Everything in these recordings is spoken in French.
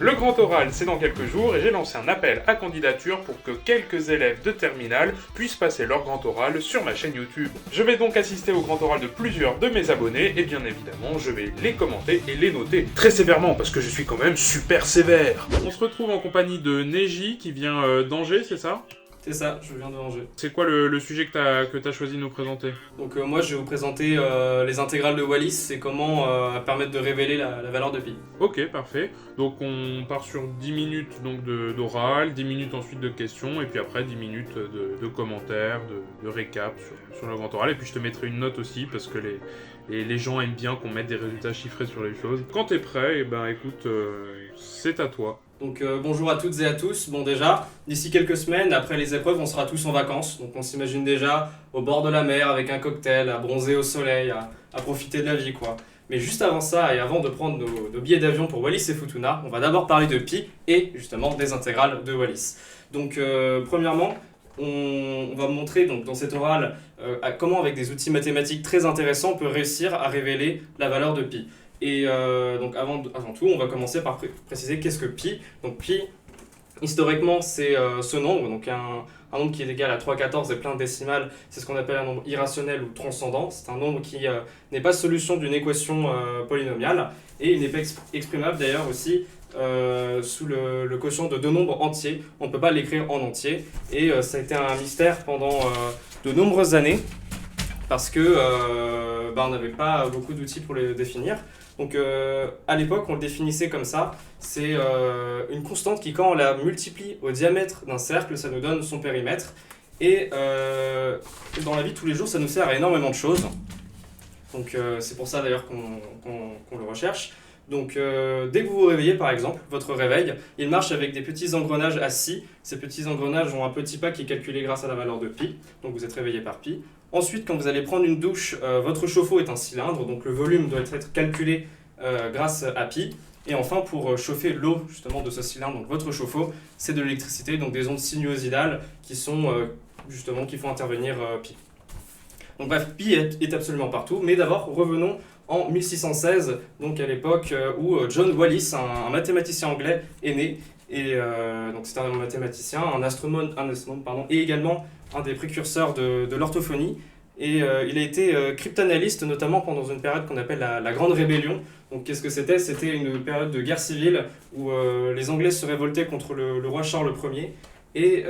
Le grand oral, c'est dans quelques jours et j'ai lancé un appel à candidature pour que quelques élèves de terminale puissent passer leur grand oral sur ma chaîne YouTube. Je vais donc assister au grand oral de plusieurs de mes abonnés et bien évidemment, je vais les commenter et les noter très sévèrement parce que je suis quand même super sévère. On se retrouve en compagnie de Neji qui vient d'Angers, c'est ça ? C'est ça, je viens de Angers. C'est quoi le sujet que t'as choisi de nous présenter ? Donc moi je vais vous présenter les intégrales de Wallis et comment permettre de révéler la valeur de pi. Ok, parfait. Donc on part sur 10 minutes donc d'oral, 10 minutes ensuite de questions, et puis après 10 minutes de commentaires, de récap sur le grand oral. Et puis je te mettrai une note aussi, parce que les gens aiment bien qu'on mette des résultats chiffrés sur les choses. Quand t'es prêt, écoute, c'est à toi. Donc bonjour à toutes et à tous. Bon déjà, d'ici quelques semaines, après les épreuves, on sera tous en vacances. Donc on s'imagine déjà au bord de la mer avec un cocktail, à bronzer au soleil, à profiter de la vie quoi. Mais juste avant ça et avant de prendre nos billets d'avion pour Wallis et Futuna, on va d'abord parler de pi et justement des intégrales de Wallis. Donc premièrement, on va montrer donc, dans cet oral comment avec des outils mathématiques très intéressants on peut réussir à révéler la valeur de pi. Et donc avant tout, on va commencer par préciser qu'est-ce que pi. Donc pi, historiquement, c'est ce nombre, donc un nombre qui est égal à 3/14 et plein de décimales, c'est ce qu'on appelle un nombre irrationnel ou transcendant. C'est un nombre qui n'est pas solution d'une équation polynomiale et il n'est pas exprimable d'ailleurs aussi sous le quotient de deux nombres entiers. On ne peut pas l'écrire en entier et ça a été un mystère pendant de nombreuses années parce que on n'avait pas beaucoup d'outils pour les définir. Donc à l'époque, on le définissait comme ça. C'est une constante qui, quand on la multiplie au diamètre d'un cercle, ça nous donne son périmètre. Et dans la vie de tous les jours, ça nous sert à énormément de choses. Donc c'est pour ça d'ailleurs qu'on le recherche. Donc dès que vous vous réveillez par exemple, votre réveil, il marche avec des petits engrenages à scie. Ces petits engrenages ont un petit pas qui est calculé grâce à la valeur de pi. Donc vous êtes réveillé par pi. Ensuite, quand vous allez prendre une douche, votre chauffe-eau est un cylindre, donc le volume doit être calculé grâce à pi. Et enfin, pour chauffer l'eau justement de ce cylindre, donc votre chauffe-eau, c'est de l'électricité, donc des ondes sinusoïdales qui sont qui font intervenir pi. Donc bref, pi est absolument partout, mais d'abord revenons en 1616, donc à l'époque où John Wallis, un mathématicien anglais, est né. Et donc c'est un mathématicien, un astronome, et également un des précurseurs de l'orthophonie. Et il a été cryptanalyste notamment pendant une période qu'on appelle la Grande Rébellion. Donc qu'est-ce que c'était ? C'était une période de guerre civile où les Anglais se révoltaient contre le roi Charles Ier. Et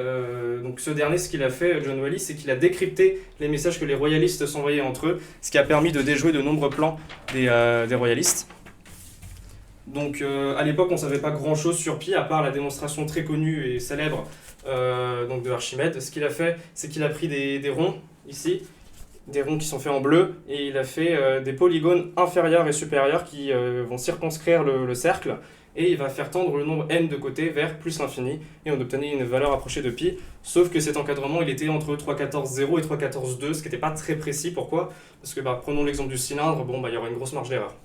donc ce dernier, ce qu'il a fait, John Wallis, c'est qu'il a décrypté les messages que les royalistes s'envoyaient entre eux, ce qui a permis de déjouer de nombreux plans des royalistes. Donc à l'époque, on ne savait pas grand-chose sur pi, à part la démonstration très connue et célèbre donc de Archimède. Ce qu'il a fait, c'est qu'il a pris des ronds, ici, des ronds qui sont faits en bleu, et il a fait des polygones inférieurs et supérieurs qui vont circonscrire le cercle, et il va faire tendre le nombre n de côté vers plus l'infini, et on obtenait une valeur approchée de pi, sauf que cet encadrement, il était entre 3,14,0 et 3,14,2, ce qui n'était pas très précis. Pourquoi ? Parce que prenons l'exemple du cylindre, il y aura une grosse marge d'erreur.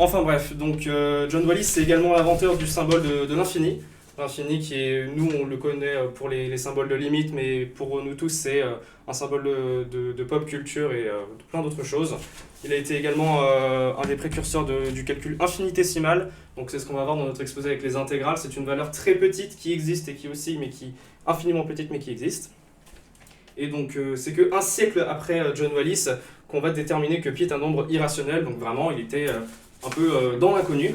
Enfin bref, donc John Wallis c'est également l'inventeur du symbole de l'infini. L'infini qui est, nous on le connaît pour les symboles de limite, mais pour nous tous c'est un symbole de pop culture et de plein d'autres choses. Il a été également un des précurseurs du calcul infinitésimal, donc c'est ce qu'on va voir dans notre exposé avec les intégrales. C'est une valeur très petite qui existe et qui aussi, mais qui infiniment petite mais qui existe. Et donc c'est qu'un siècle après John Wallis qu'on va déterminer que pi est un nombre irrationnel, donc vraiment il était un peu dans l'inconnu,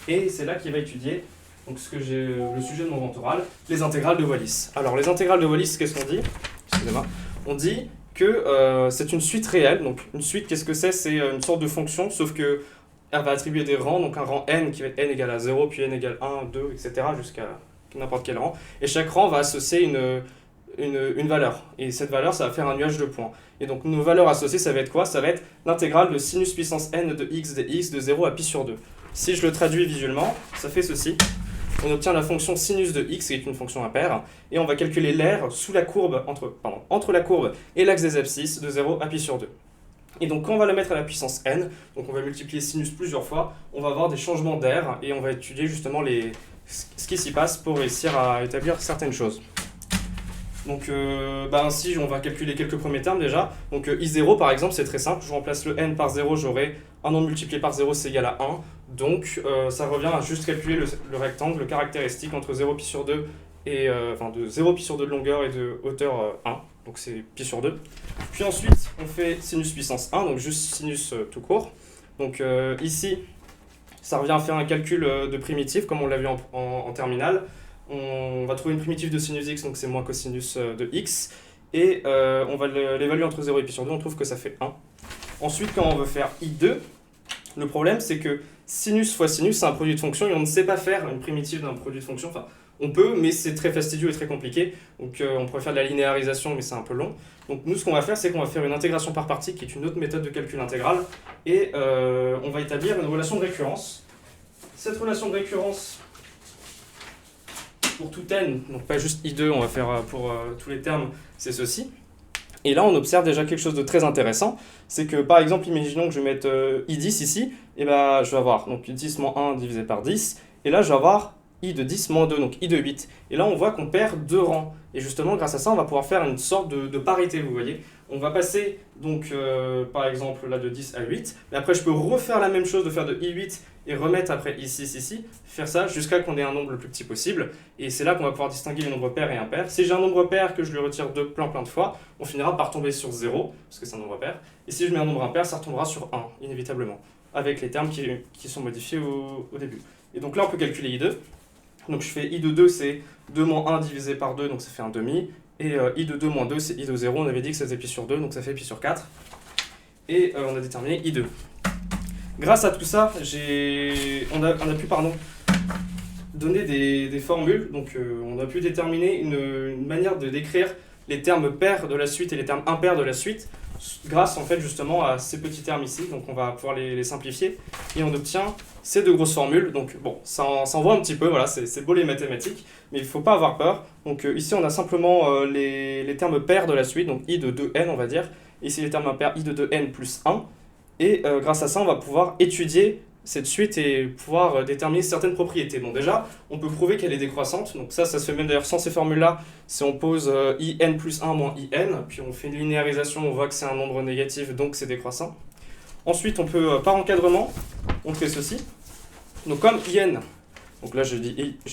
et c'est là qu'il va étudier donc le sujet de mon grand oral, les intégrales de Wallis. Alors les intégrales de Wallis, qu'est-ce qu'on dit ? Excusez-moi. On dit que c'est une suite réelle. Donc une suite, qu'est-ce que c'est ? C'est une sorte de fonction, sauf que elle va attribuer des rangs, donc un rang n qui va être n égale à 0, puis n égale 1, 2, etc. jusqu'à n'importe quel rang. Et chaque rang va associer une valeur. Et cette valeur, ça va faire un nuage de points. Et donc nos valeurs associées, ça va être quoi ? Ça va être l'intégrale de sinus puissance n de x dx de 0 à pi sur 2. Si je le traduis visuellement, ça fait ceci. On obtient la fonction sinus de x, qui est une fonction impaire, et on va calculer l'aire sous la courbe, entre la courbe et l'axe des abscisses de 0 à pi sur 2. Et donc quand on va la mettre à la puissance n, donc on va multiplier sinus plusieurs fois, on va avoir des changements d'aire, et on va étudier justement ce qui s'y passe pour réussir à établir certaines choses. Donc ainsi, on va calculer quelques premiers termes déjà. Donc I0 par exemple, c'est très simple, je remplace le n par 0, j'aurai un nombre multiplié par 0, c'est égal à 1. Donc ça revient à juste calculer le rectangle caractéristique entre 0 pi sur 2 et enfin de 0 pi sur 2 de longueur et de hauteur 1, donc c'est pi sur 2. Puis ensuite on fait sinus puissance 1, donc juste sinus tout court. Donc ici ça revient à faire un calcul de primitif comme on l'a vu en terminale. On va trouver une primitive de sinus x, donc c'est moins cosinus de x, et on va l'évaluer entre 0 et pi sur 2, on trouve que ça fait 1. Ensuite quand on veut faire i2, le problème c'est que sinus fois sinus c'est un produit de fonction et on ne sait pas faire une primitive d'un produit de fonction. Enfin, on peut, mais c'est très fastidieux et très compliqué. Donc on pourrait faire de la linéarisation, mais c'est un peu long. Donc nous, ce qu'on va faire, c'est qu'on va faire une intégration par partie, qui est une autre méthode de calcul intégral. Et on va établir une relation de récurrence. Cette relation de récurrence, pour tout n, donc pas juste i2, on va faire pour tous les termes, c'est ceci. Et là, on observe déjà quelque chose de très intéressant. C'est que, par exemple, imaginons que je vais mettre i10 ici. Et ben, je vais avoir donc 10 moins 1 divisé par 10. Et là, je vais avoir i de 10 moins 2, donc i de 8. Et là, on voit qu'on perd 2 rangs. Et justement, grâce à ça, on va pouvoir faire une sorte de parité, vous voyez. On va passer, donc, par exemple, là, de 10 à 8. Mais après, je peux refaire la même chose, de faire de i8 et remettre après i6, faire ça jusqu'à qu'on ait un nombre le plus petit possible. Et c'est là qu'on va pouvoir distinguer les nombres pairs et impairs. Si j'ai un nombre pair que je lui retire plein de fois, on finira par tomber sur 0, parce que c'est un nombre pair. Et si je mets un nombre impair, ça retombera sur 1, inévitablement, avec les termes qui sont modifiés au début. Et donc là, on peut calculer i2. Donc je fais i de 2, c'est 2 moins 1 divisé par 2, donc ça fait un demi. Et i de 2 moins 2, c'est i de 0, on avait dit que ça faisait pi sur 2, donc ça fait pi sur 4. Et on a déterminé i2. Grâce à tout ça, on a pu donner des formules. Donc on a pu déterminer une manière de décrire les termes pairs de la suite et les termes impairs de la suite, grâce en fait justement à ces petits termes ici. Donc on va pouvoir les simplifier et on obtient ces deux grosses formules. Donc bon, ça envoie un petit peu, voilà, c'est beau les mathématiques, mais il ne faut pas avoir peur. Donc ici on a simplement les termes pairs de la suite, donc i de 2n on va dire, ici les termes impairs i de 2n plus 1, et grâce à ça on va pouvoir étudier cette suite et pouvoir déterminer certaines propriétés. Bon déjà, on peut prouver qu'elle est décroissante, donc ça se fait même d'ailleurs sans ces formules-là, si on pose in plus 1 moins in, puis on fait une linéarisation, on voit que c'est un nombre négatif, donc c'est décroissant. Ensuite, on peut, par encadrement, montrer ceci. Donc comme in, donc là j'ai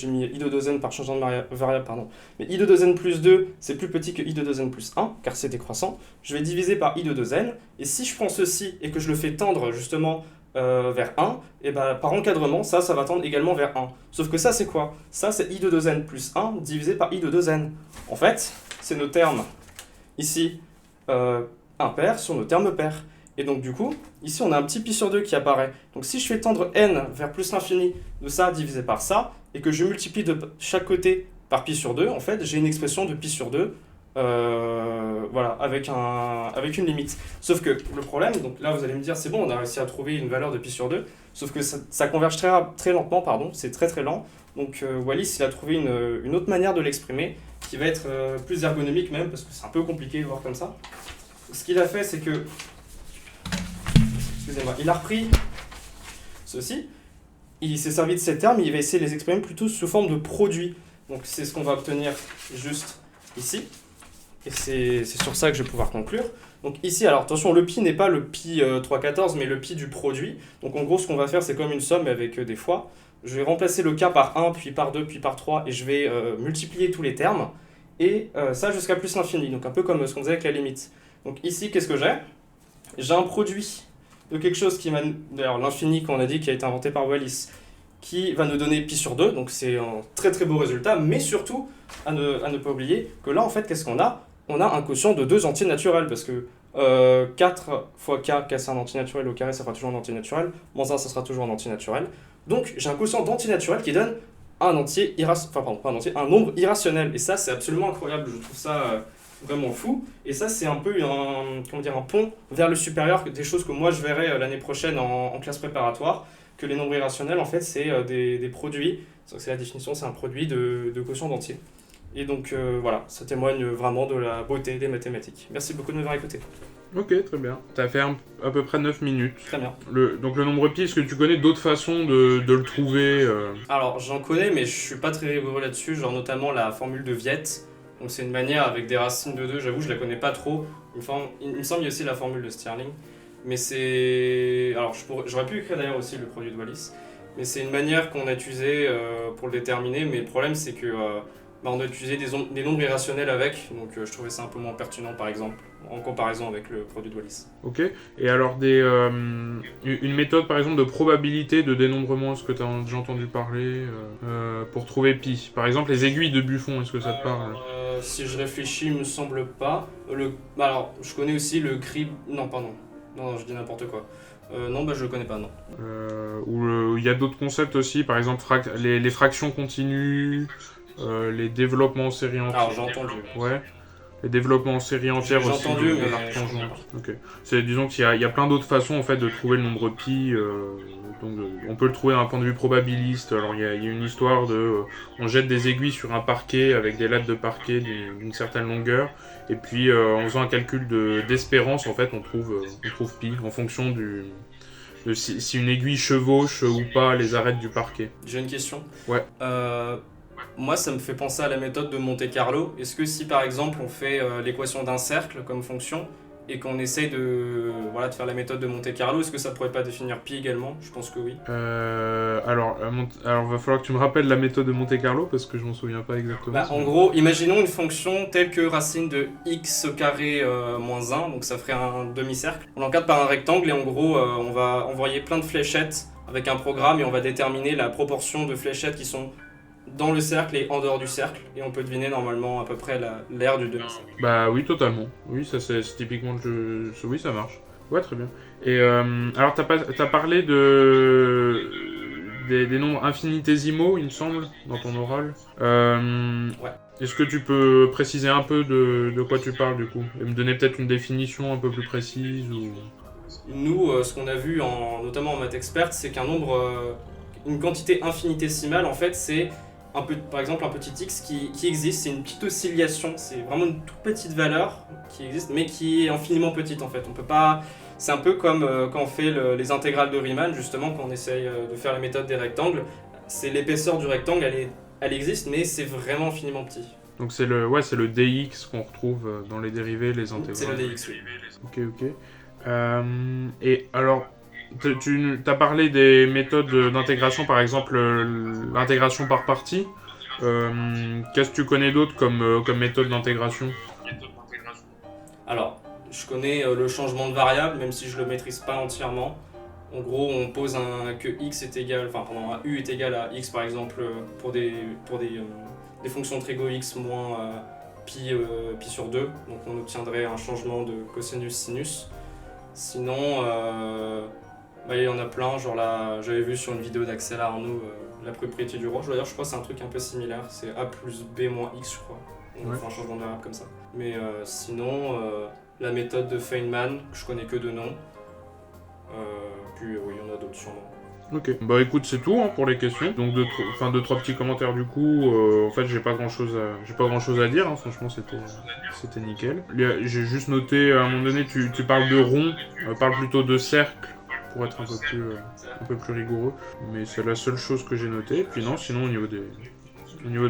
mis i de 2n par changement de variable, pardon, mais i de 2n plus 2, c'est plus petit que i de 2n plus 1, car c'est décroissant. Je vais diviser par i de 2n, et si je prends ceci et que je le fais tendre justement vers 1, et ben, par encadrement, ça va tendre également vers 1. Sauf que ça, c'est quoi? Ça, c'est i de 2n plus 1 divisé par i de 2n. En fait, c'est nos termes ici impairs sur nos termes pairs. Et donc du coup, ici, on a un petit pi sur 2 qui apparaît. Donc si je fais tendre n vers plus l'infini de ça divisé par ça, et que je multiplie de chaque côté par pi sur 2, en fait, j'ai une expression de pi sur 2, voilà, avec une limite. Sauf que le problème, donc là vous allez me dire c'est bon, on a réussi à trouver une valeur de pi sur 2, sauf que ça converge très lentement, pardon, c'est très lent. Donc Wallis il a trouvé une autre manière de l'exprimer, qui va être plus ergonomique même, parce que c'est un peu compliqué de voir comme ça. Ce qu'il a fait, c'est que, excusez-moi, il a repris ceci, il s'est servi de ces termes, il va essayer de les exprimer plutôt sous forme de produits. Donc c'est ce qu'on va obtenir juste ici. Et c'est sur ça que je vais pouvoir conclure. Donc ici, alors attention, le pi n'est pas le pi 3,14, mais le pi du produit. Donc en gros, ce qu'on va faire, c'est comme une somme mais avec des fois. Je vais remplacer le k par 1, puis par 2, puis par 3, et je vais multiplier tous les termes. Et ça jusqu'à plus l'infini, donc un peu comme ce qu'on faisait avec la limite. Donc ici, qu'est-ce que j'ai? J'ai un produit de quelque chose qui va... D'ailleurs, l'infini qu'on a dit, qui a été inventé par Wallis, qui va nous donner pi sur 2, donc c'est un très beau résultat, mais surtout, à ne pas oublier que là, en fait, qu'est-ce qu'on a? On a un quotient de 2 entiers naturels, parce que 4 fois k, c'est un entier naturel, au carré ça fera toujours un entier naturel, moins 1 ça sera toujours un entier naturel. Donc j'ai un quotient d'entier naturel qui donne un un nombre irrationnel, et ça c'est absolument incroyable, je trouve ça vraiment fou, et ça c'est un peu un pont vers le supérieur, des choses que moi je verrai l'année prochaine en classe préparatoire, que les nombres irrationnels en fait c'est des produits, c'est la définition, c'est un produit de quotient d'entiers. Et donc voilà, ça témoigne vraiment de la beauté des mathématiques. Merci beaucoup de m'avoir écouté. Ok, très bien. T'as fait à peu près 9 minutes. Très bien. Donc le nombre pi, est-ce que tu connais d'autres façons de le trouver Alors j'en connais, mais je suis pas très rigoureux là-dessus, genre notamment la formule de Viette. Donc c'est une manière avec des racines de 2, j'avoue je la connais pas trop. Il me semble qu'il y a aussi la formule de Stirling. Mais c'est... Alors j'aurais pu écrire d'ailleurs aussi le produit de Wallis. Mais c'est une manière qu'on a utilisée pour le déterminer, mais le problème c'est que on a utilisé des nombres irrationnels avec, donc je trouvais ça un peu moins pertinent par exemple, en comparaison avec le produit de Wallis. Ok. Et alors une méthode par exemple de probabilité de dénombrement, est-ce que tu as déjà entendu parler pour trouver pi? Par exemple les aiguilles de Buffon, est-ce que ça te parle? Si je réfléchis, il me semble pas. Alors, je connais aussi le crib... Non, pardon. Non, je dis n'importe quoi. Non, je le connais pas, non. Ou il y a d'autres concepts aussi, par exemple les fractions continues, les développements en série entière. Alors, j'ai entendu. Ouais. Les développements en série entière J'ai aussi entendu, de mais l'arc je tangent. comprends pas. Ok. Disons qu'il y a plein d'autres façons en fait de trouver le nombre pi. Donc on peut le trouver d'un point de vue probabiliste. Alors il y a une histoire de on jette des aiguilles sur un parquet avec des lattes de parquet d'une certaine longueur, et puis en faisant un calcul d'espérance en fait on trouve pi en fonction de si une aiguille chevauche ou pas les arêtes du parquet. J'ai une question. Ouais. Moi, ça me fait penser à la méthode de Monte-Carlo. Est-ce que si par exemple on fait l'équation d'un cercle comme fonction et qu'on essaye de faire la méthode de Monte-Carlo, est-ce que ça pourrait pas définir pi également? Je pense que oui. Alors, va falloir que tu me rappelles la méthode de Monte-Carlo parce que je m'en souviens pas exactement. En gros, imaginons une fonction telle que racine de x carré moins 1, donc ça ferait un demi-cercle. On l'encadre par un rectangle et en gros, on va envoyer plein de fléchettes avec un programme et on va déterminer la proportion de fléchettes qui sont dans le cercle et en dehors du cercle, et on peut deviner normalement à peu près l'aire du demi-cercle. Bah oui, totalement. Oui, ça c'est typiquement le jeu. Oui, ça marche. Ouais, très bien. Et alors, t'as parlé des nombres infinitésimaux, il me semble, dans ton oral. Ouais. Est-ce que tu peux préciser un peu de quoi tu parles du coup? Et me donner peut-être une définition un peu plus précise ou... Nous, ce qu'on a vu notamment en maths experte, c'est qu'un nombre, une quantité infinitésimale, en fait, c'est par exemple un petit x qui existe, c'est une petite oscillation, c'est vraiment une toute petite valeur qui existe, mais qui est infiniment petite en fait. On peut pas... C'est un peu comme quand on fait les intégrales de Riemann, justement, quand on essaye de faire la méthode des rectangles. C'est l'épaisseur du rectangle, elle existe, mais c'est vraiment infiniment petit. Donc c'est le dx qu'on retrouve dans les dérivés, les intégrales. C'est le dx, oui. Ok. Et alors, tu as parlé des méthodes d'intégration, par exemple l'intégration par partie. Qu'est-ce que tu connais d'autre comme méthode d'intégration? Alors, je connais le changement de variable, même si je le maîtrise pas entièrement. En gros, on pose que x est égal, un u est égal à x par exemple pour des fonctions trigo x moins pi sur 2. Donc on obtiendrait un changement de cosinus-sinus. Sinon, il y en a plein, genre j'avais vu sur une vidéo d'Axel Arnaud la propriété du roi. Je crois que c'est un truc un peu similaire, c'est a plus b moins x, je crois. On fait un changement de variable comme ça. Mais sinon, la méthode de Feynman, que je connais que de nom. Puis oui, il y en a d'autres sûrement. Ok, bah écoute, c'est tout pour les questions. Donc deux, trois petits commentaires du coup. En fait, j'ai pas grand chose à dire. Franchement, c'était nickel. J'ai juste noté à un moment donné, tu parles de rond, parle plutôt de cercle pour être un peu plus rigoureux. Mais c'est la seule chose que j'ai notée. Puis non, sinon au niveau de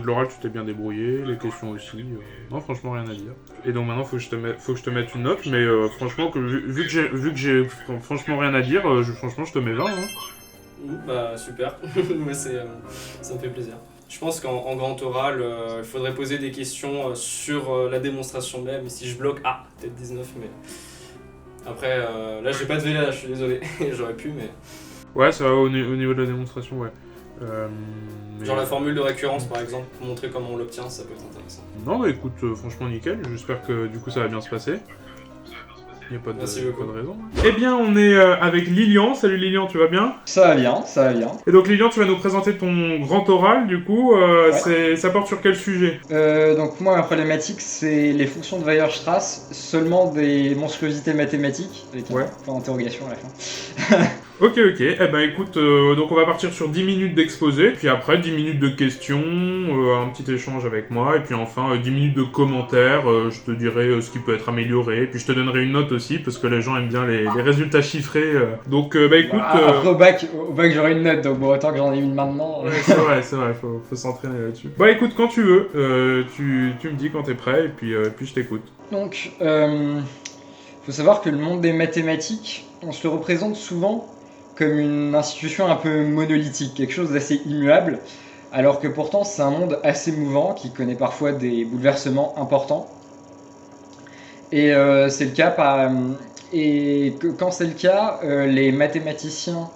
l'oral, tu t'es bien débrouillé, les questions aussi. Non, franchement, rien à dire. Et donc maintenant, faut que je te mette une note. Mais franchement, vu que j'ai franchement rien à dire, franchement, je te mets 20. Bah super, moi ça me fait plaisir. Je pense qu'en grand oral, il faudrait poser des questions sur la démonstration même, et si je bloque, peut-être 19, mais... Après, là j'ai pas de VLA, je suis désolé, j'aurais pu, mais... Ouais, ça va au niveau de la démonstration, ouais. Genre la formule de récurrence par exemple, pour montrer comment on l'obtient, ça peut être intéressant. Non, bah écoute, franchement nickel, j'espère que du coup ça va bien se passer. Il n'y a pas de raison. Eh bien, on est avec Lilian. Salut Lilian, tu vas bien? Ça va bien. Et donc Lilian, tu vas nous présenter ton grand oral, du coup. Ça porte sur quel sujet? Donc moi, ma problématique, c'est les fonctions de Weierstrass, seulement des monstruosités mathématiques, avec un point d'interrogation à la fin. Ok. Eh ben écoute, donc on va partir sur 10 minutes d'exposé, puis après 10 minutes de questions, un petit échange avec moi, et puis enfin 10 minutes de commentaires, je te dirai ce qui peut être amélioré, et puis je te donnerai une note aussi, parce que les gens aiment bien les résultats chiffrés. Donc écoute... Après au bac j'aurai une note, donc bon, autant que j'en ai une maintenant. Ouais, c'est vrai, faut s'entraîner là-dessus. Bah écoute, quand tu veux, tu me dis quand t'es prêt, et puis je t'écoute. Donc, faut savoir que le monde des mathématiques, on se le représente souvent comme une institution un peu monolithique, quelque chose d'assez immuable, alors que pourtant c'est un monde assez mouvant qui connaît parfois des bouleversements importants. Et c'est le cas quand c'est le cas, les mathématiciens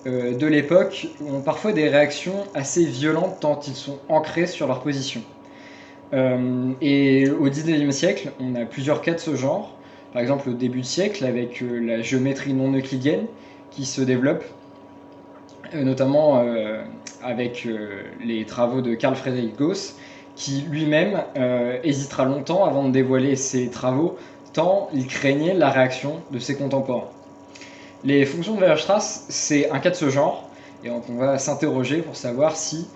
de l'époque ont parfois des réactions assez violentes tant ils sont ancrés sur leur position. Et au XIXe siècle, on a plusieurs cas de ce genre. Par exemple, au début du siècle, avec la géométrie non euclidienne qui se développe, notamment avec les travaux de Carl Friedrich Gauss, qui lui-même hésitera longtemps avant de dévoiler ses travaux, tant il craignait la réaction de ses contemporains. Les fonctions de Weierstrass, c'est un cas de ce genre, et donc on va s'interroger pour savoir si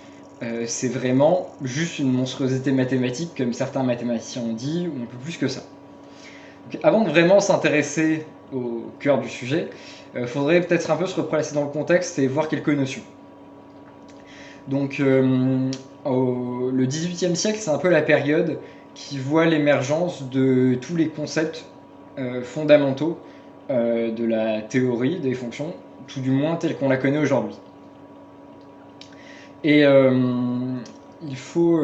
c'est vraiment juste une monstruosité mathématique, comme certains mathématiciens ont dit, ou un peu plus que ça. Donc, avant de vraiment s'intéresser au cœur du sujet, il faudrait peut-être un peu se replacer dans le contexte et voir quelques notions. Donc, le XVIIIe siècle, c'est un peu la période qui voit l'émergence de tous les concepts fondamentaux de la théorie des fonctions, tout du moins telle qu'on la connaît aujourd'hui. Et il faut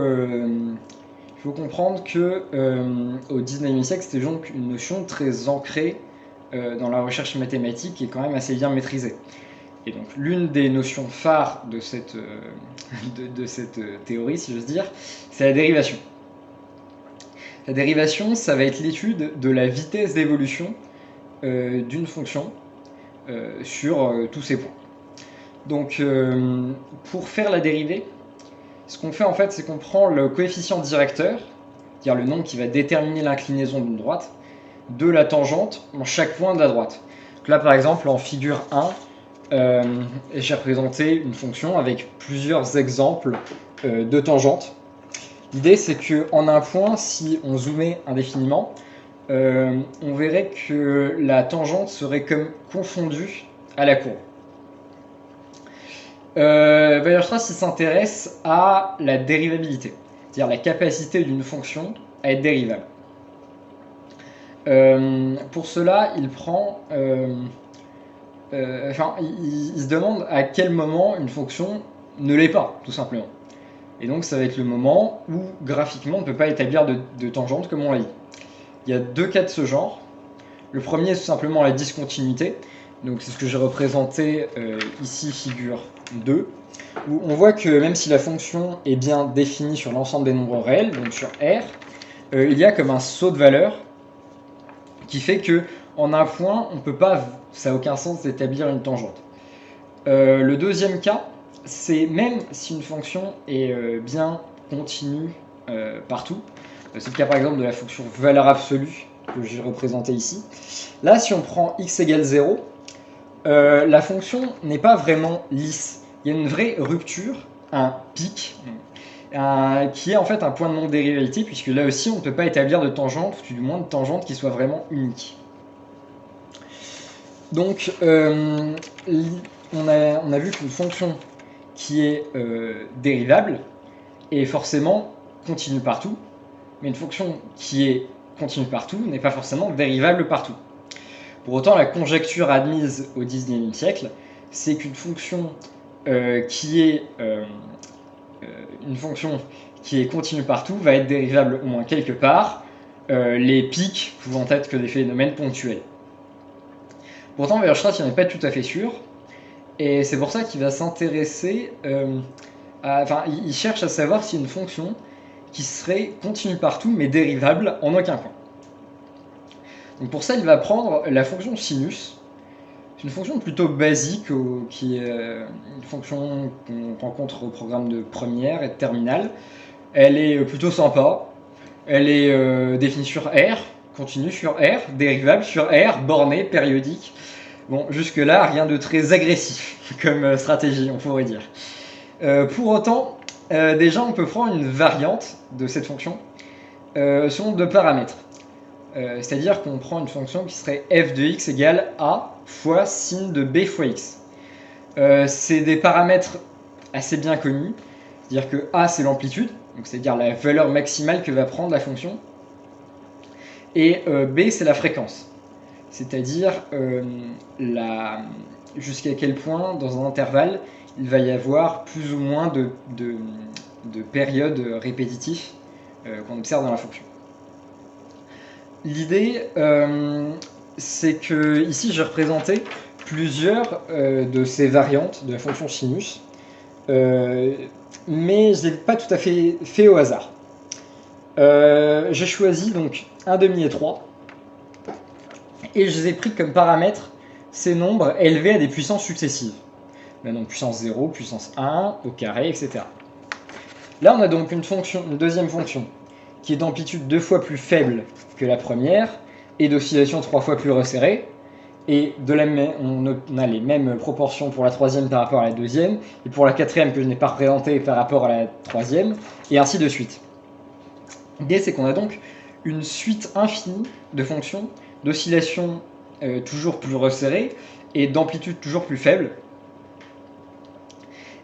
comprendre que au XIXe siècle, c'était donc une notion très ancrée dans la recherche mathématique et quand même assez bien maîtrisée. Et donc l'une des notions phares de cette théorie, si j'ose dire, c'est la dérivation. La dérivation, ça va être l'étude de la vitesse d'évolution d'une fonction sur tous ses points. Donc pour faire la dérivée, ce qu'on fait en fait, c'est qu'on prend le coefficient directeur, c'est-à-dire le nombre qui va déterminer l'inclinaison d'une droite, de la tangente en chaque point de la droite. Donc là par exemple en figure 1, j'ai représenté une fonction avec plusieurs exemples de tangentes. L'idée c'est qu'en un point, si on zoomait indéfiniment, on verrait que la tangente serait comme confondue à la courbe. Weierstrass s'intéresse à la dérivabilité, c'est-à-dire la capacité d'une fonction à être dérivable. Pour cela, il prend, il se demande à quel moment une fonction ne l'est pas, tout simplement. Et donc ça va être le moment où graphiquement on ne peut pas établir de tangente comme on l'a dit. Il y a deux cas de ce genre. Le premier, c'est tout simplement la discontinuité. Donc c'est ce que j'ai représenté ici, figure 2, où on voit que même si la fonction est bien définie sur l'ensemble des nombres réels, donc sur R, il y a comme un saut de valeur qui fait que en un point, on peut pas, ça n'a aucun sens d'établir une tangente. Le deuxième cas, c'est même si une fonction est bien continue partout, c'est le cas par exemple de la fonction valeur absolue que j'ai représentée ici. Là, si on prend x égale 0, la fonction n'est pas vraiment lisse. Il y a une vraie rupture, un pic, qui est en fait un point de non-dérivabilité, puisque là aussi on ne peut pas établir de tangente, ou du moins de tangente qui soit vraiment unique. Donc on a vu qu'une fonction qui est dérivable est forcément continue partout, mais une fonction qui est continue partout n'est pas forcément dérivable partout. Pour autant, la conjecture admise au XIXe siècle, c'est qu'une fonction qui est continue partout va être dérivable au moins quelque part, les pics pouvant être que des phénomènes ponctuels. Pourtant, Weierstrass n'en est pas tout à fait sûr, et c'est pour ça qu'il va s'intéresser, il cherche à savoir si une fonction qui serait continue partout mais dérivable en aucun point. Donc pour ça, il va prendre la fonction sinus. C'est une fonction plutôt basique, qui est une fonction qu'on rencontre au programme de première et de terminale. Elle est plutôt sympa. Elle est définie sur R, continue sur R, dérivable sur R, bornée, périodique. Bon, jusque-là, rien de très agressif comme stratégie, on pourrait dire. Pour autant, déjà, on peut prendre une variante de cette fonction selon deux paramètres. C'est-à-dire qu'on prend une fonction qui serait f de x égale a fois sin de b fois x. C'est des paramètres assez bien connus, c'est-à-dire que a c'est l'amplitude, c'est-à-dire la valeur maximale que va prendre la fonction, et b c'est la fréquence. c'est-à-dire jusqu'à quel point, dans un intervalle, il va y avoir plus ou moins de périodes répétitives qu'on observe dans la fonction. L'idée, c'est que ici j'ai représenté plusieurs de ces variantes de la fonction sinus, mais je ne l'ai pas tout à fait au hasard. J'ai choisi donc 1/2 et 3, et je les ai pris comme paramètres ces nombres élevés à des puissances successives. Donc puissance 0, puissance 1, au carré, etc. Là, on a donc une deuxième fonction qui est d'amplitude 2 fois plus faible que la première et d'oscillation 3 fois plus resserrée. Et on a les mêmes proportions pour la troisième par rapport à la deuxième, et pour la quatrième que je n'ai pas représentée par rapport à la troisième, et ainsi de suite. L'idée, c'est qu'on a donc une suite infinie de fonctions d'oscillation toujours plus resserrée et d'amplitude toujours plus faible.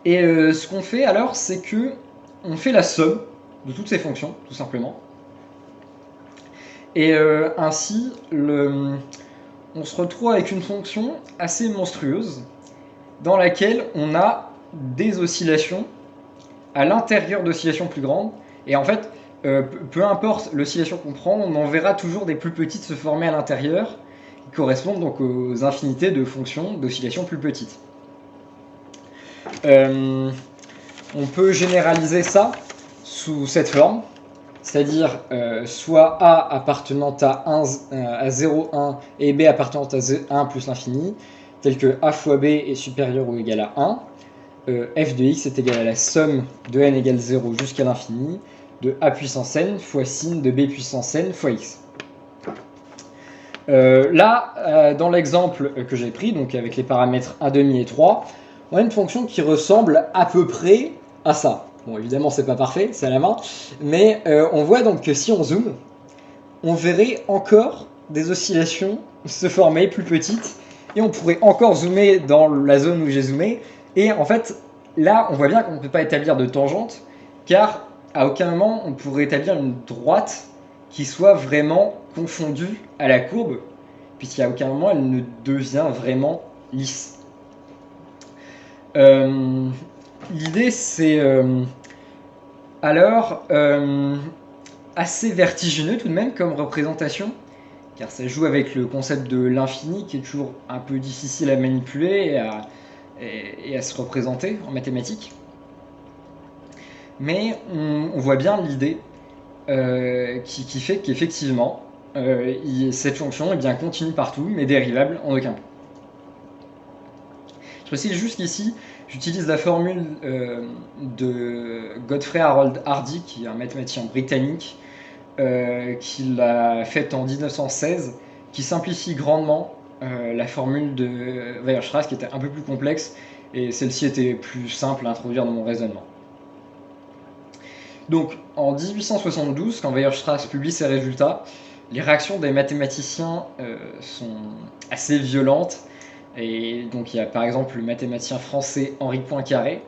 Et ce qu'on fait alors, c'est que on fait la somme de toutes ces fonctions, tout simplement. Et ainsi, on se retrouve avec une fonction assez monstrueuse dans laquelle on a des oscillations à l'intérieur d'oscillations plus grandes. Et en fait, peu importe l'oscillation qu'on prend, on en verra toujours des plus petites se former à l'intérieur, qui correspondent donc aux infinités de fonctions d'oscillations plus petites. On peut généraliser ça sous cette forme, c'est-à-dire soit A appartenant à 0, 1 et B appartenant à 1 plus l'infini, tel que A fois B est supérieur ou égal à 1, f de x est égal à la somme de n égale 0 jusqu'à l'infini, de A puissance n fois sin de B puissance n fois x. Dans l'exemple que j'ai pris, donc avec les paramètres 1/2 et 3, on a une fonction qui ressemble à peu près à ça. Bon, évidemment, c'est pas parfait, c'est à la main, mais on voit donc que si on zoome, on verrait encore des oscillations se former plus petites, et on pourrait encore zoomer dans la zone où j'ai zoomé, et en fait, là, on voit bien qu'on ne peut pas établir de tangente, car à aucun moment on pourrait établir une droite qui soit vraiment confondue à la courbe, puisqu'à aucun moment elle ne devient vraiment lisse. L'idée, c'est alors assez vertigineux tout de même comme représentation, car ça joue avec le concept de l'infini qui est toujours un peu difficile à manipuler et à se représenter en mathématiques. Mais on voit bien l'idée qui fait qu'effectivement, cette fonction continue partout, mais dérivable en aucun point. Je précise juste qu'ici, j'utilise la formule de Godfrey Harold Hardy, qui est un mathématicien britannique, qui l'a faite en 1916, qui simplifie grandement la formule de Weierstrass, qui était un peu plus complexe, et celle-ci était plus simple à introduire dans mon raisonnement. Donc, en 1872, quand Weierstrass publie ses résultats, les réactions des mathématiciens sont assez violentes. Et donc, il y a par exemple le mathématicien français Henri Poincaré,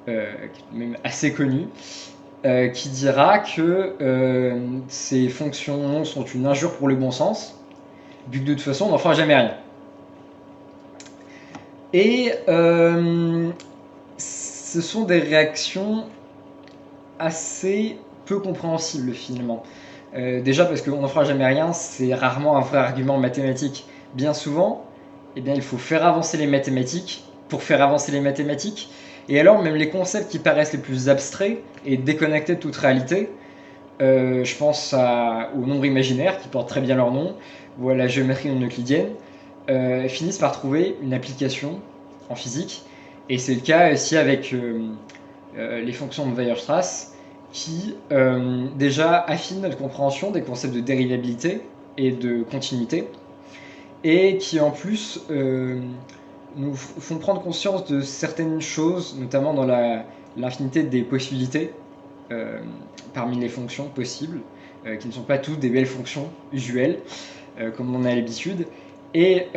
même assez connu, qui dira que ces fonctions sont une injure pour le bon sens, vu que de toute façon, on n'en fera jamais rien. Et ce sont des réactions assez peu compréhensibles finalement. Déjà parce qu'on n'en fera jamais rien, c'est rarement un vrai argument mathématique. Bien souvent, il faut faire avancer les mathématiques pour faire avancer les mathématiques. Et alors, même les concepts qui paraissent les plus abstraits et déconnectés de toute réalité, je pense au nombre imaginaire, qui porte très bien leur nom, ou à la géométrie non euclidienne, finissent par trouver une application en physique. Et c'est le cas ici avec les fonctions de Weierstrass, qui déjà affinent notre compréhension des concepts de dérivabilité et de continuité, et qui en plus nous font prendre conscience de certaines choses, notamment dans l'infinité des possibilités parmi les fonctions possibles, qui ne sont pas toutes des belles fonctions usuelles, comme on a l'habitude, et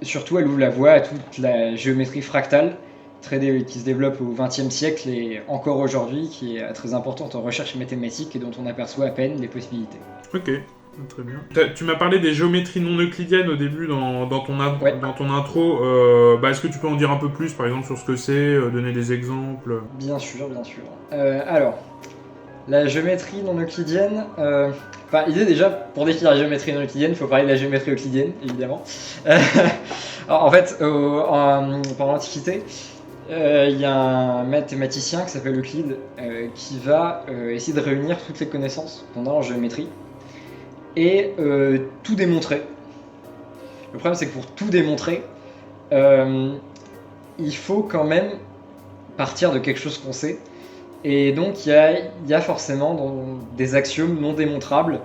surtout elle ouvre la voie à toute la géométrie fractale qui se développe au XXe siècle et encore aujourd'hui, qui est très importante en recherche mathématique et dont on aperçoit à peine les possibilités. Ok. Très bien. Tu m'as parlé des géométries non euclidiennes au début dans ton intro. Est-ce que tu peux en dire un peu plus, par exemple, sur ce que c'est, donner des exemples? Bien sûr. Alors, la géométrie non euclidienne... l'idée déjà, pour définir la géométrie non euclidienne, il faut parler de la géométrie euclidienne, évidemment. Alors, en fait, pendant l'Antiquité, il y a un mathématicien qui s'appelle Euclide qui va essayer de réunir toutes les connaissances qu'on a en géométrie et tout démontrer. Le problème, c'est que pour tout démontrer, il faut quand même partir de quelque chose qu'on sait. Et donc, il y a forcément des axiomes non démontrables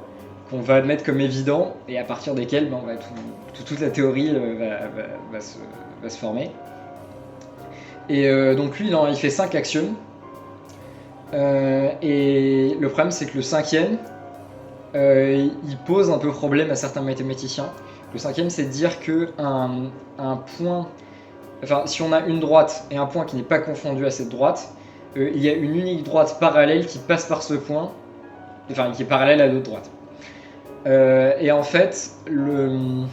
qu'on va admettre comme évidents et à partir desquels toute la théorie va se former. Et donc lui, il fait 5 axiomes. Et le problème, c'est que le 5e, il pose un peu problème à certains mathématiciens. Le 5e, c'est de dire que un point... Enfin, si on a une droite et un point qui n'est pas confondu à cette droite, il y a une unique droite parallèle qui passe par ce point, enfin, qui est parallèle à l'autre droite. Et en fait, il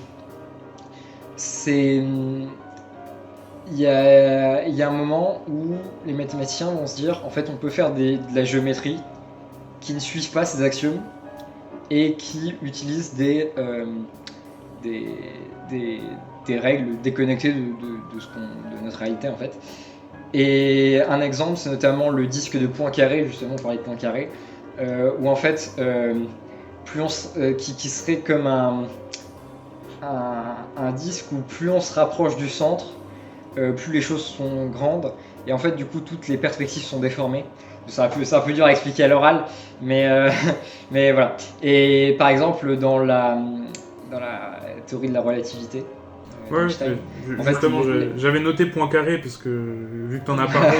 y a un moment où les mathématiciens vont se dire, en fait, on peut faire de la géométrie qui ne suivent pas ces axiomes et qui utilisent des règles déconnectées de notre réalité, en fait. Et un exemple, c'est notamment le disque de Poincaré, justement, on parlait de Poincaré, où en fait, qui serait comme un disque où plus on se rapproche du centre, plus les choses sont grandes, et en fait, du coup, toutes les perspectives sont déformées. C'est un peu dur à expliquer à l'oral, mais voilà. Et par exemple, dans la théorie de la relativité, justement, j'avais noté Poincaré parce que vu que t'en as parlé,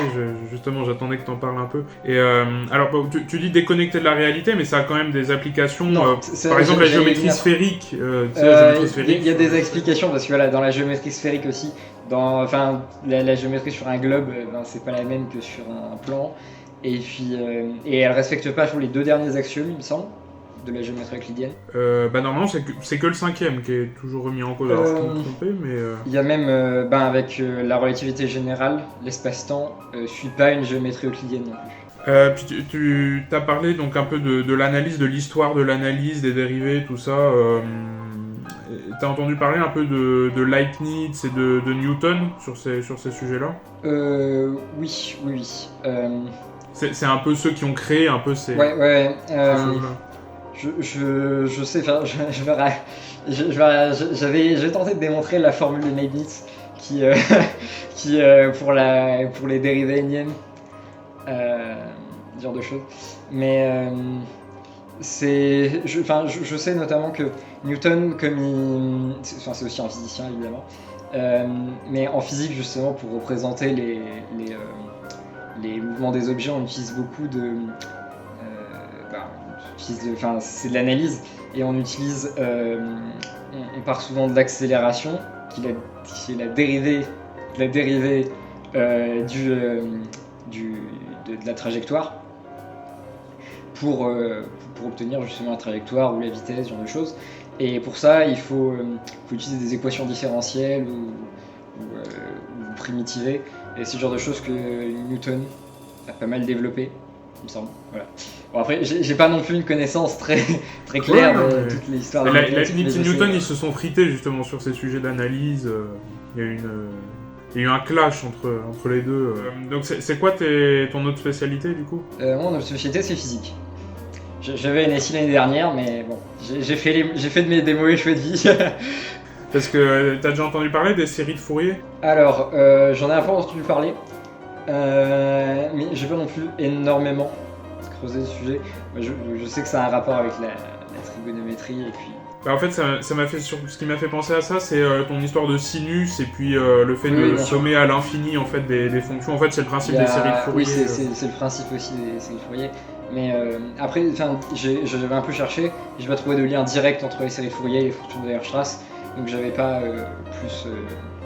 justement, j'attendais que t'en parles un peu. Et alors, tu dis déconnecté de la réalité, mais ça a quand même des applications. Par exemple, la géométrie sphérique. Il y a des explications parce que voilà, dans la géométrie sphérique aussi, la géométrie sur un globe, c'est pas la même que sur un plan. Et puis, elle respecte pas les 2 derniers axiomes, il me semble, de la géométrie euclidienne. Normalement, c'est que le 5e qui est toujours remis en cause. Alors, je peux me tromper, mais... Il y a même, avec la relativité générale, l'espace-temps suit pas une géométrie euclidienne non plus. Puis tu as parlé donc un peu de l'analyse, de l'histoire de l'analyse, des dérivés, tout ça. T'as entendu parler un peu de Leibniz et de Newton sur ces sujets-là? Oui. C'est un peu ceux qui ont créé un peu ces... Ouais. Je sais, j'ai tenté de démontrer la formule de Leibniz qui pour les dérivés énièmes, ce genre de choses. Mais je sais notamment que Newton, c'est aussi un physicien évidemment, mais en physique justement pour représenter les mouvements des objets, on utilise beaucoup c'est de l'analyse et on utilise, on part souvent de l'accélération qui est la dérivée de la trajectoire pour obtenir justement la trajectoire ou la vitesse, ce genre de choses. Et pour ça, il faut utiliser des équations différentielles ou primitiver. Et c'est le genre de choses que Newton a pas mal développé, il me semble. Voilà. Bon, après, j'ai pas non plus une connaissance très claire de toute l'histoire de Leibniz et Newton, ils se sont frités justement sur ces sujets d'analyse. Il y a eu un clash entre les deux. Donc c'est quoi ton autre spécialité du coup? Mon autre spécialité, c'est physique. J'avais une SI l'année dernière, mais bon, j'ai fait des mauvais choix de vie. Parce que t'as déjà entendu parler des séries de Fourier? Alors, j'en ai un peu entendu parler, mais j'ai pas non plus énormément creusé le sujet. Je sais que ça a un rapport avec la trigonométrie et puis... En fait, ce qui m'a fait penser à ça, c'est ton histoire de sinus et puis le fait de sommer à l'infini en fait des fonctions. En fait, c'est le principe des séries de Fourier. Oui, c'est le principe aussi des séries de Fourier. Mais j'avais un peu cherché et je n'ai pas trouvé de lien direct entre les séries de Fourier et les fonctions de Weierstrass. donc j'avais pas plus...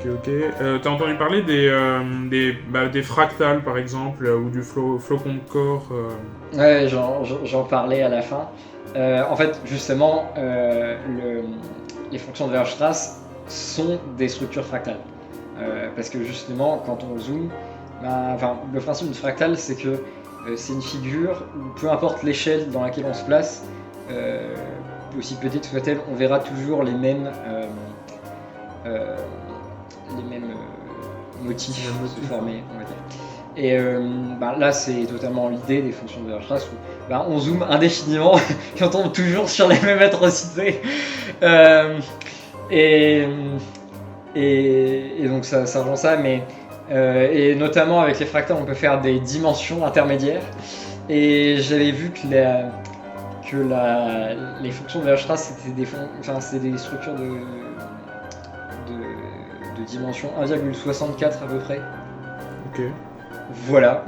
Ok. T'as entendu parler des fractales, par exemple, ou du flocon de corps Ouais, j'en parlais à la fin. En fait, justement, les fonctions de Weierstrass sont des structures fractales. Parce que justement, quand on zoome, le principe d'une fractale, c'est que c'est une figure où peu importe l'échelle dans laquelle on se place, aussi petite soit-elle, on verra toujours les mêmes motifs se former, on va dire. Et là, c'est totalement l'idée des fonctions de Weierstrass où on zoome indéfiniment et on tombe toujours sur les mêmes atrocités. Et donc ça rejoint ça, mais et notamment avec les fractales, on peut faire des dimensions intermédiaires. Et j'avais vu que les fonctions de Weierstrass, c'était des structures de dimension 1,64 à peu près. Ok. Voilà.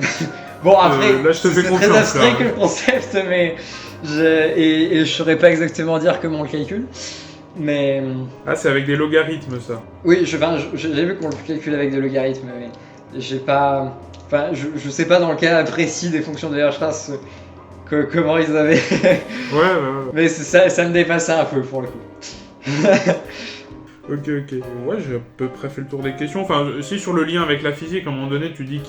Bon, après, là, je te fais c'est confiance, très abstrait là. que le concept, mais je saurais pas exactement dire comment on le calcule. Mais Ah, c'est avec des logarithmes, ça. oui, j'ai vu qu'on le calcule avec des logarithmes, mais j'ai pas. Enfin, je sais pas dans le cas précis des fonctions de Weierstrass comment ils avaient. Ouais. Mais ça me dépassait un peu pour le coup. Ok. Ouais, j'ai à peu près fait le tour des questions. Enfin, si sur le lien avec la physique, à un moment donné, tu dis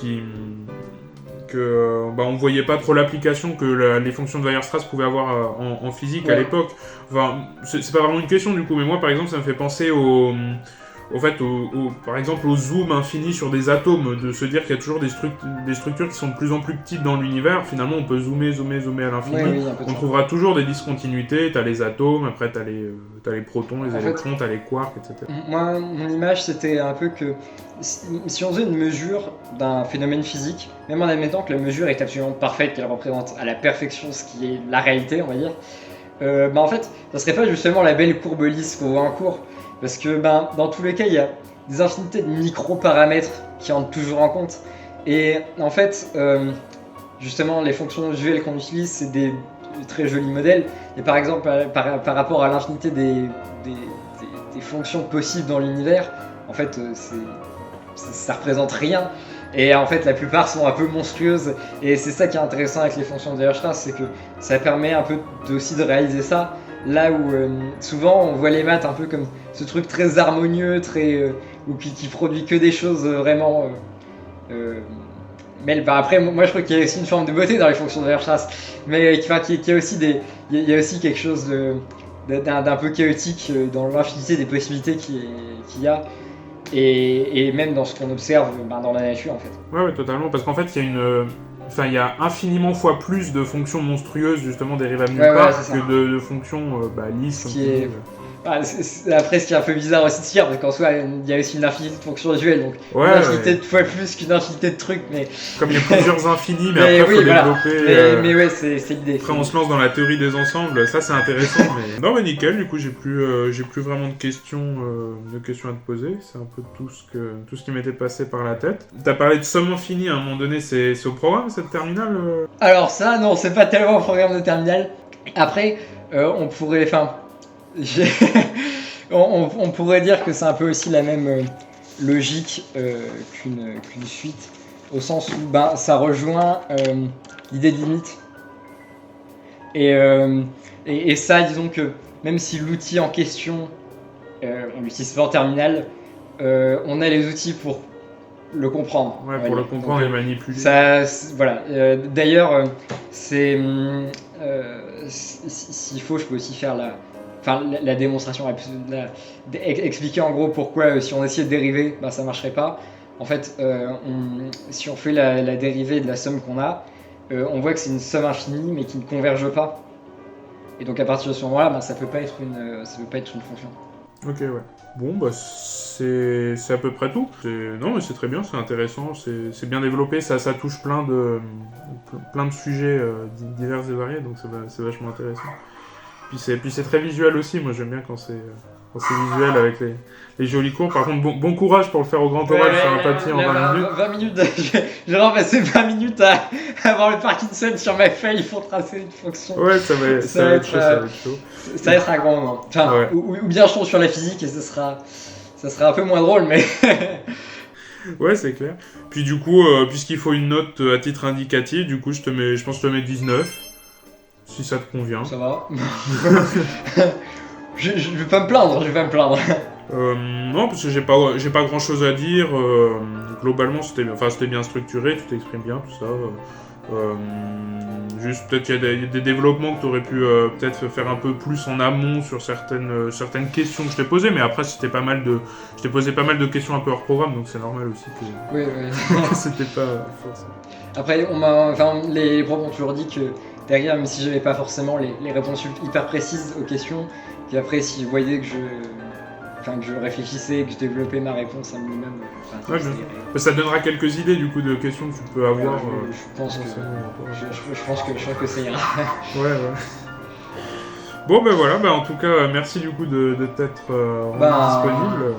on voyait pas trop l'application que les fonctions de Weierstrass pouvaient avoir en physique à l'époque. Enfin, c'est pas vraiment une question du coup, mais moi par exemple, ça me fait penser par exemple au zoom infini sur des atomes, de se dire qu'il y a toujours des structures qui sont de plus en plus petites dans l'univers. Finalement, on peut zoomer à l'infini. Oui, On trouvera toujours des discontinuités. T'as les atomes, après t'as les protons, les électrons, t'as les quarks, etc. Moi, mon image, c'était un peu que si on faisait une mesure d'un phénomène physique, même en admettant que la mesure est absolument parfaite, qu'elle représente à la perfection ce qui est la réalité, on va dire, en fait, ça serait pas justement la belle courbe lisse qu'on voit en cours. Parce que dans tous les cas, il y a des infinités de micro-paramètres qui entrent toujours en compte. Et en fait, justement, les fonctions usuelles qu'on utilise, c'est des très jolis modèles. Et par exemple, par rapport à l'infinité des fonctions possibles dans l'univers, en fait, ça représente rien. Et en fait, la plupart sont un peu monstrueuses. Et c'est ça qui est intéressant avec les fonctions de Weierstrass, c'est que ça permet un peu aussi de réaliser ça. Là où souvent on voit les maths un peu comme ce truc très harmonieux, qui produit que des choses vraiment. Mais après, moi je trouve qu'il y a aussi une forme de beauté dans les fonctions de Weierstrass, mais qu'il y a aussi il y a aussi quelque chose d'un peu chaotique dans l'infinité des possibilités qu'il y a. Et même dans ce qu'on observe dans la nature en fait. Ouais, totalement, parce qu'en fait il y a infiniment fois plus de fonctions monstrueuses justement dérivées de nulle part que de fonctions lisses. Après, ce qui est un peu bizarre aussi de dire, parce qu'en soi, il y a aussi une infinité de fonctions visuelles, donc une infinité de fois plus qu'une infinité de trucs, mais... Comme il y a plusieurs infinis, mais après, il faut développer... Mais ouais, c'est l'idée. Après, on se lance dans la théorie des ensembles, ça c'est intéressant, mais... Non, mais nickel, du coup, j'ai plus vraiment de questions à te poser, c'est un peu tout ce qui m'était passé par la tête. T'as parlé de somme infinie, à un moment donné, c'est au programme, cette terminale Alors ça, non, c'est pas tellement au programme de terminale. Après, on pourrait... on pourrait dire que c'est un peu aussi la même logique qu'une suite, au sens où ça rejoint l'idée de limite. Et ça, disons que même si l'outil en question, on l'utilise pas en terminale, on a les outils pour le comprendre. Ouais, pour le comprendre et manipuler. Ça, voilà. D'ailleurs, s'il faut, je peux aussi faire la démonstration, expliquer en gros pourquoi si on essayait de dériver, ça marcherait pas. En fait, si on fait la dérivée de la somme qu'on a, on voit que c'est une somme infinie mais qui ne converge pas. Et donc à partir de ce moment-là, ça peut pas être une fonction. Ok, ouais. Bon, c'est à peu près tout. Non, mais c'est très bien, c'est intéressant, c'est bien développé, ça touche plein de sujets divers et variés, donc c'est vachement intéressant. Puis c'est très visuel aussi, moi j'aime bien quand c'est visuel avec les jolis cours. Par contre, bon courage pour le faire au grand oral sur un papier en 20 minutes. 20 minutes, j'ai passé 20 minutes à avoir le Parkinson sur ma feuille pour tracer une fonction. Ouais, ça va être chaud. Ça va être un grand moment. Enfin, ouais. ou bien je tombe sur la physique et ça sera un peu moins drôle, mais... Ouais, c'est clair. Puis du coup, puisqu'il faut une note à titre indicatif, du coup, je pense que je te mets 19. Si ça te convient. Ça va. je vais pas me plaindre, Non, parce que j'ai pas grand chose à dire. Globalement, c'était bien structuré, tu t'exprimes bien, tout ça. Juste, peut-être qu'il y a des développements que tu aurais pu peut-être faire un peu plus en amont sur certaines questions que je t'ai posées, mais après, je t'ai posé pas mal de questions un peu hors programme, donc c'est normal aussi que. Oui. C'était pas forcément. Après, les profs ont toujours dit que derrière, même si j'avais pas forcément les réponses hyper précises aux questions, puis après, si vous voyez que je réfléchissais, que je développais ma réponse à moi-même. Ça te donnera quelques idées du coup de questions que tu peux avoir. Je pense que ça ira. Ouais. Bon ben voilà, en tout cas merci du coup de t'être disponible.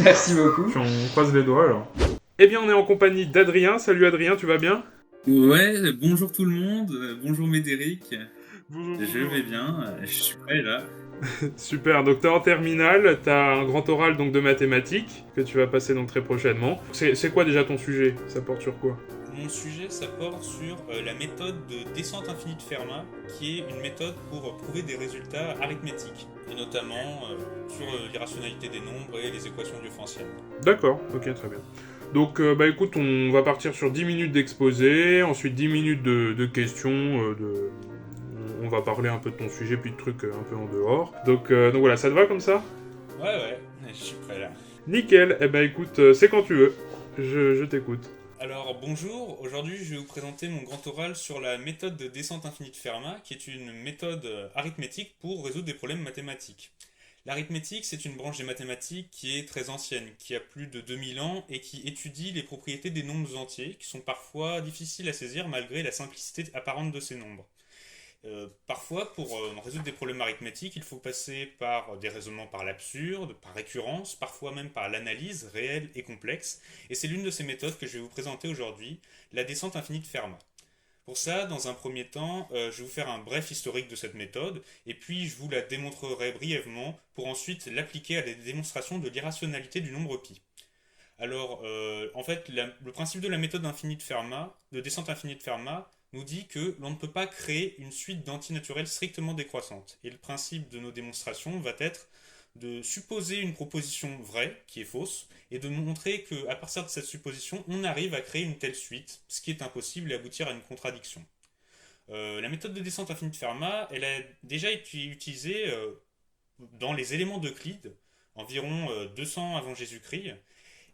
Merci beaucoup. Puis on croise les doigts alors. Eh bien on est en compagnie d'Adrien. Salut Adrien, tu vas bien? Ouais, bonjour tout le monde, bonjour Médéric. Bonjour. Je vais bien, je suis prêt là. Super, donc t'es en terminale, t'as un grand oral donc de mathématiques que tu vas passer donc très prochainement. C'est quoi déjà ton sujet? Ça porte sur quoi? Mon sujet, ça porte sur la méthode de descente infinie de Fermat, qui est une méthode pour prouver des résultats arithmétiques, et notamment sur l'irrationalité des nombres et les équations différéentielles. D'accord, ok, très bien. Donc écoute, on va partir sur 10 minutes d'exposé, ensuite 10 minutes de questions, on va parler un peu de ton sujet, puis de trucs un peu en dehors. Donc voilà, ça te va comme ça? Ouais, je suis prêt là. Nickel, écoute, c'est quand tu veux, je t'écoute. Alors bonjour, aujourd'hui je vais vous présenter mon grand oral sur la méthode de descente infinie de Fermat, qui est une méthode arithmétique pour résoudre des problèmes mathématiques. L'arithmétique, c'est une branche des mathématiques qui est très ancienne, qui a plus de 2000 ans et qui étudie les propriétés des nombres entiers, qui sont parfois difficiles à saisir malgré la simplicité apparente de ces nombres. Parfois, pour résoudre des problèmes arithmétiques, il faut passer par des raisonnements par l'absurde, par récurrence, parfois même par l'analyse réelle et complexe, et c'est l'une de ces méthodes que je vais vous présenter aujourd'hui, la descente infinie de Fermat. Pour ça, dans un premier temps, je vais vous faire un bref historique de cette méthode, et puis je vous la démontrerai brièvement pour ensuite l'appliquer à la démonstration de l'irrationalité du nombre pi. Alors, en fait, le principe de la méthode infinie de Fermat, de descente infinie de Fermat, nous dit que l'on ne peut pas créer une suite d'antinaturelles strictement décroissantes. Et le principe de nos démonstrations va être de supposer une proposition vraie, qui est fausse, et de montrer qu'à partir de cette supposition, on arrive à créer une telle suite, ce qui est impossible et aboutir à une contradiction. La méthode de descente infinie de Fermat, elle a déjà été utilisée dans les éléments d'Euclide, environ 200 avant Jésus-Christ,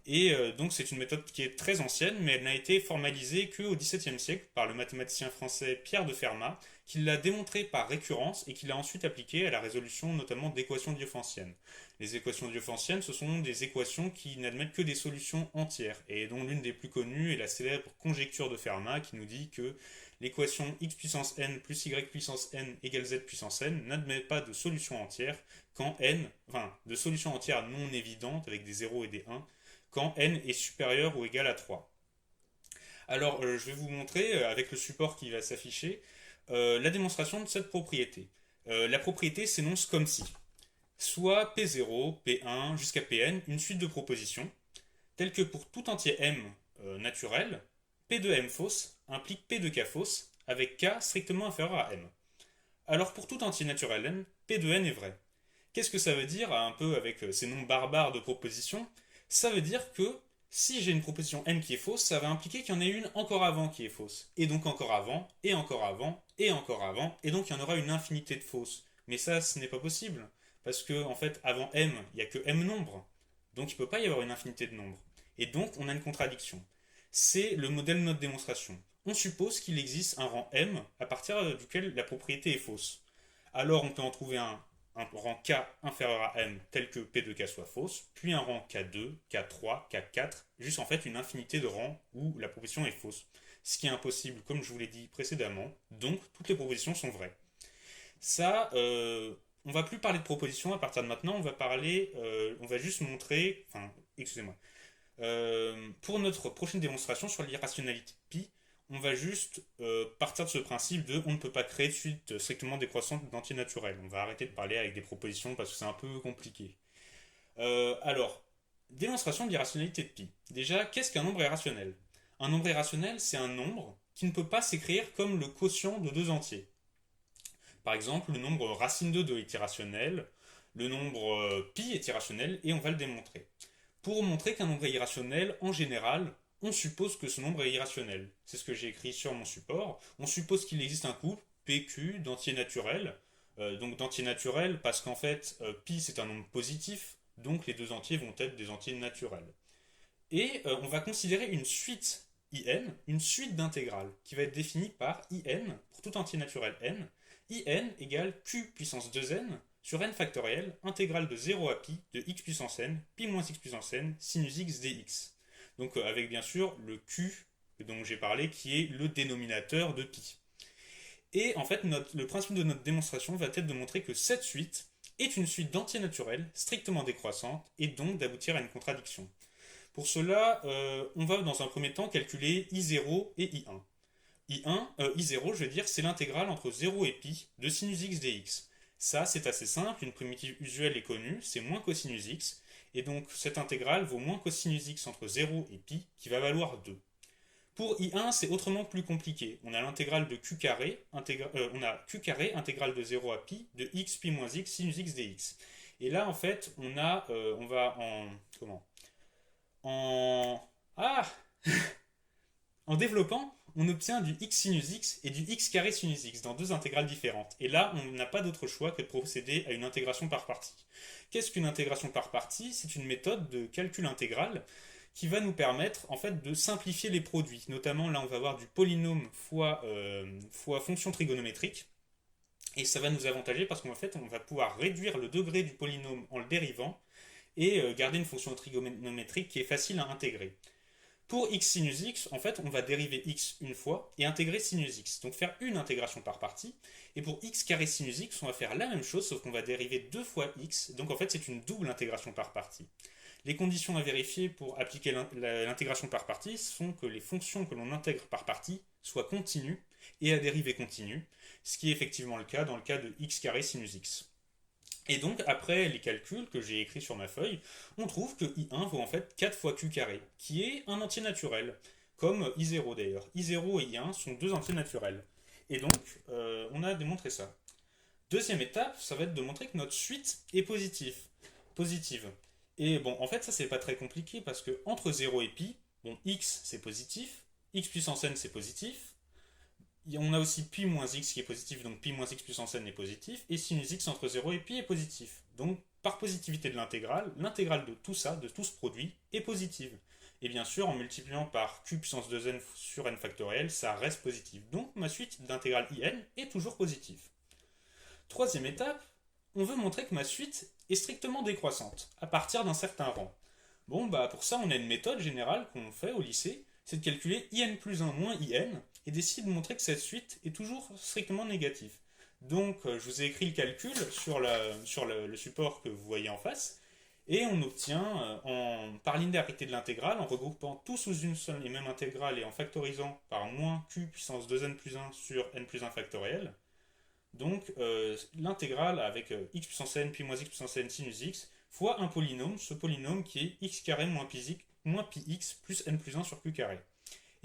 et donc c'est une méthode qui est très ancienne, mais elle n'a été formalisée qu'au XVIIe siècle par le mathématicien français Pierre de Fermat, qui l'a démontrée par récurrence et qui l'a ensuite appliquée à la résolution notamment d'équations diophantiennes. Les équations diophantiennes, ce sont des équations qui n'admettent que des solutions entières, et dont l'une des plus connues est la célèbre conjecture de Fermat qui nous dit que l'équation x puissance n plus y puissance n égale z puissance n n'admet pas de solution entière quand n, de solutions entières non évidentes avec des 0 et des 1, quand n est supérieur ou égal à 3. Alors, je vais vous montrer, avec le support qui va s'afficher, la démonstration de cette propriété. La propriété s'énonce comme ci. Soit P0, P1 jusqu'à Pn, une suite de propositions, telles que pour tout entier m naturel, P de m fausse implique P de k fausse, avec k strictement inférieur à m. Alors pour tout entier naturel n, P de n est vrai. Qu'est-ce que ça veut dire, un peu avec ces noms barbares de propositions? Ça veut dire que si j'ai une proposition n qui est fausse, ça va impliquer qu'il y en ait une encore avant qui est fausse. Et donc encore avant, et encore avant, et encore avant, et donc il y en aura une infinité de fausses. Mais ça, ce n'est pas possible. Parce que, en fait, avant m, il n'y a que m nombres. Donc il ne peut pas y avoir une infinité de nombres. Et donc on a une contradiction. C'est le modèle de notre démonstration. On suppose qu'il existe un rang m à partir duquel la propriété est fausse. Alors on peut en trouver un rang k inférieur à m tel que p de k soit fausse, puis un rang k2, k3, k4, juste en fait une infinité de rangs où la proposition est fausse. Ce qui est impossible, comme je vous l'ai dit précédemment, donc toutes les propositions sont vraies. Ça, on va plus parler de propositions à partir de maintenant, on va juste montrer, enfin, excusez-moi. Pour notre prochaine démonstration sur l'irrationalité de pi, on va juste partir de ce principe de on ne peut pas créer de suite strictement décroissante d'entiers naturels. On va arrêter de parler avec des propositions parce que c'est un peu compliqué. Alors, démonstration de l'irrationalité de pi. Déjà, qu'est-ce qu'un nombre irrationnel? Un nombre irrationnel, c'est un nombre qui ne peut pas s'écrire comme le quotient de deux entiers. Par exemple, le nombre racine de 2 est irrationnel, le nombre pi est irrationnel, et on va le démontrer. Pour montrer qu'un nombre est irrationnel, en général, on suppose que ce nombre est irrationnel. C'est ce que j'ai écrit sur mon support. On suppose qu'il existe un couple PQ d'entiers naturels. Donc d'entiers naturels parce qu'en fait, pi c'est un nombre positif, donc les deux entiers vont être des entiers naturels. Et on va considérer une suite in, une suite d'intégrales, qui va être définie par in, pour tout entier naturel n, in égale q puissance 2n sur n factoriel, intégrale de 0 à pi de x puissance n, pi moins x puissance n, sinus x dx. Donc avec bien sûr le q dont j'ai parlé qui est le dénominateur de pi. Et en fait le principe de notre démonstration va être de montrer que cette suite est une suite d'entiers naturels strictement décroissante et donc d'aboutir à une contradiction. Pour cela, on va dans un premier temps calculer I0 et I1. I0, je veux dire, c'est l'intégrale entre 0 et pi de sinus x dx. Ça, c'est assez simple, une primitive usuelle est connue, c'est moins cosinus x, et donc cette intégrale vaut moins cosinus x entre 0 et pi, qui va valoir 2. Pour I1, c'est autrement plus compliqué. On a l'intégrale de q carré, intégrale de 0 à pi, de x pi moins x sinus x dx. Et là, en fait, on va en... Comment En développant, on obtient du x sinus x et du x carré sinus x dans deux intégrales différentes. Et là, on n'a pas d'autre choix que de procéder à une intégration par partie. Qu'est-ce qu'une intégration par partie? C'est une méthode de calcul intégral qui va nous permettre en fait de simplifier les produits. Notamment, là, on va avoir du polynôme fois fonction trigonométrique. Et ça va nous avantager parce qu'en fait, on va pouvoir réduire le degré du polynôme en le dérivant et garder une fonction trigonométrique qui est facile à intégrer. Pour x sinus x, en fait, on va dériver x une fois et intégrer sinus x. Donc faire une intégration par partie. Et pour x carré sinus x, on va faire la même chose, sauf qu'on va dériver deux fois x. Donc en fait, c'est une double intégration par partie. Les conditions à vérifier pour appliquer l'intégration par partie sont que les fonctions que l'on intègre par partie soient continues et à dérivée continue, ce qui est effectivement le cas dans le cas de x carré sinus x. Et donc, après les calculs que j'ai écrits sur ma feuille, on trouve que I1 vaut en fait 4 fois Q carré, qui est un entier naturel, comme I0 d'ailleurs. I0 et I1 sont deux entiers naturels. Et donc, on a démontré ça. Deuxième étape, ça va être de montrer que notre suite est positive. Et bon, en fait, ça c'est pas très compliqué, parce que entre 0 et pi, bon, x c'est positif, x puissance n c'est positif, on a aussi pi moins x qui est positif, donc pi moins x puissance n est positif, et sinus x entre 0 et pi est positif. Donc, par positivité de l'intégrale de tout ça, de tout ce produit, est positive. Et bien sûr, en multipliant par q puissance 2n sur n factoriel, ça reste positif. Donc, ma suite d'intégrale in est toujours positive. Troisième étape, on veut montrer que ma suite est strictement décroissante, à partir d'un certain rang. Bon, bah pour ça, on a une méthode générale qu'on fait au lycée, c'est de calculer in plus 1 moins in, et d'essayer de montrer que cette suite est toujours strictement négative. Donc, je vous ai écrit le calcul sur le support que vous voyez en face, et on obtient, par linéarité de l'intégrale, en regroupant tout sous une seule et même intégrale et en factorisant par moins q puissance 2n plus 1 sur n plus 1 factoriel, donc l'intégrale avec x puissance n puis moins x puissance n sinus x, fois un polynôme, ce polynôme qui est x carré moins pi x plus n plus 1 sur q carré.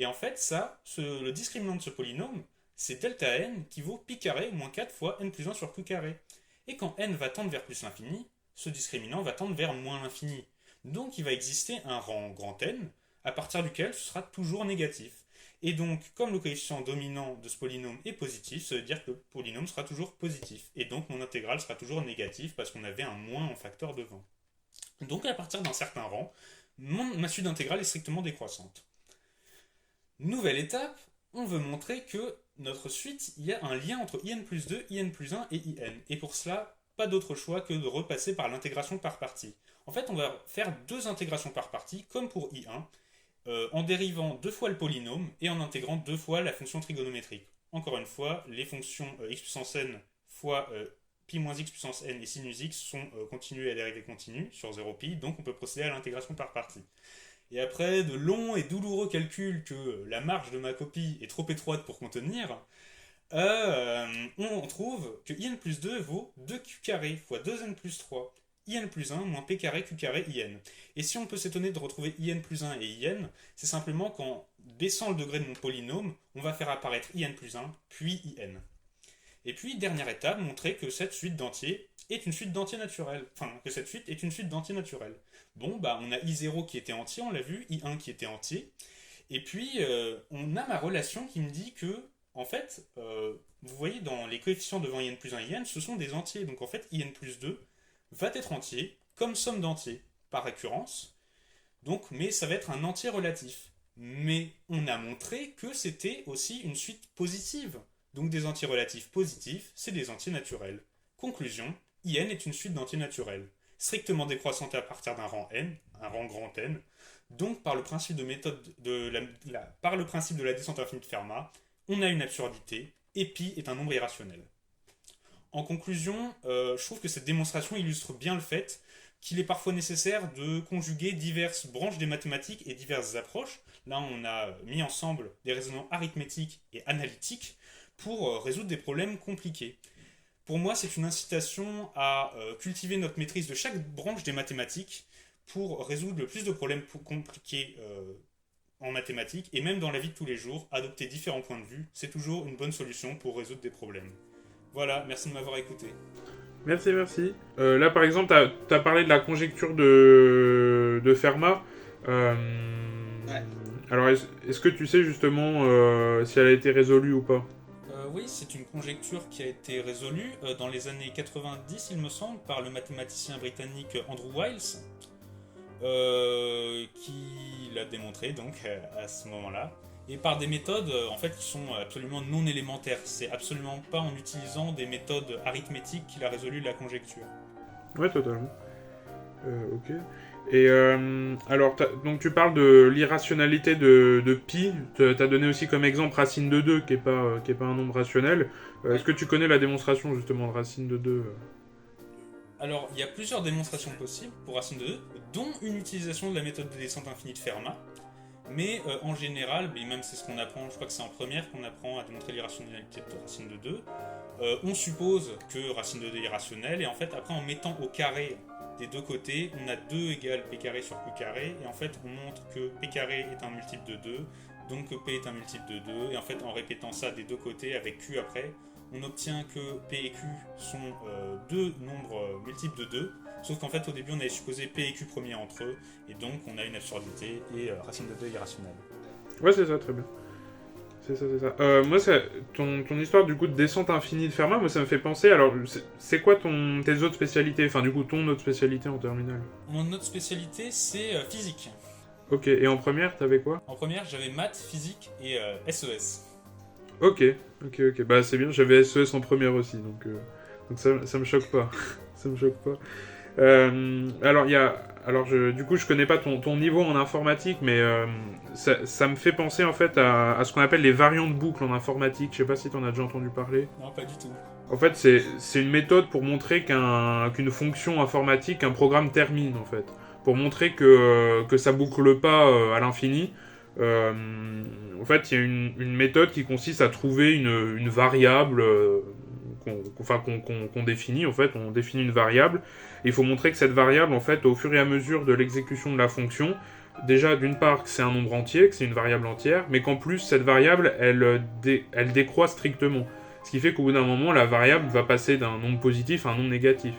Et en fait, le discriminant de ce polynôme, c'est delta n qui vaut pi carré moins 4 fois n plus 1 sur q carré. Et quand n va tendre vers plus l'infini, ce discriminant va tendre vers moins l'infini. Donc il va exister un rang grand N, à partir duquel ce sera toujours négatif. Et donc, comme le coefficient dominant de ce polynôme est positif, ça veut dire que le polynôme sera toujours positif. Et donc mon intégrale sera toujours négative parce qu'on avait un moins en facteur devant. Donc à partir d'un certain rang, ma suite d'intégrale est strictement décroissante. Nouvelle étape, on veut montrer que notre suite, il y a un lien entre in plus 2, in plus 1 et in. Et pour cela, pas d'autre choix que de repasser par l'intégration par partie. En fait, on va faire deux intégrations par partie, comme pour I1, en dérivant deux fois le polynôme et en intégrant deux fois la fonction trigonométrique. Encore une fois, les fonctions x puissance n fois pi moins x puissance n et sinus x sont continués à dérivée continue sur 0pi, donc on peut procéder à l'intégration par partie. Et après de longs et douloureux calculs que la marge de ma copie est trop étroite pour contenir, on trouve que in plus 2 vaut 2q carré fois 2n plus 3, in plus 1 moins p carré q carré in. Et si on peut s'étonner de retrouver in plus 1 et in, c'est simplement qu'en baissant le degré de mon polynôme, on va faire apparaître in plus 1, puis in. Et puis, dernière étape, montrer que cette suite d'entiers est une suite d'entiers naturels. Enfin, que cette suite est une suite d'entiers naturels. Bon, bah, on a I0 qui était entier, on l'a vu, I1 qui était entier. Et puis, on a ma relation qui me dit que, en fait, vous voyez, dans les coefficients devant in plus 1 et in, ce sont des entiers. Donc, en fait, in plus 2 va être entier, comme somme d'entiers, par récurrence. Donc, mais ça va être un entier relatif. Mais on a montré que c'était aussi une suite positive. Donc des entiers relatifs positifs, c'est des entiers naturels. Conclusion, IN est une suite d'entiers naturels, strictement décroissante à partir d'un rang n, un rang grand N. Donc par le principe par le principe de la descente infinie de Fermat, on a une absurdité, et pi est un nombre irrationnel. En conclusion, je trouve que cette démonstration illustre bien le fait qu'il est parfois nécessaire de conjuguer diverses branches des mathématiques et diverses approches. Là, on a mis ensemble des raisonnements arithmétiques et analytiques pour résoudre des problèmes compliqués. Pour moi, c'est une incitation à cultiver notre maîtrise de chaque branche des mathématiques pour résoudre le plus de problèmes compliqués en mathématiques, et même dans la vie de tous les jours, adopter différents points de vue, c'est toujours une bonne solution pour résoudre des problèmes. Voilà, merci de m'avoir écouté. Merci, merci. Là, par exemple, t'as parlé de la conjecture de Fermat. Ouais. Alors, est-ce que tu sais justement si elle a été résolue ou pas? Oui, c'est une conjecture qui a été résolue dans les années 90, il me semble, par le mathématicien britannique Andrew Wiles, qui l'a démontré donc à ce moment-là, et par des méthodes en fait qui sont absolument non élémentaires. C'est absolument pas en utilisant des méthodes arithmétiques qu'il a résolu la conjecture. Ouais, totalement. Ok. Et alors, donc tu parles de l'irrationalité de pi. T'as donné aussi comme exemple racine de 2, qui est pas un nombre rationnel. Est-ce que tu connais la démonstration justement de racine de 2 Alors, il y a plusieurs démonstrations possibles pour racine de 2, dont une utilisation de la méthode de descente infinie de Fermat. Mais en général, et même c'est ce qu'on apprend, je crois que c'est en première qu'on apprend à démontrer l'irrationalité de racine de 2, on suppose que racine de 2 est irrationnelle, et en fait, après, en mettant au carré des deux côtés, on a 2 égale p carré sur q carré, et en fait, on montre que p carré est un multiple de 2, donc que p est un multiple de 2, et en fait, en répétant ça des deux côtés avec q après, on obtient que p et q sont deux nombres multiples de 2, sauf qu'en fait, au début, on avait supposé p et q premiers entre eux, et donc on a une absurdité, et racine de 2 est irrationnelle. Ouais, c'est ça, très bien. C'est ça. Moi, ton histoire du coup de descente infinie de Fermat, moi ça me fait penser. Alors, c'est quoi tes autres spécialités? Enfin, du coup, ton autre spécialité en terminale? Mon autre spécialité, c'est physique. Ok, et en première, t'avais quoi? En première, j'avais maths, physique et SES. Ok. Bah, c'est bien, j'avais SES en première aussi, donc ça me choque pas. Ça me choque pas. Du coup, je connais pas ton niveau en informatique, mais ça me fait penser en fait à ce qu'on appelle les variantes de boucle en informatique. Je sais pas si t'en as déjà entendu parler. Non, pas du tout. En fait, c'est une méthode pour montrer qu'une fonction informatique, un programme termine en fait. Pour montrer que ça boucle pas à l'infini. En fait, il y a une méthode qui consiste à trouver une variable qu'on définit. En fait, on définit une variable. Il faut montrer que cette variable, en fait, au fur et à mesure de l'exécution de la fonction, déjà, d'une part, que c'est un nombre entier, que c'est une variable entière, mais qu'en plus, cette variable, elle décroît strictement. Ce qui fait qu'au bout d'un moment, la variable va passer d'un nombre positif à un nombre négatif.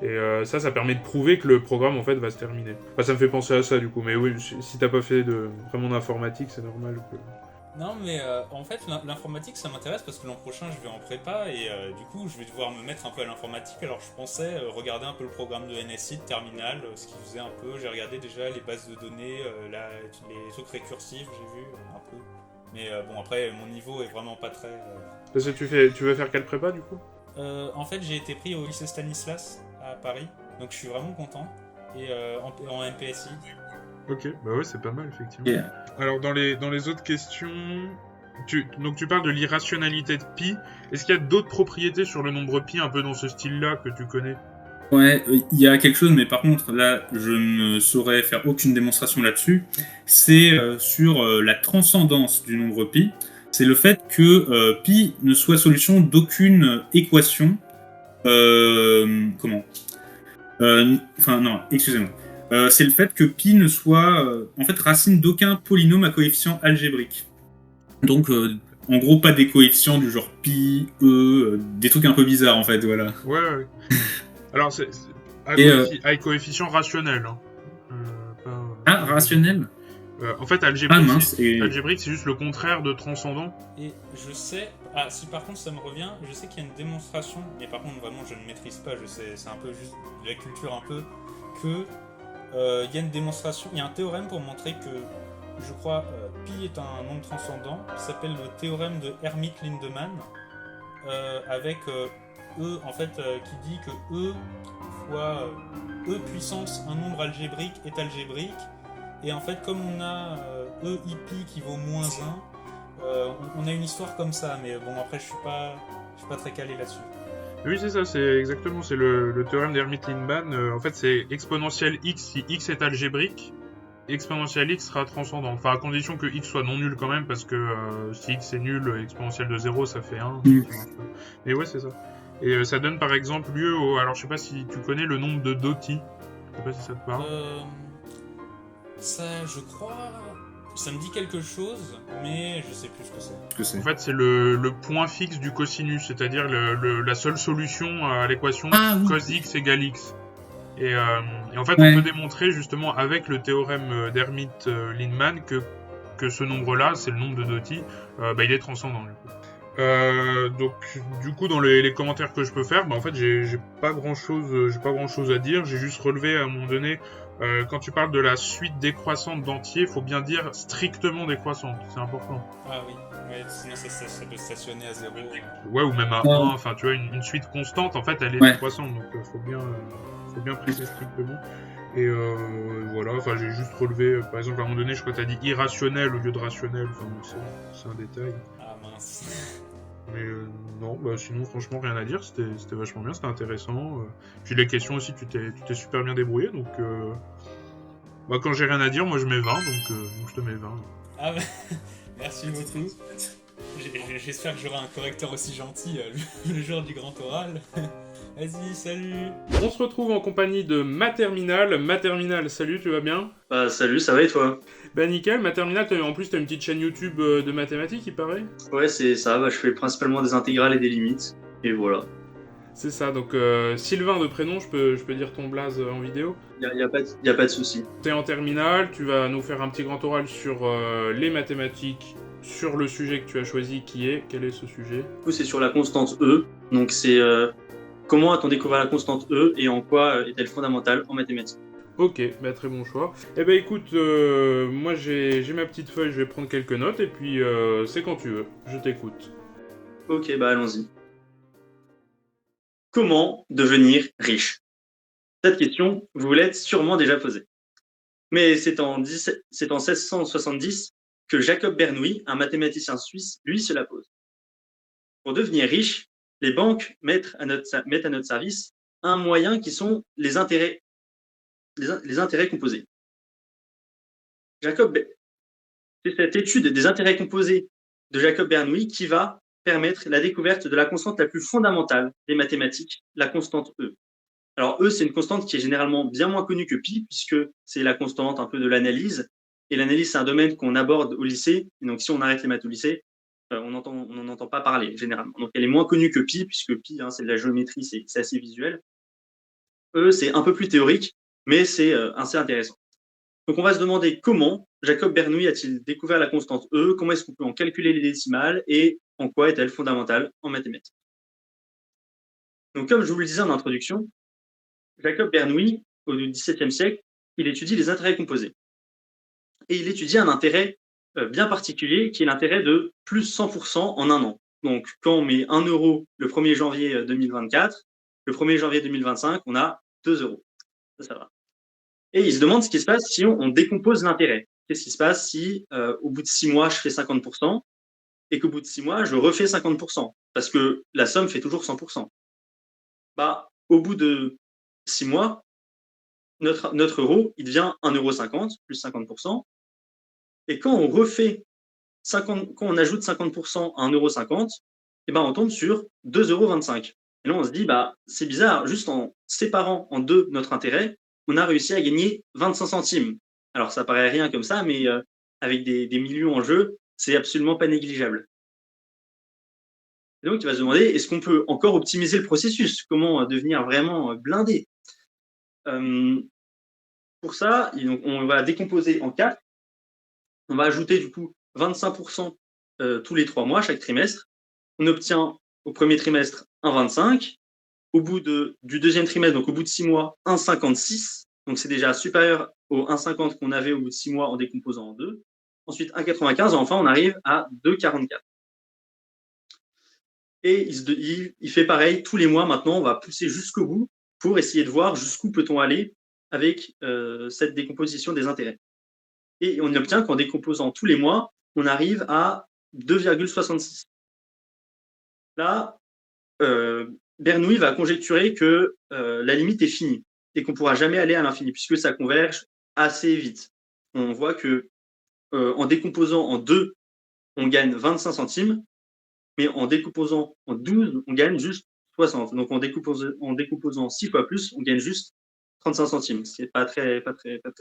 Et ça permet de prouver que le programme, en fait, va se terminer. Enfin, ça me fait penser à ça, du coup. Mais oui, si t'as pas fait vraiment d'informatique, c'est normal que... Non, mais en fait, l'informatique, ça m'intéresse parce que l'an prochain, je vais en prépa et du coup, je vais devoir me mettre un peu à l'informatique. Alors, je pensais regarder un peu le programme de NSI, de Terminal, ce qu'il faisait un peu. J'ai regardé déjà les bases de données, les trucs récursifs, j'ai vu un peu. Mais bon, après, mon niveau est vraiment pas très... Parce que tu veux faire quelle prépa, du coup? En fait, j'ai été pris au lycée Stanislas à Paris, donc je suis vraiment content. Et en MPSI. Ok, bah ouais, c'est pas mal, effectivement. Yeah. Alors, dans les autres questions... Donc tu parles de l'irrationalité de pi. Est-ce qu'il y a d'autres propriétés sur le nombre pi un peu dans ce style-là que tu connais? Ouais, il y a quelque chose, mais par contre, là, je ne saurais faire aucune démonstration là-dessus. C'est sur la transcendance du nombre pi. C'est le fait que pi ne soit solution d'aucune équation. Comment Enfin, non, excusez-moi. C'est le fait que pi ne soit en fait racine d'aucun polynôme à coefficient algébrique. Donc, en gros, pas des coefficients du genre pi, des trucs un peu bizarres en fait, voilà. Ouais. Alors, c'est à coefficient rationnel. Hein. Ah, rationnel. En fait, algébrique, c'est juste le contraire de transcendant. Et je sais... Ah, si par contre ça me revient, je sais qu'il y a une démonstration, mais par contre vraiment je ne maîtrise pas, je sais, c'est un peu juste de la culture un peu, que il y a une démonstration, il y a un théorème pour montrer que, je crois, pi est un nombre transcendant, qui s'appelle le théorème de Hermite-Lindemann, avec E, en fait, qui dit que E fois E puissance un nombre algébrique est algébrique, et en fait comme on a E pi qui vaut moins 1, on a une histoire comme ça, mais bon après je suis pas très calé là-dessus. Oui, c'est ça, c'est exactement, c'est le théorème d'Hermite-Lindemann. En fait, c'est exponentielle x si x est algébrique, exponentielle x sera transcendant. Enfin, à condition que x soit non nul quand même, parce que si x est nul, exponentielle de 0, ça fait 1. Et ouais, c'est ça. Et ça donne par exemple lieu au... Alors, je sais pas si tu connais le nombre de Doty. Je sais pas si ça te parle. Ça, je crois... Ça me dit quelque chose, mais je sais plus ce que c'est. En fait, c'est le point fixe du cosinus, c'est-à-dire la seule solution à l'équation cos x égale x. Et en fait, on peut démontrer justement avec le théorème d'Hermite-Lindemann que ce nombre-là, c'est le nombre de Doty, il est transcendant du coup. Donc du coup dans les commentaires que je peux faire, en fait j'ai pas grand chose à dire. J'ai juste relevé à un moment donné, quand tu parles de la suite décroissante d'entiers, faut bien dire strictement décroissante, c'est important. Ah oui, sinon ça peut stationner à 0. Ouais, ou même à 1, enfin tu vois, une suite constante en fait elle est décroissante, donc faut bien préciser strictement. Et voilà, enfin j'ai juste relevé, par exemple à un moment donné je crois que t'as dit irrationnel au lieu de rationnel, enfin c'est un détail. Ah mince. Mais non, sinon franchement rien à dire, c'était vachement bien, c'était intéressant. Puis les questions aussi, tu t'es super bien débrouillé, donc quand j'ai rien à dire, moi je mets 20, donc je te mets 20. Ah bah, merci beaucoup. J'espère que j'aurai un correcteur aussi gentil le jour du grand oral. Vas-y, salut. On se retrouve en compagnie de Materminal. Materminal, salut, tu vas bien? Salut, ça va et toi? Bah nickel, Materminal, en plus t'as une petite chaîne YouTube de mathématiques, il paraît? Ouais, c'est ça, je fais principalement des intégrales et des limites, et voilà. C'est ça, donc Sylvain de prénom, je peux dire ton blaze en vidéo? Y a pas de souci. T'es en terminale, tu vas nous faire un petit grand oral sur les mathématiques, sur le sujet que tu as choisi, quel est ce sujet? Du coup, c'est sur la constante E, donc c'est comment a-t-on découvert la constante E et en quoi est-elle fondamentale en mathématiques? Ok, très bon choix. Eh ben écoute, moi j'ai ma petite feuille, je vais prendre quelques notes, et puis c'est quand tu veux, je t'écoute. Ok, allons-y. Comment devenir riche? Cette question, vous l'êtes sûrement déjà posée. Mais c'est en 1670 que Jacob Bernoulli, un mathématicien suisse, lui se la pose. Pour devenir riche, les banques mettent à notre service un moyen qui sont les intérêts composés. C'est cette étude des intérêts composés de Jacob Bernoulli qui va permettre la découverte de la constante la plus fondamentale des mathématiques, la constante E. Alors E, c'est une constante qui est généralement bien moins connue que pi, puisque c'est la constante un peu de l'analyse. Et l'analyse, c'est un domaine qu'on aborde au lycée. Et donc si on arrête les maths au lycée, on n'en entend pas parler généralement. Donc elle est moins connue que pi, puisque pi, c'est de la géométrie, c'est assez visuel. E, c'est un peu plus théorique, mais c'est assez intéressant. Donc on va se demander comment Jacob Bernoulli a-t-il découvert la constante E, comment est-ce qu'on peut en calculer les décimales et en quoi est-elle fondamentale en mathématiques. Donc comme je vous le disais en introduction, Jacob Bernoulli, au XVIIe siècle, il étudie les intérêts composés. Et il étudie un intérêt bien particulier qui est l'intérêt de plus 100% en un an. Donc quand on met 1 euro le 1er janvier 2024, le 1er janvier 2025, on a 2 euros. Ça va. Et il se demande ce qui se passe si on décompose l'intérêt. Qu'est-ce qui se passe si, au bout de 6 mois, je fais 50%, et qu'au bout de 6 mois, je refais 50%, parce que la somme fait toujours 100%. Bah, au bout de 6 mois, notre euro, il devient 1,50 € plus 50%. Et quand on refait 50, quand on ajoute 50% à 1,50 €, eh ben, on tombe sur 2,25 €. Et là, on se dit, bah, c'est bizarre, juste en séparant en deux notre intérêt, on a réussi à gagner 25 centimes. Alors, ça paraît rien comme ça, mais avec des millions en jeu, c'est absolument pas négligeable. Et donc, il va se demander, est-ce qu'on peut encore optimiser le processus? Comment devenir vraiment blindé? Pour ça, on va décomposer en 4. On va ajouter du coup 25% tous les 3 mois, chaque trimestre. On obtient au premier trimestre 1,25. Au bout du deuxième trimestre, donc au bout de 6 mois, 1,56. Donc c'est déjà supérieur au 1,50 qu'on avait au bout de 6 mois en décomposant en 2. Ensuite 1,95 et enfin on arrive à 2,44. Et il fait pareil tous les mois maintenant, on va pousser jusqu'au bout pour essayer de voir jusqu'où peut-on aller avec cette décomposition des intérêts. Et on obtient qu'en décomposant tous les mois, on arrive à 2,66. Là, Bernoulli va conjecturer que la limite est finie et qu'on ne pourra jamais aller à l'infini puisque ça converge assez vite. On voit que en décomposant en 2, on gagne 25 centimes, mais en décomposant en 12, on gagne juste 60. Donc en décomposant 6 fois plus, on gagne juste 35 centimes, ce qui n'est pas très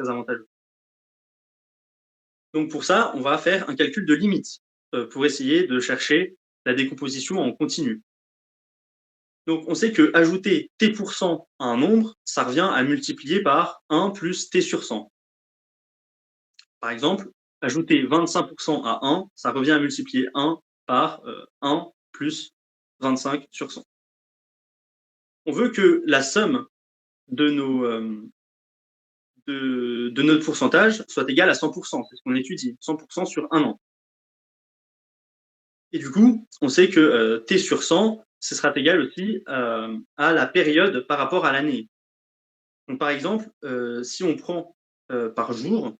avantageux. Donc pour ça, on va faire un calcul de limite pour essayer de chercher la décomposition en continu. Donc on sait que ajouter t% à un nombre, ça revient à multiplier par 1 plus t sur 100. Par exemple, ajouter 25% à 1, ça revient à multiplier 1 par 1 plus 25 sur 100. On veut que la somme de notre pourcentage soit égale à 100%. C'est ce qu'on étudie, 100% sur un an. Et du coup, on sait que t sur 100, ce sera égal aussi à la période par rapport à l'année. Donc, par exemple, si on prend par jour,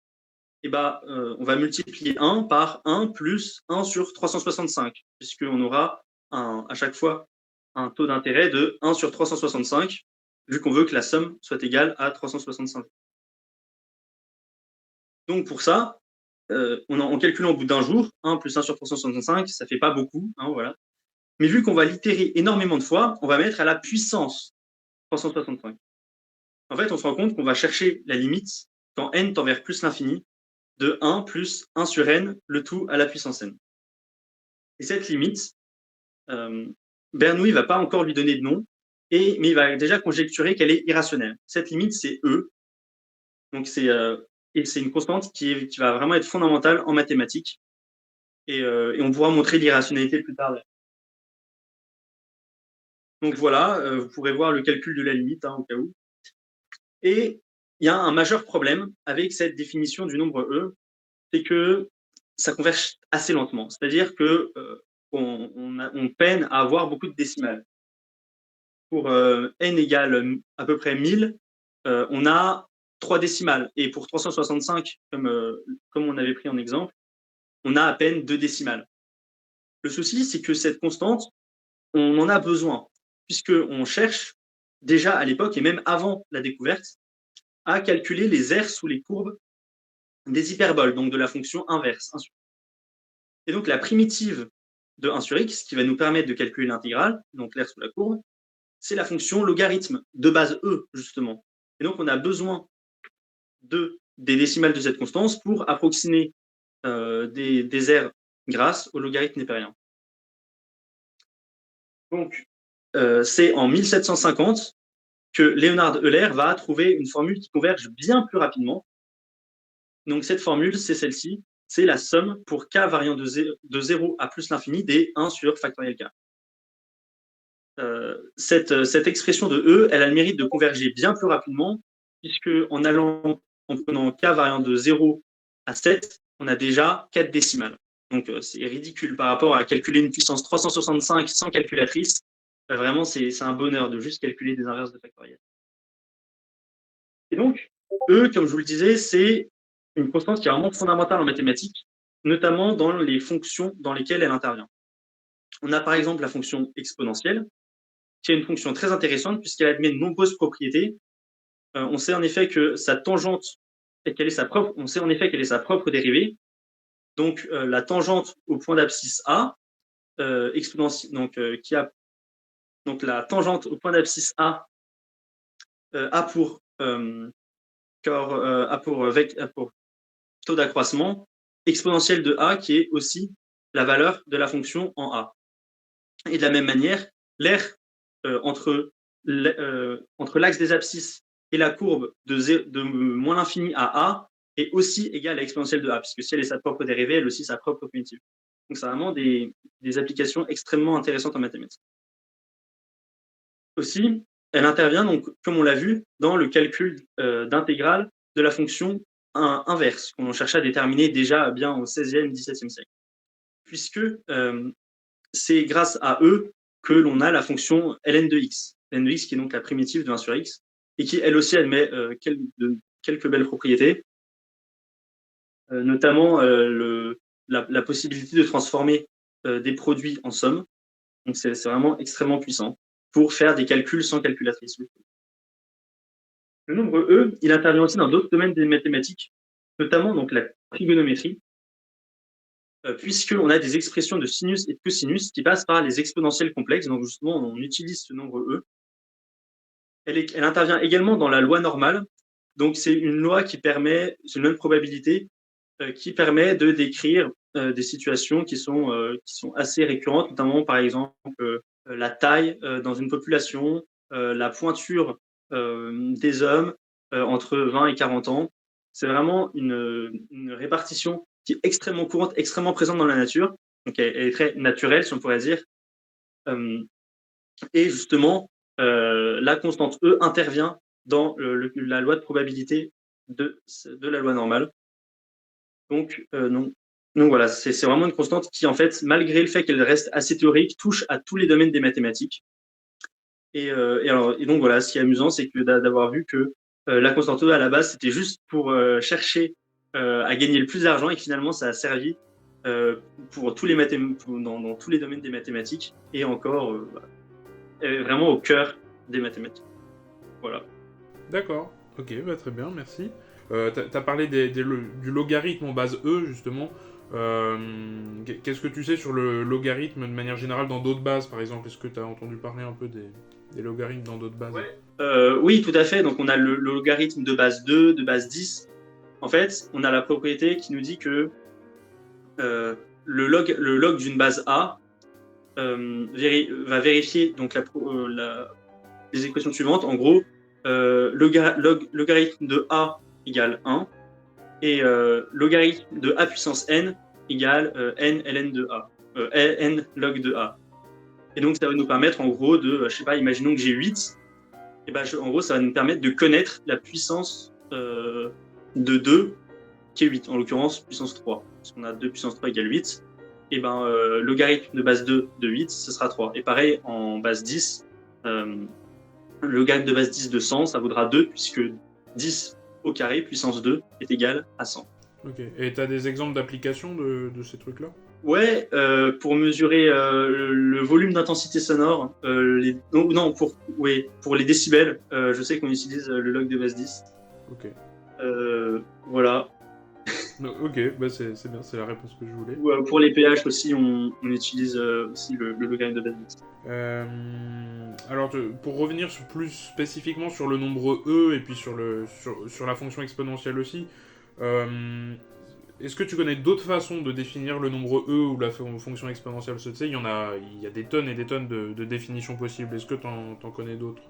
eh ben, on va multiplier 1 par 1 plus 1 sur 365, puisqu'on aura à chaque fois un taux d'intérêt de 1 sur 365, vu qu'on veut que la somme soit égale à 365. Donc pour ça, en calculant au bout d'un jour, 1 plus 1 sur 365, ça ne fait pas beaucoup, hein, voilà. Mais vu qu'on va l'itérer énormément de fois, on va mettre à la puissance 365. En fait, on se rend compte qu'on va chercher la limite quand n tend vers plus l'infini de 1 plus 1 sur n, le tout à la puissance n. Et cette limite, Bernoulli ne va pas encore lui donner de nom, mais il va déjà conjecturer qu'elle est irrationnelle. Cette limite, c'est E. Donc c'est une constante qui va vraiment être fondamentale en mathématiques. Et on pourra montrer l'irrationalité plus tard. Donc voilà, vous pourrez voir le calcul de la limite, hein, au cas où. Et il y a un majeur problème avec cette définition du nombre E, c'est que ça converge assez lentement. C'est-à-dire que on peine à avoir beaucoup de décimales. Pour n égale à peu près 1000, on a 3 décimales. Et pour 365, comme on avait pris en exemple, on a à peine 2 décimales. Le souci, c'est que cette constante, on en a besoin, puisqu'on cherche déjà à l'époque, et même avant la découverte, à calculer les aires sous les courbes des hyperboles, donc de la fonction inverse 1 sur x. Et donc la primitive de 1 sur x, qui va nous permettre de calculer l'intégrale, donc l'aire sous la courbe, c'est la fonction logarithme de base E, justement. Et donc on a besoin des décimales de cette constante pour approximer des aires grâce au logarithme népérien. Donc, c'est en 1750 que Leonhard Euler va trouver une formule qui converge bien plus rapidement. Donc, cette formule, c'est celle-ci. C'est la somme pour k variant de 0 à plus l'infini des 1 sur factoriel k. Cette expression de E, elle a le mérite de converger bien plus rapidement, puisque en prenant k variant de 0 à 7, on a déjà 4 décimales. Donc, c'est ridicule par rapport à calculer une puissance 365 sans calculatrice. Vraiment, c'est un bonheur de juste calculer des inverses de factoriel. Et donc, E, comme je vous le disais, c'est une constante qui est vraiment fondamentale en mathématiques. notamment dans les fonctions dans lesquelles elle intervient. On a par exemple la fonction exponentielle, qui est une fonction très intéressante puisqu'elle admet de nombreuses propriétés. On sait en effet que sa tangente et qu'elle est sa propre, on sait en effet qu'elle est sa propre dérivée. Donc la tangente au point d'abscisse A exponentielle, donc la tangente au point d'abscisse A a pour taux d'accroissement exponentielle de A qui est aussi la valeur de la fonction en A. Et de la même manière, l'aire entre l'axe des abscisses et la courbe de moins l'infini à A est aussi égale à l'exponentielle de A, puisque si elle est sa propre dérivée, elle aussi sa propre primitive. Donc c'est vraiment des applications extrêmement intéressantes en mathématiques. Aussi, elle intervient, donc, comme on l'a vu, dans le calcul d'intégrale de la fonction inverse, qu'on cherchait à déterminer déjà bien au XVIe, XVIIe siècle. Puisque c'est grâce à eux que l'on a la fonction ln de x. Ln de x qui est donc la primitive de 1 sur x, et qui elle aussi admet quelques belles propriétés, notamment la possibilité de transformer des produits en sommes. Donc c'est vraiment extrêmement puissant pour faire des calculs sans calculatrice. Le nombre E, il intervient aussi dans d'autres domaines des mathématiques, notamment donc la trigonométrie, puisqu'on a des expressions de sinus et de cosinus qui passent par les exponentielles complexes. Donc justement, on utilise ce nombre E. Elle intervient également dans la loi normale. Donc c'est une loi qui permet, c'est une loi de probabilité qui permet de décrire des situations qui sont assez récurrentes, notamment par exemple la taille dans une population, la pointure des hommes entre 20 et 40 ans. C'est vraiment une répartition qui est extrêmement courante, extrêmement présente dans la nature. Donc elle est très naturelle, si on pourrait dire. Et justement, la constante E intervient dans la loi de probabilité de la loi normale. Donc voilà, c'est vraiment une constante qui, en fait, malgré le fait qu'elle reste assez théorique, touche à tous les domaines des mathématiques. Et donc voilà, ce qui est amusant, c'est que d'avoir vu que la constante E à la base, c'était juste pour chercher à gagner le plus d'argent, et que finalement, ça a servi pour tous les dans tous les domaines des mathématiques, et encore vraiment au cœur des mathématiques. Voilà. D'accord, ok, bah très bien, merci. T'as parlé du logarithme en base E, justement. Qu'est-ce que tu sais sur le logarithme de manière générale dans d'autres bases, par exemple? Est-ce que tu as entendu parler un peu des logarithmes dans d'autres bases? Oui, tout à fait. Donc on a le logarithme de base 2, de base 10. En fait, on a la propriété qui nous dit que le log d'une base A va vérifier donc les équations suivantes. En gros, logarithme de A égale 1 et logarithme de A puissance n égale n ln de A, n log de A. Et donc ça va nous permettre en gros de, je sais pas, imaginons que j'ai 8, et ben en gros ça va nous permettre de connaître la puissance de 2 qui est 8, en l'occurrence puissance 3, parce qu'on a 2 puissance 3 égale 8, et ben logarithme de base 2 de 8, ce sera 3. Et pareil en base 10, le logarithme de base 10 de 100, ça vaudra 2, puisque 10 au carré, puissance 2, est égal à 100. Ok, et tu as des exemples d'application de ces trucs-là? Ouais, pour mesurer le volume d'intensité sonore, pour les décibels, je sais qu'on utilise le log de base 10. Ok. Voilà. Ok, bah c'est bien, c'est la réponse que je voulais. Ou pour les pH aussi, on utilise aussi le logarithme de base 10. Alors, pour revenir plus spécifiquement sur le nombre E et puis sur la fonction exponentielle aussi, est-ce que tu connais d'autres façons de définir le nombre E ou la fonction exponentielle? Tu sais, il y a des tonnes et des tonnes de définitions possibles. Est-ce que t'en connais d'autres?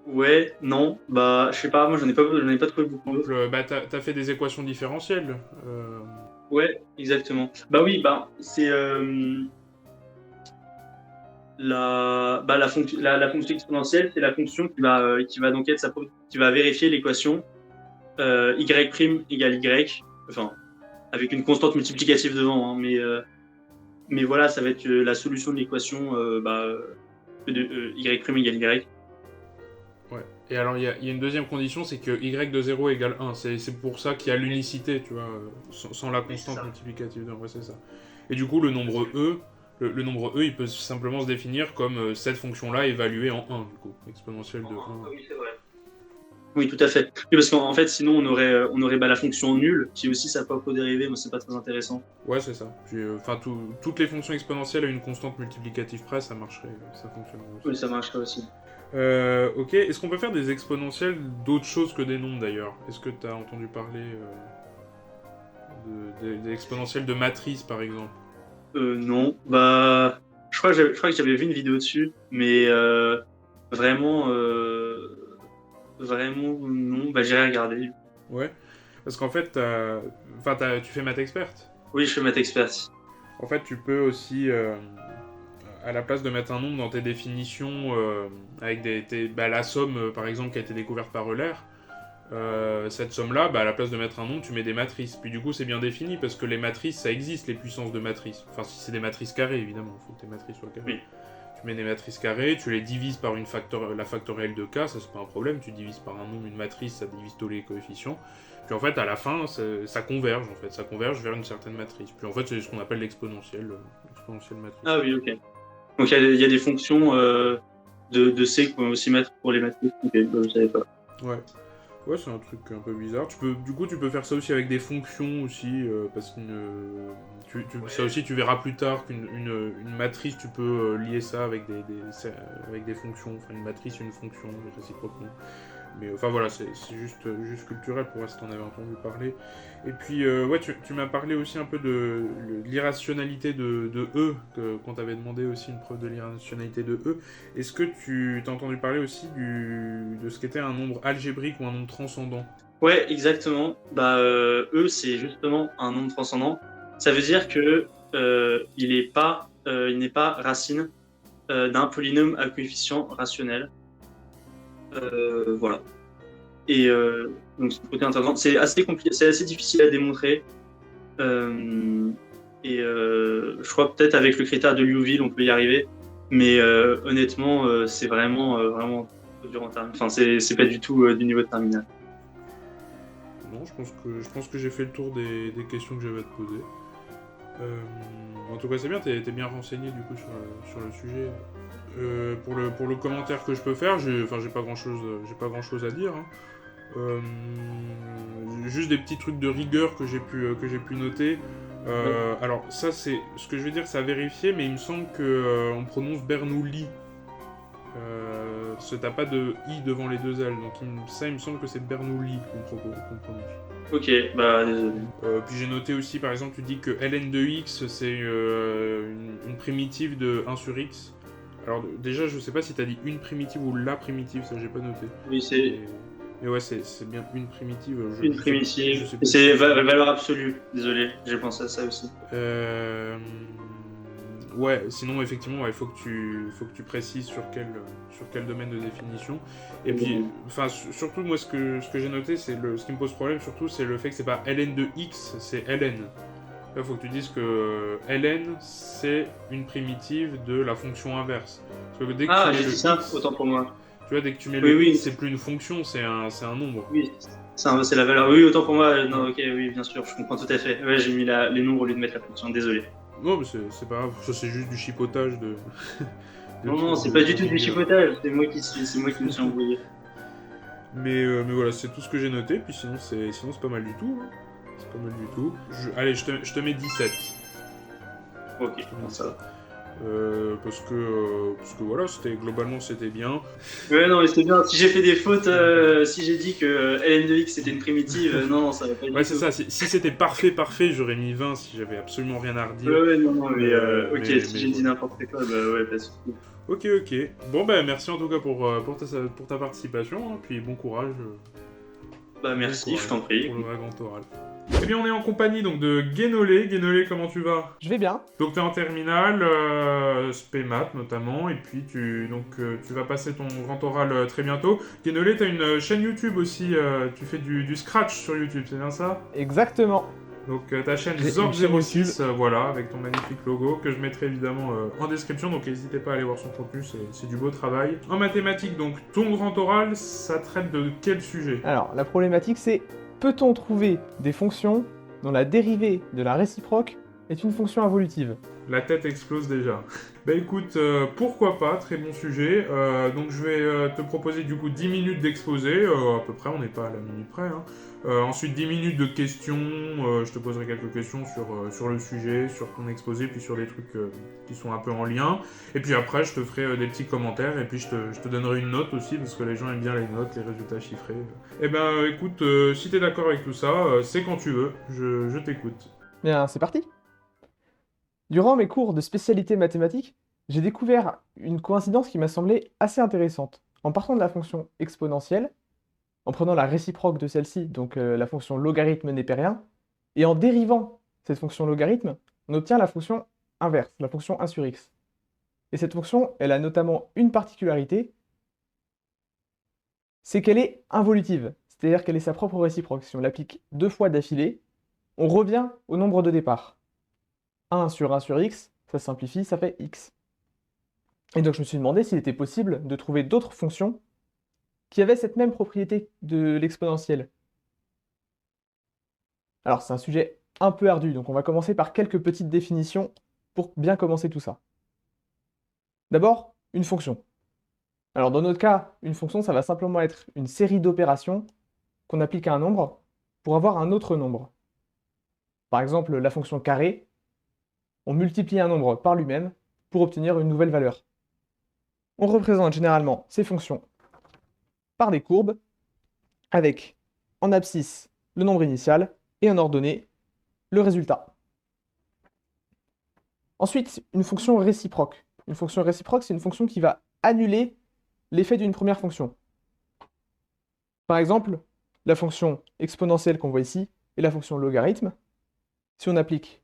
Ouais, non, bah je sais pas, moi j'en ai pas trouvé beaucoup d'autres. Bah t'as fait des équations différentielles. Ouais, exactement. Bah oui, bah c'est la fonction exponentielle, c'est la fonction qui va donc être qui va vérifier l'équation y' égale y, enfin avec une constante multiplicative devant, hein, mais voilà, ça va être la solution de l'équation y' égale y. Ouais. Et alors, il y a une deuxième condition, c'est que y de 0 égale 1. C'est pour ça qu'il y a l'unicité, tu vois, sans la constante multiplicative de 1. Ouais, c'est ça. Et du coup, le nombre E, il peut simplement se définir comme cette fonction-là évaluée en 1, du coup, exponentielle de 1. Oui, c'est vrai. Oui, tout à fait. Oui, parce qu'en fait, sinon, on aurait la fonction nulle, qui aussi sa propre dérivée, mais c'est pas très intéressant. Ouais, c'est ça. Puis, toutes les fonctions exponentielles à une constante multiplicative près, ça marcherait, ça fonctionnerait aussi. Oui, ça marcherait aussi. Ok, est-ce qu'on peut faire des exponentielles d'autres choses que des nombres d'ailleurs? Est-ce que tu as entendu parler des exponentielles de matrice par exemple? Non, bah, je crois que j'avais vu une vidéo dessus, mais vraiment, vraiment non. Bah, j'ai regardé. Ouais, parce qu'en fait, tu fais maths experte. Oui, je fais maths expert. En fait, tu peux aussi, à la place de mettre un nombre dans tes définitions, avec la somme par exemple qui a été découverte par Euler, cette somme-là, à la place de mettre un nombre, tu mets des matrices. Puis du coup, c'est bien défini parce que les matrices, ça existe, les puissances de matrices. Enfin, si c'est des matrices carrées, évidemment, il faut que tes matrices soient carrées. Oui. Tu mets des matrices carrées, tu les divises par la factorielle de k, ça c'est pas un problème. Tu divises par un nombre, une matrice, ça divise tous les coefficients. Puis en fait, à la fin, ça converge, en fait. Ça converge vers une certaine matrice. Puis en fait, c'est ce qu'on appelle l'exponentielle matrice. Ah oui, ok. Donc il y a des fonctions de C qu'on peut aussi mettre pour les matrices. Ok, bah, je savais pas. Ouais. Ouais, c'est un truc un peu bizarre. Du coup, tu peux faire ça aussi avec des fonctions aussi, parce que ça aussi, tu verras plus tard qu'une matrice, tu peux lier ça avec des fonctions. Enfin, une matrice, une fonction, réciproquement. Mais enfin voilà, c'est juste culturel pour moi si t'en avais entendu parler. Et puis, ouais, tu m'as parlé aussi un peu de l'irrationalité de E, qu'on t'avait demandé aussi une preuve de l'irrationalité de E. Est-ce que tu t'as entendu parler aussi de ce qu'était un nombre algébrique ou un nombre transcendant? Ouais, exactement. Bah, E, c'est justement un nombre transcendant. Ça veut dire que il n'est pas racine d'un polynôme à coefficient rationnel. Voilà. Et donc, c'est un côté intéressant. C'est assez compliqué, c'est assez difficile à démontrer. Je crois peut-être avec le critère de Liouville, on peut y arriver. Mais honnêtement, c'est vraiment dur en terminale. Enfin, c'est pas du tout du niveau de terminale. Non, je pense que j'ai fait le tour des questions que j'avais à te poser. En tout cas, c'est bien, t'es bien renseigné du coup sur le sujet. Pour le commentaire que je peux faire, j'ai pas grand chose à dire. Hein. Juste des petits trucs de rigueur que j'ai pu noter. Alors ça, c'est ce que je vais dire, c'est à vérifier, mais il me semble que on prononce Bernoulli. T'as pas de i devant les deux L, donc il me semble que c'est Bernoulli qu'on prononce. Ok, bah désolé. Puis j'ai noté aussi, par exemple, tu dis que ln de x, c'est une primitive de 1 sur x. Alors déjà, je sais pas si t'as dit une primitive ou la primitive, ça j'ai pas noté. Oui, c'est Mais ouais, c'est bien une primitive. une primitive. Je sais plus. C'est valeur absolue. Désolé, j'ai pensé à ça aussi. Ouais, sinon effectivement, il faut que tu précises sur quel domaine de définition. Et puis, enfin, surtout moi, ce que j'ai noté, ce qui me pose problème surtout, c'est le fait que c'est pas ln de x, c'est ln. Là, il faut que tu dises que ln, c'est une primitive de la fonction inverse. Parce que dès que tu mets j'ai le dit ça, x, autant pour moi. tu vois, dès que tu mets Oui, le oui. x, c'est plus une fonction, c'est un nombre. Oui, c'est la valeur. Oui, autant pour moi. Non, ok, oui, bien sûr, je comprends tout à fait. Ouais, j'ai mis les nombres au lieu de mettre la fonction. Désolé. Non, mais c'est pas grave, ça c'est juste du chipotage de. Non, c'est pas du tout du chipotage. C'est moi qui me suis embrouillé. Mais voilà, c'est tout ce que j'ai noté, puis sinon c'est pas mal du tout. Hein. C'est pas mal du tout. Allez, je te mets 17. Ok, ça va. Parce que voilà, globalement c'était bien. Ouais, non, mais c'était bien. Si j'ai fait des fautes, si j'ai dit que ln de x c'était une primitive, non, ça va pas du tout. Ouais, c'est ça. Si c'était parfait, j'aurais mis 20 si j'avais absolument rien à redire. Ouais, non, mais ok, si j'ai dit n'importe quoi, bah ouais, pas de soucis. Ok. Bon, bah merci en tout cas pour ta participation, hein, puis bon courage. Bah merci, je t'en prie. Pour le vrai grand oral. Eh bien, on est en compagnie donc de Guénolé. Guénolé, comment tu vas? Je vais bien. Donc, tu es en terminale, spé maths notamment, et puis tu vas passer ton grand oral très bientôt. Guénolé, tu as une chaîne YouTube aussi, tu fais du scratch sur YouTube, c'est bien ça? Exactement. Donc ta chaîne J'ai une chaîne Zorb06, voilà, avec ton magnifique logo, que je mettrai évidemment en description, donc n'hésitez pas à aller voir son contenu, c'est du beau travail. En mathématiques, donc, ton grand oral, ça traite de quel sujet? Alors, la problématique, c'est peut-on trouver des fonctions dont la dérivée de la réciproque est une fonction involutive? La tête explose déjà. Bah écoute, pourquoi pas, très bon sujet. Donc je vais te proposer du coup 10 minutes d'exposé, à peu près, on n'est pas à la minute près. Hein. Ensuite 10 minutes de questions, je te poserai quelques questions sur le sujet, sur ton exposé, puis sur des trucs qui sont un peu en lien. Et puis après je te ferai des petits commentaires, et puis je te donnerai une note aussi, parce que les gens aiment bien les notes, les résultats chiffrés. Eh ben écoute, si t'es d'accord avec tout ça, c'est quand tu veux, je t'écoute. Bien, c'est parti! Durant mes cours de spécialité mathématiques, j'ai découvert une coïncidence qui m'a semblé assez intéressante. En partant de la fonction exponentielle, en prenant la réciproque de celle-ci, donc la fonction logarithme népérien, et en dérivant cette fonction logarithme, on obtient la fonction inverse, la fonction 1 sur x. Et cette fonction, elle a notamment une particularité, c'est qu'elle est involutive, c'est-à-dire qu'elle est sa propre réciproque. Si on l'applique 2 fois d'affilée, on revient au nombre de départ. 1 sur x, ça simplifie, ça fait x. Et donc je me suis demandé s'il était possible de trouver d'autres fonctions qui avaient cette même propriété de l'exponentielle. Alors c'est un sujet un peu ardu, donc on va commencer par quelques petites définitions pour bien commencer tout ça. D'abord, une fonction. Alors dans notre cas, une fonction, ça va simplement être une série d'opérations qu'on applique à un nombre pour avoir un autre nombre. Par exemple, la fonction carré, on multiplie un nombre par lui-même pour obtenir une nouvelle valeur. On représente généralement ces fonctions par des courbes, avec en abscisse le nombre initial et en ordonnée le résultat. Ensuite, une fonction réciproque. Une fonction réciproque, c'est une fonction qui va annuler l'effet d'une première fonction. Par exemple, la fonction exponentielle qu'on voit ici et la fonction logarithme. Si on applique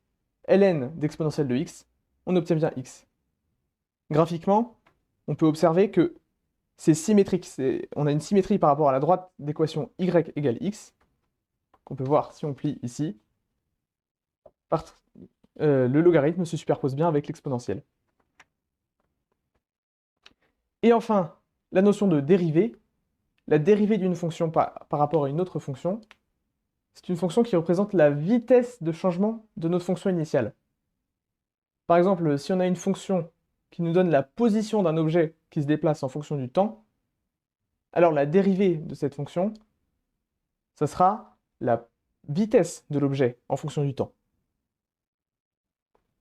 ln d'exponentielle de x, on obtient bien x. Graphiquement, on peut observer que c'est symétrique. On a une symétrie par rapport à la droite d'équation y égale x, qu'on peut voir si on plie ici. Le logarithme se superpose bien avec l'exponentielle. Et enfin, la notion de dérivée. La dérivée d'une fonction par rapport à une autre fonction, c'est une fonction qui représente la vitesse de changement de notre fonction initiale. Par exemple, si on a une fonction qui nous donne la position d'un objet qui se déplace en fonction du temps, alors la dérivée de cette fonction, ça sera la vitesse de l'objet en fonction du temps.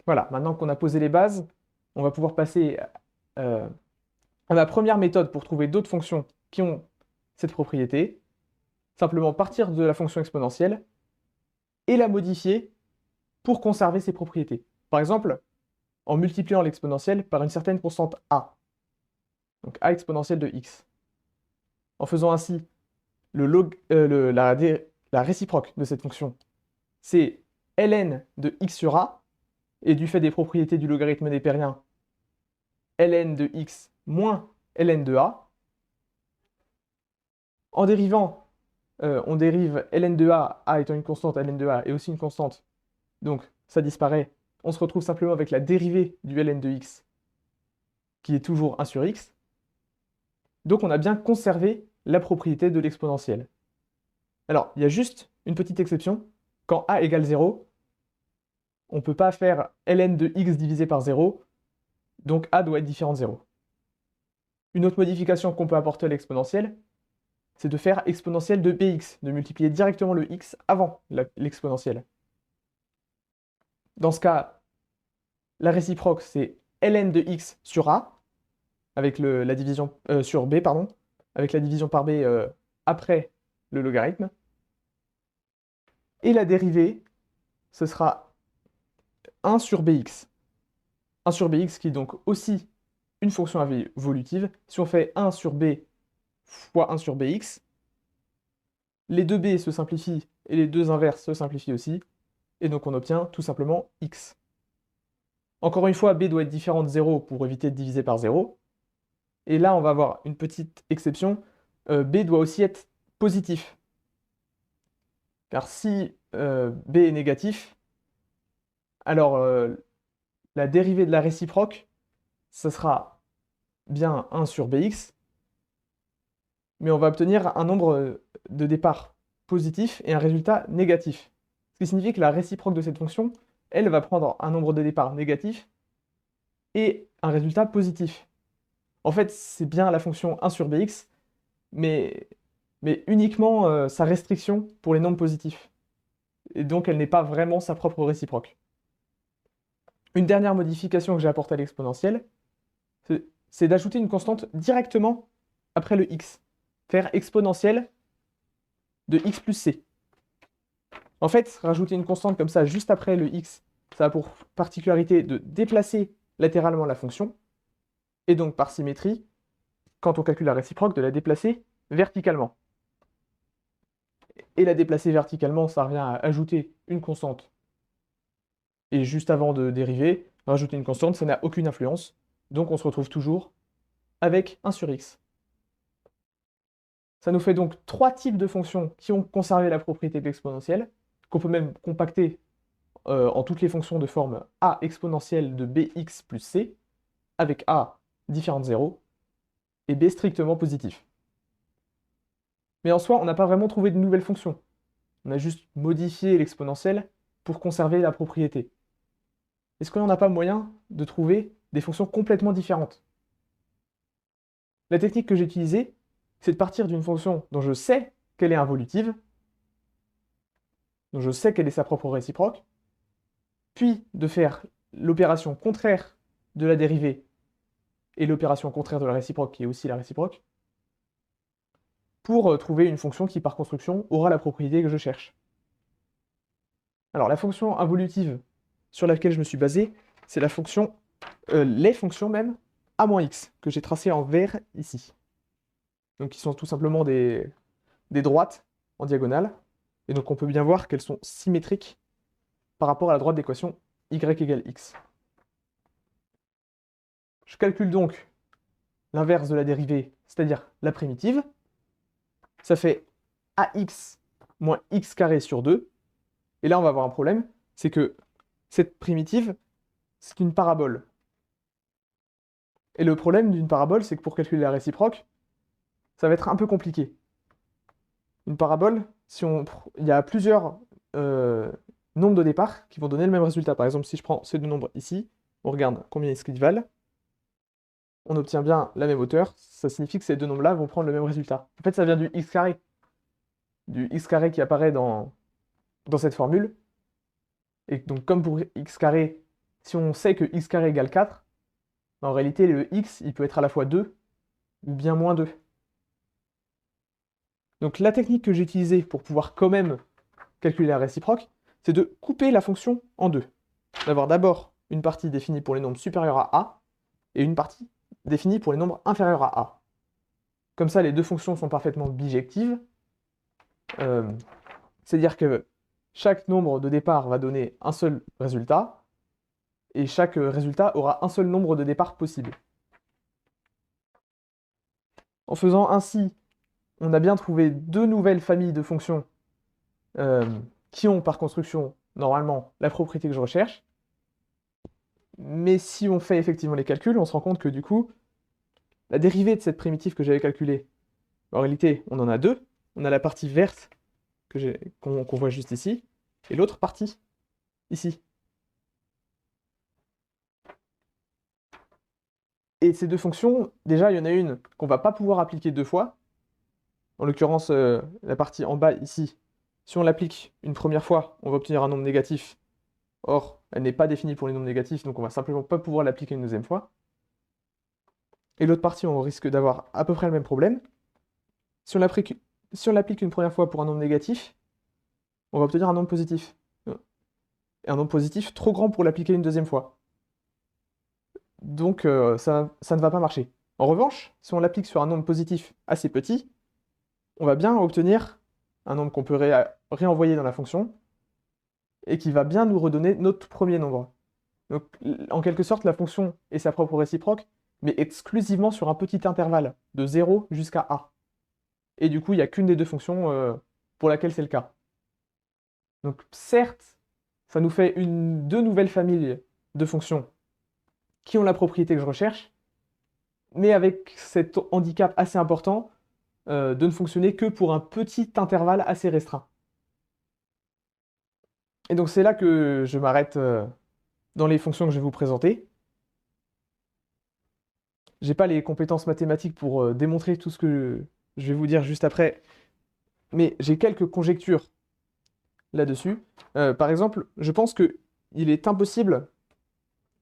Voilà, maintenant qu'on a posé les bases, on va pouvoir passer à ma première méthode pour trouver d'autres fonctions qui ont cette propriété. Simplement partir de la fonction exponentielle et la modifier pour conserver ses propriétés. Par exemple, en multipliant l'exponentielle par une certaine constante a. Donc a exponentielle de x. En faisant ainsi la réciproque de cette fonction, c'est ln de x sur a, et du fait des propriétés du logarithme népérien, ln de x moins ln de a. En dérivant, on dérive ln de a étant une constante, ln de a est aussi une constante, donc ça disparaît. On se retrouve simplement avec la dérivée du ln de x, qui est toujours 1 sur x. Donc on a bien conservé la propriété de l'exponentielle. Alors, il y a juste une petite exception. Quand a égale 0, on ne peut pas faire ln de x divisé par 0, donc a doit être différent de 0. Une autre modification qu'on peut apporter à l'exponentielle, c'est de faire exponentielle de bx, de multiplier directement le x avant l'exponentielle. Dans ce cas, la réciproque, c'est ln de x sur a, avec la division sur b, pardon, avec la division par b après le logarithme. Et la dérivée, ce sera 1 sur bx. 1 sur bx qui est donc aussi une fonction involutive. Si on fait 1 sur b fois 1 sur bx, les deux b se simplifient et les deux inverses se simplifient aussi. Et donc on obtient tout simplement x. Encore une fois, b doit être différent de 0 pour éviter de diviser par 0. Et là, on va avoir une petite exception. B doit aussi être positif. Car si B est négatif, alors la dérivée de la réciproque, ça sera bien 1 sur Bx, mais on va obtenir un nombre de départ positif et un résultat négatif. Ce qui signifie que la réciproque de cette fonction, elle va prendre un nombre de départ négatif et un résultat positif. En fait, c'est bien la fonction 1 sur Bx, mais uniquement sa restriction pour les nombres positifs. Et donc, elle n'est pas vraiment sa propre réciproque. Une dernière modification que j'ai apportée à l'exponentielle, c'est d'ajouter une constante directement après le x. Faire exponentielle de x plus c. En fait, rajouter une constante comme ça juste après le x, ça a pour particularité de déplacer latéralement la fonction, et donc par symétrie, quand on calcule la réciproque, de la déplacer verticalement. Et la déplacer verticalement, ça revient à ajouter une constante. Et juste avant de dériver, rajouter une constante, ça n'a aucune influence. Donc on se retrouve toujours avec 1 sur x. Ça nous fait donc 3 types de fonctions qui ont conservé la propriété de l'exponentielle, qu'on peut même compacter en toutes les fonctions de forme a exponentielle de bx plus c, avec a différent de 0, et b strictement positif. Mais en soi, on n'a pas vraiment trouvé de nouvelles fonctions. On a juste modifié l'exponentielle pour conserver la propriété. Est-ce qu'on n'a pas moyen de trouver des fonctions complètement différentes? La technique que j'ai utilisée, c'est de partir d'une fonction dont je sais qu'elle est involutive, dont je sais quelle est sa propre réciproque, puis de faire l'opération contraire de la dérivée et l'opération contraire de la réciproque, qui est aussi la réciproque, pour trouver une fonction qui, par construction, aura la propriété que je cherche. Alors, la fonction involutive sur laquelle je me suis basé, c'est la fonction, les fonctions même, a-x, que j'ai tracées en vert ici. Donc, qui sont tout simplement des droites en diagonale. Et donc, on peut bien voir qu'elles sont symétriques par rapport à la droite d'équation y égale x. Je calcule donc l'inverse de la dérivée, c'est-à-dire la primitive. Ça fait ax moins x carré sur 2. Et là, on va avoir un problème, c'est que cette primitive, c'est une parabole. Et le problème d'une parabole, c'est que pour calculer la réciproque, ça va être un peu compliqué. Une parabole, il y a plusieurs nombres de départ qui vont donner le même résultat. Par exemple, si je prends ces deux nombres ici, on regarde combien est-ce qu'ils valent, on obtient bien la même hauteur, ça signifie que ces deux nombres-là vont prendre le même résultat. En fait, ça vient du x carré. Du x carré qui apparaît dans cette formule. Et donc, comme pour x carré, si on sait que x carré égale 4, en réalité, le x, il peut être à la fois 2 ou bien moins 2. Donc, la technique que j'ai utilisée pour pouvoir quand même calculer la réciproque, c'est de couper la fonction en deux. D'avoir d'abord une partie définie pour les nombres supérieurs à a et une partie définie pour les nombres inférieurs à a. Comme ça, les deux fonctions sont parfaitement bijectives. C'est-à-dire que chaque nombre de départ va donner un seul résultat, et chaque résultat aura un seul nombre de départs possible. En faisant ainsi, on a bien trouvé deux nouvelles familles de fonctions qui ont par construction, normalement, la propriété que je recherche. Mais si on fait effectivement les calculs, on se rend compte que du coup, la dérivée de cette primitive que j'avais calculée, en réalité, on en a deux. On a la partie verte qu'on voit juste ici, et l'autre partie, ici. Et ces deux fonctions, déjà, il y en a une qu'on va pas pouvoir appliquer deux fois. En l'occurrence, la partie en bas, ici, si on l'applique une première fois, on va obtenir un nombre négatif. Or, elle n'est pas définie pour les nombres négatifs, donc on va simplement pas pouvoir l'appliquer une deuxième fois. Et l'autre partie, on risque d'avoir à peu près le même problème. Si on l'applique une première fois pour un nombre négatif, on va obtenir un nombre positif. Et un nombre positif trop grand pour l'appliquer une deuxième fois. Donc ça ne va pas marcher. En revanche, si on l'applique sur un nombre positif assez petit, on va bien obtenir un nombre qu'on peut réenvoyer dans la fonction, et qui va bien nous redonner notre premier nombre. Donc en quelque sorte, la fonction est sa propre réciproque, mais exclusivement sur un petit intervalle, de 0 jusqu'à a. Et du coup, il n'y a qu'une des deux fonctions pour laquelle c'est le cas. Donc certes, ça nous fait deux nouvelles familles de fonctions qui ont la propriété que je recherche, mais avec cet handicap assez important de ne fonctionner que pour un petit intervalle assez restreint. Et donc c'est là que je m'arrête dans les fonctions que je vais vous présenter. J'ai pas les compétences mathématiques pour démontrer tout ce que je vais vous dire juste après, mais j'ai quelques conjectures là-dessus. Par exemple, je pense qu'il est impossible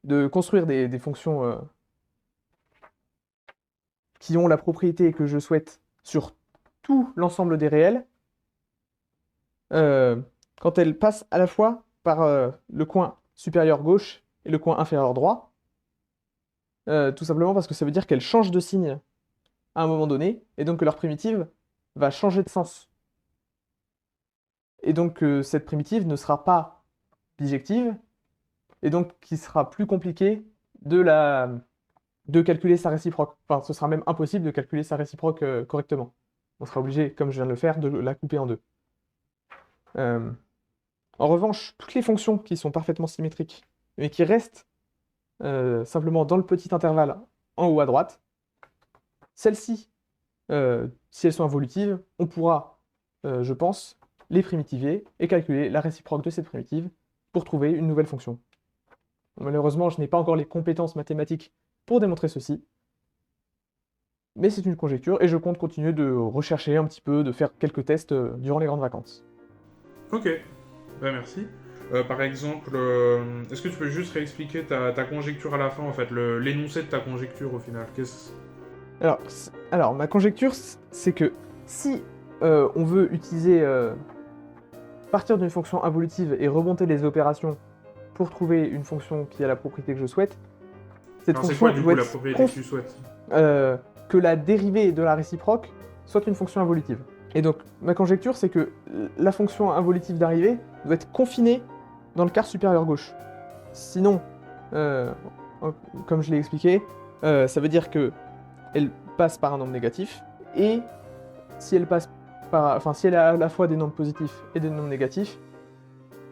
de construire des fonctions qui ont la propriété que je souhaite sur tout l'ensemble des réels quand elles passent à la fois par le coin supérieur gauche et le coin inférieur droit. Tout simplement parce que ça veut dire qu'elles changent de signe à un moment donné, et donc que leur primitive va changer de sens. Et donc cette primitive ne sera pas bijective, et donc qu'il sera plus compliqué de calculer sa réciproque. Enfin, ce sera même impossible de calculer sa réciproque correctement. On sera obligé, comme je viens de le faire, de la couper en deux. En revanche, toutes les fonctions qui sont parfaitement symétriques, mais qui restent simplement dans le petit intervalle en haut à droite, celles-ci, si elles sont involutives, on pourra, je pense, les primitiver et calculer la réciproque de cette primitive pour trouver une nouvelle fonction. Malheureusement, je n'ai pas encore les compétences mathématiques pour démontrer ceci, mais c'est une conjecture et je compte continuer de rechercher un petit peu, de faire quelques tests durant les grandes vacances. Ok, ben merci. Par exemple, est-ce que tu peux juste réexpliquer ta conjecture à la fin, en fait, l'énoncé de ta conjecture au final? Alors, ma conjecture, c'est que si on veut utiliser partir d'une fonction involutive et remonter les opérations pour trouver une fonction qui a la propriété que je souhaite, cette Alors, c'est fonction quoi, du coup, doit la être propriété que tu souhaites? que la dérivée de la réciproque soit une fonction involutive. Et donc, ma conjecture, c'est que la fonction involutive d'arrivée doit être confinée dans le quart supérieur gauche. Sinon, comme je l'ai expliqué, ça veut dire que elle passe par un nombre négatif, et si elle si elle a à la fois des nombres positifs et des nombres négatifs,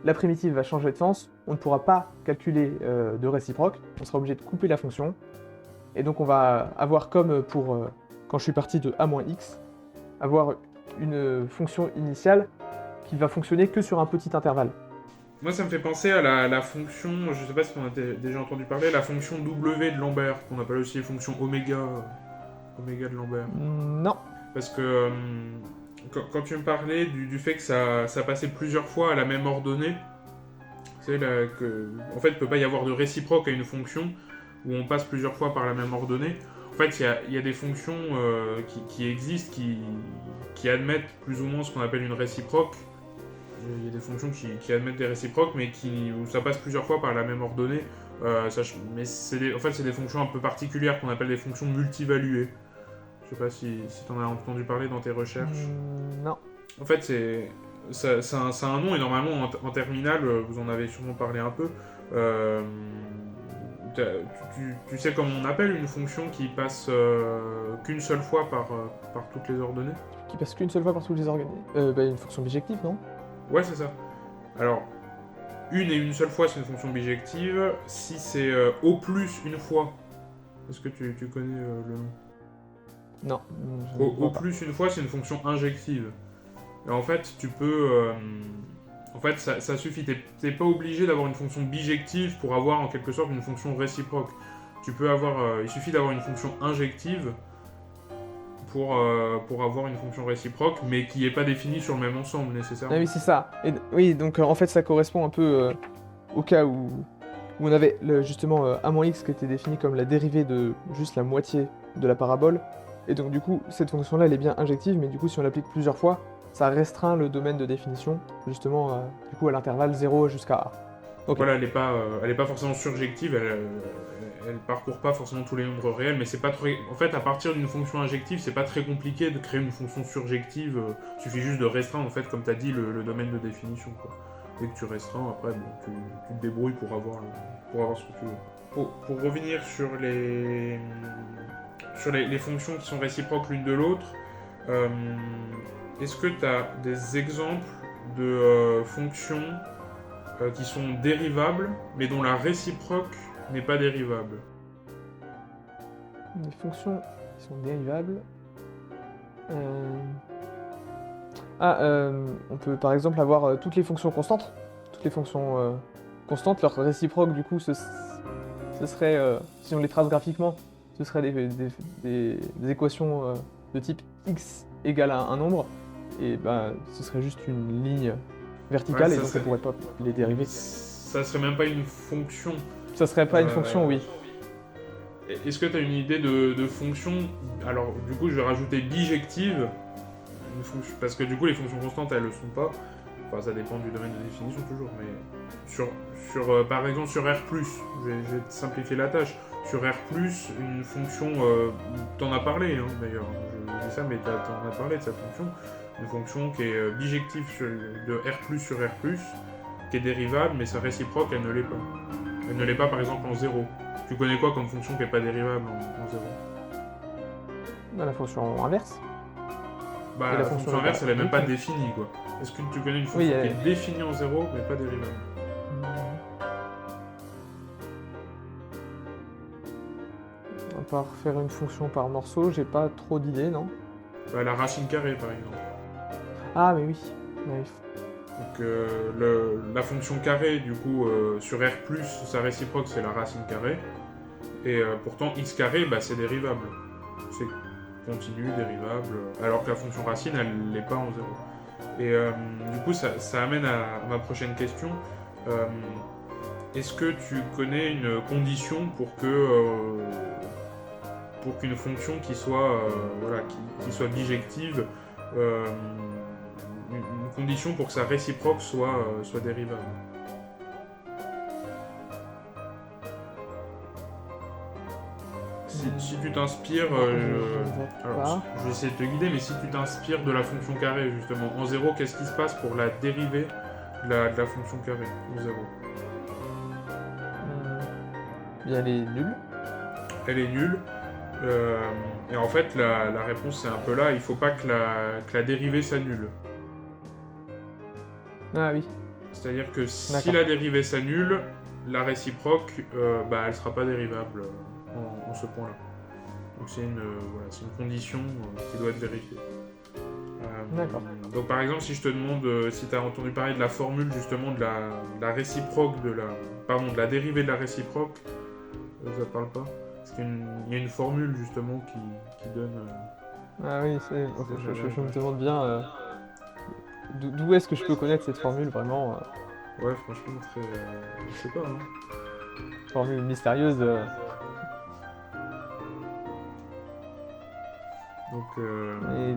la primitive va changer de sens, on ne pourra pas calculer de réciproque, on sera obligé de couper la fonction, et donc on va avoir comme pour quand je suis parti de a-x, avoir une fonction initiale qui va fonctionner que sur un petit intervalle. Moi, ça me fait penser à la fonction, je sais pas si on a déjà entendu parler, la fonction W de Lambert, qu'on appelle aussi la fonction oméga de Lambert. Non. Parce que quand tu me parlais du fait que ça passait plusieurs fois à la même ordonnée, c'est là que, en fait, il peut pas y avoir de réciproque à une fonction où on passe plusieurs fois par la même ordonnée. En fait, il y a des fonctions qui existent, qui admettent plus ou moins ce qu'on appelle une réciproque. Il y a des fonctions qui admettent des réciproques, mais où ça passe plusieurs fois par la même ordonnée. Mais en fait, c'est des fonctions un peu particulières qu'on appelle des fonctions multivaluées. Je sais pas si tu en as entendu parler dans tes recherches. Non. En fait, c'est un nom, et normalement, en terminale, vous en avez sûrement parlé un peu. Tu sais comment on appelle une fonction qui passe qu'une seule fois par toutes les ordonnées? Qui passe qu'une seule fois par tous les organes. Une fonction bijective, non? Ouais, c'est ça. Alors, une seule fois, c'est une fonction bijective. Si c'est au plus une fois, est-ce que tu connais le nom? Non. Au plus une fois, c'est une fonction injective. Et en fait, tu peux... en fait, ça suffit. T'es pas obligé d'avoir une fonction bijective pour avoir en quelque sorte une fonction réciproque. Tu peux avoir... il suffit d'avoir une fonction injective pour avoir une fonction réciproque, mais qui n'est pas définie sur le même ensemble nécessairement. Ah oui, c'est ça. Oui, donc en fait, ça correspond un peu au cas où on avait justement a-x qui était défini comme la dérivée de juste la moitié de la parabole. Et donc du coup, cette fonction-là, elle est bien injective, mais du coup, si on l'applique plusieurs fois, ça restreint le domaine de définition, justement, du coup, à l'intervalle 0 jusqu'à a. Okay. Voilà, elle est pas forcément surjective, elle parcourt pas forcément tous les nombres réels, mais c'est pas très... En fait, à partir d'une fonction injective, c'est pas très compliqué de créer une fonction surjective, il suffit juste de restreindre, en fait, comme tu as dit, le domaine de définition, quoi. Dès que tu restreins, après, bon, tu te débrouilles pour avoir ce que tu veux. Pour revenir sur les fonctions qui sont réciproques l'une de l'autre, est-ce que tu as des exemples de fonctions qui sont dérivables, mais dont la réciproque n'est pas dérivable. Des fonctions qui sont dérivables. On peut par exemple avoir toutes les fonctions constantes. Toutes les fonctions constantes, leur réciproque, du coup, ce serait, si on les trace graphiquement, ce serait des équations de type x égale à un nombre, et bah, ce serait juste une ligne verticale, Ouais, et donc on pourrait pas les dériver. Ça serait même pas une fonction. Ça serait pas une fonction, oui. Est-ce que tu as une idée de fonction? Alors, du coup, je vais rajouter bijective, parce que du coup, les fonctions constantes, elles le sont pas. Enfin, ça dépend du domaine de définition toujours, mais par exemple sur R+, je vais te simplifier la tâche. Sur R+, une fonction, t'en as parlé d'ailleurs, je dis ça, mais t'en as parlé de cette fonction. Une fonction qui est bijective de R+, sur R+, qui est dérivable, mais sa réciproque, elle ne l'est pas. Elle ne l'est pas, par exemple, en 0. Tu connais quoi comme fonction qui n'est pas dérivable en 0? Bah, la fonction inverse. Bah, Et la fonction inverse, elle n'est même pas logarithmique. définie, quoi. Est-ce que tu connais une fonction Oui, qui est définie en 0, mais pas dérivable? À part faire une fonction par morceau, j'ai pas trop d'idées, non? Bah, la racine carrée, par exemple. Ah, mais oui. Oui. Donc, la fonction carrée, du coup, sur R+, sa réciproque, c'est la racine carrée. Et pourtant, x carré, bah, c'est dérivable. C'est continu, dérivable, alors que la fonction racine, elle n'est pas en 0. Et du coup, ça amène à ma prochaine question. Est-ce que tu connais une condition pour qu'une fonction qui soit, qui soit bijective, une condition pour que sa réciproque soit dérivable? Si tu t'inspires, alors je vais essayer de te guider, mais si tu t'inspires de la fonction carrée justement en 0, qu'est-ce qui se passe pour la dérivée de la fonction carrée en 0? Bien, elle est nulle. Elle est nulle. Et en fait, la réponse c'est un peu là, il faut pas que la dérivée s'annule. Ah oui. C'est-à-dire que si D'accord. la dérivée s'annule, la réciproque, bah, elle sera pas dérivable en ce point-là. Donc c'est une condition qui doit être vérifiée. D'accord. Donc par exemple, si je te demande si tu as entendu parler de la formule justement de la réciproque de la dérivée de la réciproque, ça te parle pas? Parce qu'il y a une formule justement qui donne... Ah oui, je me demande bien d'où est-ce que je peux connaître cette formule, vraiment. Ouais, franchement, je sais pas. Formule mystérieuse. Et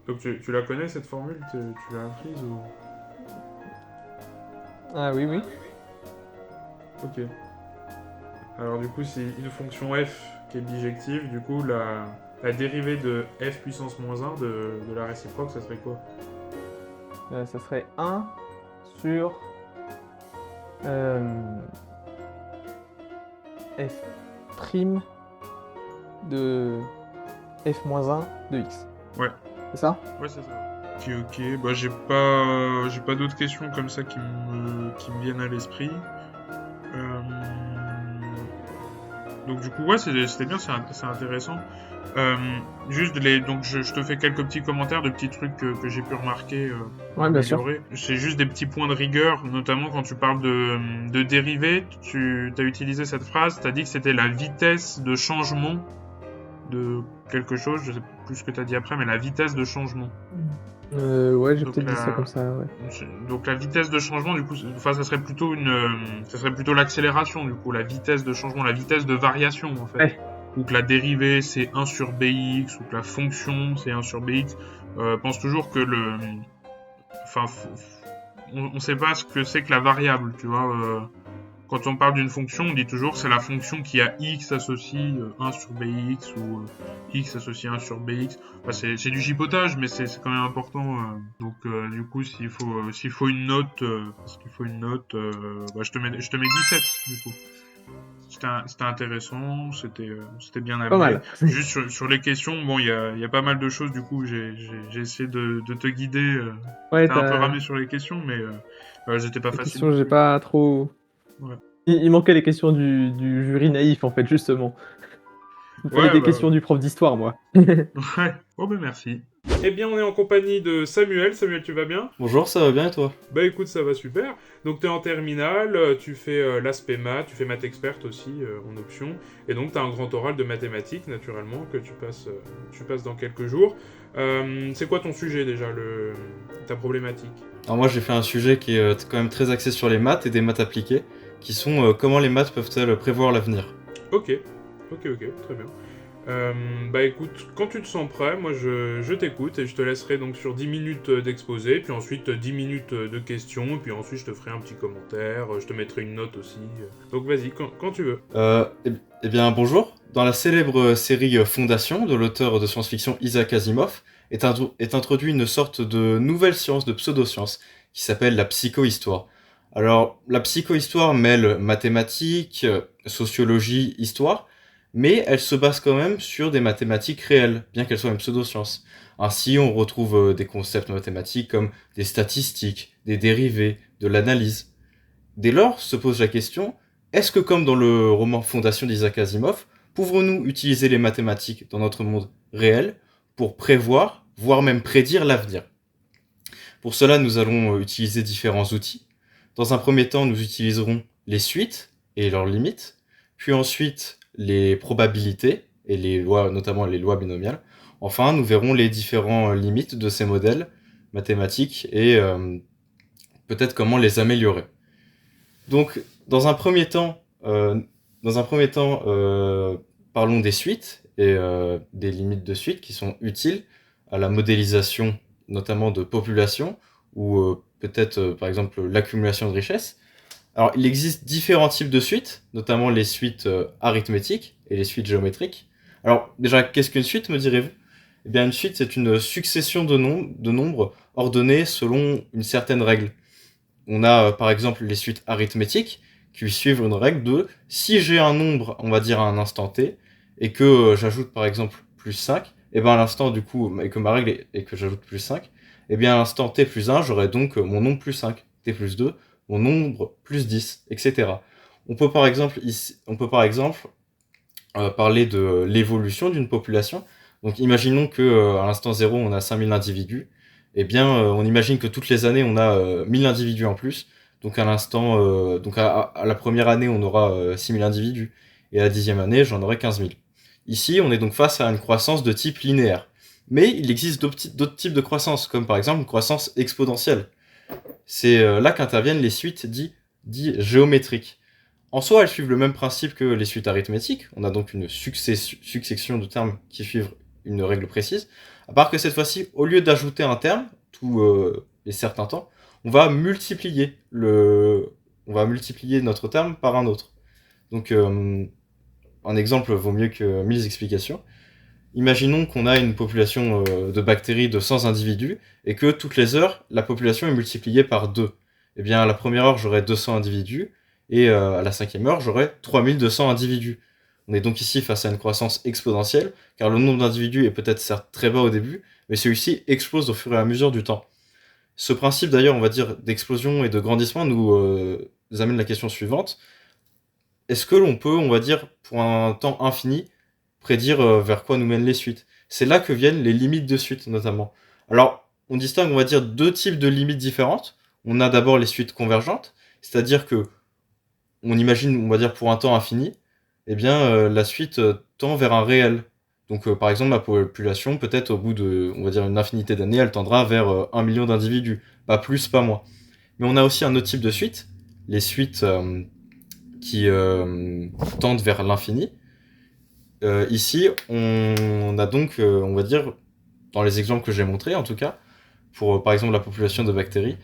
Donc tu la connais cette formule? Tu l'as apprise ou... Ah oui, oui. Ok. Alors du coup, c'est une fonction f qui est bijective. Du coup, la dérivée de f puissance moins 1 de la réciproque, ça serait quoi? Ça serait 1 sur f prime de f moins 1 de x. Ouais. C'est ça? Ouais, c'est ça. Ok. Bah j'ai pas d'autres questions comme ça qui me viennent à l'esprit. Donc du coup, ouais, c'était bien, c'est intéressant. Donc je te fais quelques petits commentaires de petits trucs que j'ai pu remarquer. Ouais, bien sûr. C'est juste des petits points de rigueur, notamment quand tu parles de dérivée, tu as utilisé cette phrase, tu as dit que c'était la vitesse de changement de quelque chose, je sais plus ce que tu as dit après, mais la vitesse de changement. Ouais, j'ai Donc peut-être dit ça comme ça, ouais. Donc la vitesse de changement, du coup, ça serait plutôt l'accélération, du coup, la vitesse de changement, la vitesse de variation, en fait. Ouais. Ou que la dérivée, c'est 1 sur bx, ou que la fonction, c'est 1 sur bx. Pense toujours que on sait pas ce que c'est que la variable, tu vois. Quand on parle d'une fonction, on dit toujours c'est la fonction qui a x associe 1 sur bx ou x associe 1 sur bx. Enfin, c'est du chipotage, mais c'est quand même important. Donc du coup, s'il faut une note, je te mets 17 du coup. C'était intéressant, c'était bien Pas amené. mal. Juste sur les questions, bon, il y a pas mal de choses, du coup, j'ai essayé de te guider. Ouais, T'as un peu ramé sur les questions, mais elles étaient pas les faciles. questions, j'ai pas trop. Ouais. Il manquait les questions du jury naïf, en fait, justement. Il me fallait Ouais, des bah, questions du prof d'histoire, moi. ouais. Oh, ben merci. Eh bien, on est en compagnie de Samuel. Samuel, tu vas bien? Bonjour, ça va bien et toi? Bah écoute, ça va super. Donc t'es en terminale, tu fais l'aspect maths, tu fais maths experte aussi en option, et donc t'as un grand oral de mathématiques naturellement que tu passes dans quelques jours. C'est quoi ton sujet déjà, ta problématique? Alors moi j'ai fait un sujet qui est quand même très axé sur les maths et des maths appliquées, qui sont comment les maths peuvent-elles prévoir l'avenir. Ok, très bien. Bah écoute, quand tu te sens prêt, moi je t'écoute et je te laisserai donc sur 10 minutes d'exposé, puis ensuite 10 minutes de questions, et puis ensuite je te ferai un petit commentaire, je te mettrai une note aussi. Donc vas-y, quand tu veux. Eh bien bonjour, dans la célèbre série Fondation de l'auteur de science-fiction Isaac Asimov, est introduite une sorte de nouvelle science de pseudo-science qui s'appelle la psychohistoire. Alors la psychohistoire mêle mathématiques, sociologie, histoire, mais elle se base quand même sur des mathématiques réelles, bien qu'elle soit une pseudo-science. Ainsi, on retrouve des concepts mathématiques comme des statistiques, des dérivés, de l'analyse. Dès lors, se pose la question, est-ce que comme dans le roman Fondation d'Isaac Asimov, pouvons-nous utiliser les mathématiques dans notre monde réel pour prévoir, voire même prédire l'avenir? Pour cela, nous allons utiliser différents outils. Dans un premier temps, nous utiliserons les suites et leurs limites, puis ensuite les probabilités et les lois, notamment les lois binomiales. Enfin, nous verrons les différentes limites de ces modèles mathématiques et peut-être comment les améliorer. Donc, dans un premier temps, parlons des suites et des limites de suite qui sont utiles à la modélisation, notamment de population, ou peut-être, par exemple, l'accumulation de richesses. Alors, il existe différents types de suites, notamment les suites arithmétiques et les suites géométriques. Alors, déjà, qu'est-ce qu'une suite, me direz-vous? Eh bien, une suite, c'est une succession de nombres ordonnés selon une certaine règle. On a par exemple les suites arithmétiques qui suivent une règle de si j'ai un nombre, on va dire à un instant t, et que j'ajoute par exemple plus 5, et bien à l'instant du coup, et que ma règle est que j'ajoute plus 5, et bien à l'instant t plus 1, j'aurai donc mon nombre plus 5, t plus 2, mon nombre plus 10, etc. On peut par exemple, parler de l'évolution d'une population. Donc imaginons que à l'instant 0 on a 5000 individus, eh bien on imagine que toutes les années on a 1000 individus en plus. Donc à la première année on aura 6000 individus et à la 10e année j'en aurai 15 000. Ici on est donc face à une croissance de type linéaire. Mais il existe d'autres types de croissance, comme par exemple une croissance exponentielle. C'est là qu'interviennent les suites dites géométriques. En soi, elles suivent le même principe que les suites arithmétiques. On a donc une succession de termes qui suivent une règle précise. À part que cette fois-ci, au lieu d'ajouter un terme tous les certains temps, on va multiplier notre terme par un autre. Donc, un exemple vaut mieux que 1000 explications. Imaginons qu'on a une population de bactéries de 100 individus et que toutes les heures, la population est multipliée par 2. Eh bien, à la première heure, j'aurai 200 individus et à la 5e heure, j'aurai 3200 individus. On est donc ici face à une croissance exponentielle, car le nombre d'individus est peut-être certes très bas au début, mais celui-ci explose au fur et à mesure du temps. Ce principe d'ailleurs, on va dire, d'explosion et de grandissement nous amène la question suivante. Est-ce que l'on peut, on va dire, pour un temps infini, prédire vers quoi nous mènent les suites? C'est là que viennent les limites de suite, notamment. Alors, on distingue, on va dire, deux types de limites différentes. On a d'abord les suites convergentes, c'est-à-dire que on imagine, on va dire, pour un temps infini, eh bien, la suite tend vers un réel. Donc, par exemple, ma population, peut-être au bout de, on va dire, une infinité d'années, elle tendra vers 1 million d'individus. Pas plus, pas moins. Mais on a aussi un autre type de suite, les suites qui tendent vers l'infini. Ici, on a donc, on va dire, dans les exemples que j'ai montrés, en tout cas, pour, par exemple, la population de bactéries,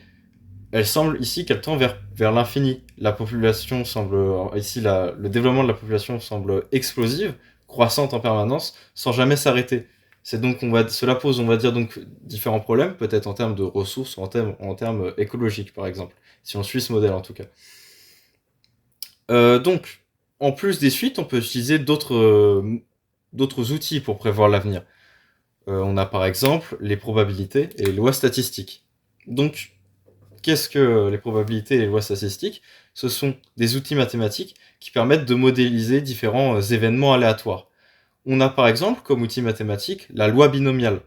elle semble ici qu'elle tend vers l'infini. La population semble, ici, le développement de la population semble explosive, croissante en permanence, sans jamais s'arrêter. C'est donc, cela pose, on va dire, donc, différents problèmes, peut-être en termes de ressources, ou en termes écologiques, par exemple, si on suit ce modèle, en tout cas. Donc, en plus des suites, on peut utiliser d'autres outils pour prévoir l'avenir. On a par exemple les probabilités et les lois statistiques. Donc, qu'est-ce que les probabilités et les lois statistiques? Ce sont des outils mathématiques qui permettent de modéliser différents événements aléatoires. On a par exemple comme outil mathématique la loi binomiale.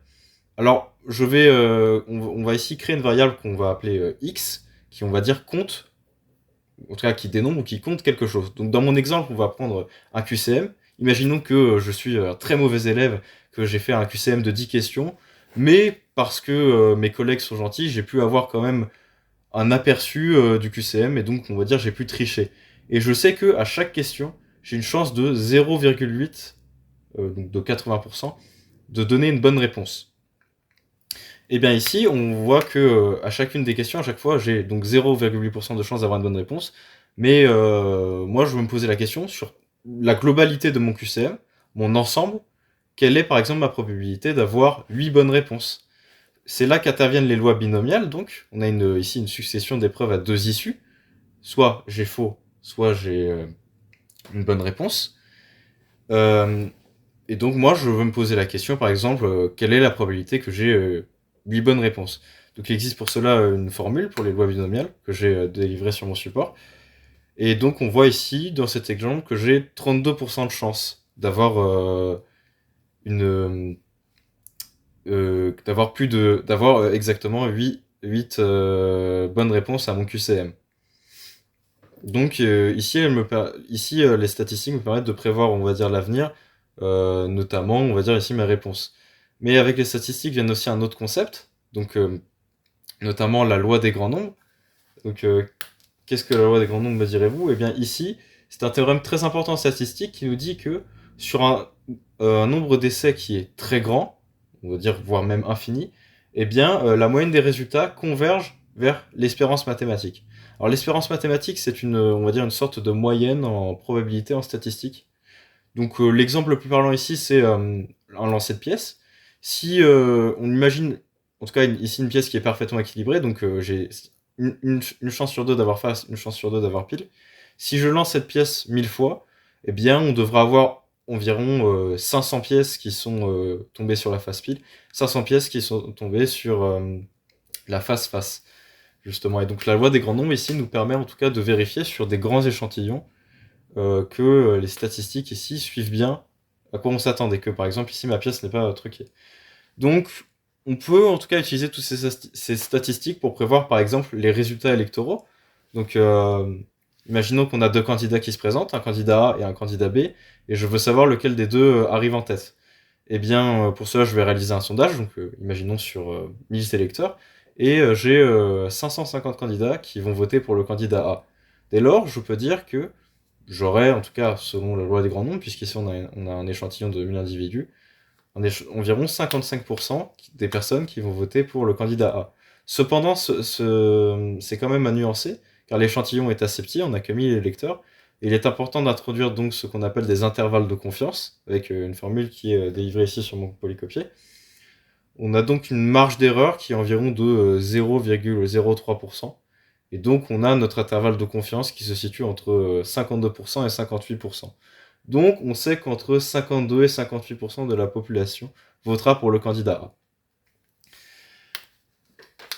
Alors, on va ici créer une variable qu'on va appeler x, qui on va dire compte, en tout cas qui dénombre ou qui compte quelque chose. Donc dans mon exemple, on va prendre un QCM. Imaginons que je suis un très mauvais élève, que j'ai fait un QCM de 10 questions, mais parce que mes collègues sont gentils, j'ai pu avoir quand même un aperçu du QCM, et donc on va dire j'ai pu tricher. Et je sais que à chaque question, j'ai une chance de 0,8, donc de 80%, de donner une bonne réponse. Et bien ici, on voit que à chacune des questions, à chaque fois, j'ai donc 0,8% de chance d'avoir une bonne réponse. Mais moi, je vais me poser la question sur la globalité de mon QCM, mon ensemble, quelle est par exemple ma probabilité d'avoir 8 bonnes réponses. C'est là qu'interviennent les lois binomiales, donc on a ici une succession d'épreuves à 2 issues. Soit j'ai faux, soit j'ai une bonne réponse. Et donc moi, je veux me poser la question, par exemple, quelle est la probabilité que j'ai 8 bonnes réponses. Donc il existe pour cela une formule pour les lois binomiales que j'ai délivrée sur mon support. Et donc on voit ici, dans cet exemple, que j'ai 32% de chance d'avoir d'avoir exactement 8 bonnes réponses à mon QCM. Donc ici, les statistiques me permettent de prévoir, on va dire, l'avenir, notamment, on va dire ici, mes réponses. Mais avec les statistiques viennent aussi un autre concept, donc notamment la loi des grands nombres. Donc qu'est-ce que la loi des grands nombres, me direz-vous? Eh bien ici, c'est un théorème très important en statistique qui nous dit que sur un nombre d'essais qui est très grand, on va dire voire même infini, eh bien la moyenne des résultats converge vers l'espérance mathématique. Alors l'espérance mathématique, c'est on va dire une sorte de moyenne en probabilité en statistique. Donc l'exemple le plus parlant ici, c'est un lancer de pièces. Si on imagine, en tout cas ici une pièce qui est parfaitement équilibrée, donc j'ai une chance sur deux d'avoir face, une chance sur deux d'avoir pile. Si je lance cette pièce 1000 fois, eh bien on devra avoir environ 500 pièces qui sont tombées sur la face pile, 500 pièces qui sont tombées sur la face face, justement. Et donc la loi des grands nombres ici nous permet en tout cas de vérifier sur des grands échantillons que les statistiques ici suivent bien à quoi on s'attendait, que par exemple ici ma pièce n'est pas truquée. Donc on peut en tout cas utiliser toutes ces statistiques pour prévoir par exemple les résultats électoraux. Donc imaginons qu'on a deux candidats qui se présentent, un candidat A et un candidat B, et je veux savoir lequel des deux arrive en tête. Eh bien pour cela je vais réaliser un sondage, donc imaginons sur 1000 électeurs, et j'ai 550 candidats qui vont voter pour le candidat A. Dès lors, je peux dire que j'aurai, en tout cas selon la loi des grands nombres, puisqu'ici on a un échantillon de 1000 individus, environ 55% des personnes qui vont voter pour le candidat A. Cependant, c'est quand même à nuancer, car l'échantillon est assez petit, on n'a que 1000 électeurs, et il est important d'introduire donc ce qu'on appelle des intervalles de confiance, avec une formule qui est délivrée ici sur mon polycopier. On a donc une marge d'erreur qui est environ de 0,03%, et donc on a notre intervalle de confiance qui se situe entre 52% et 58%. Donc on sait qu'entre 52 et 58% de la population votera pour le candidat A.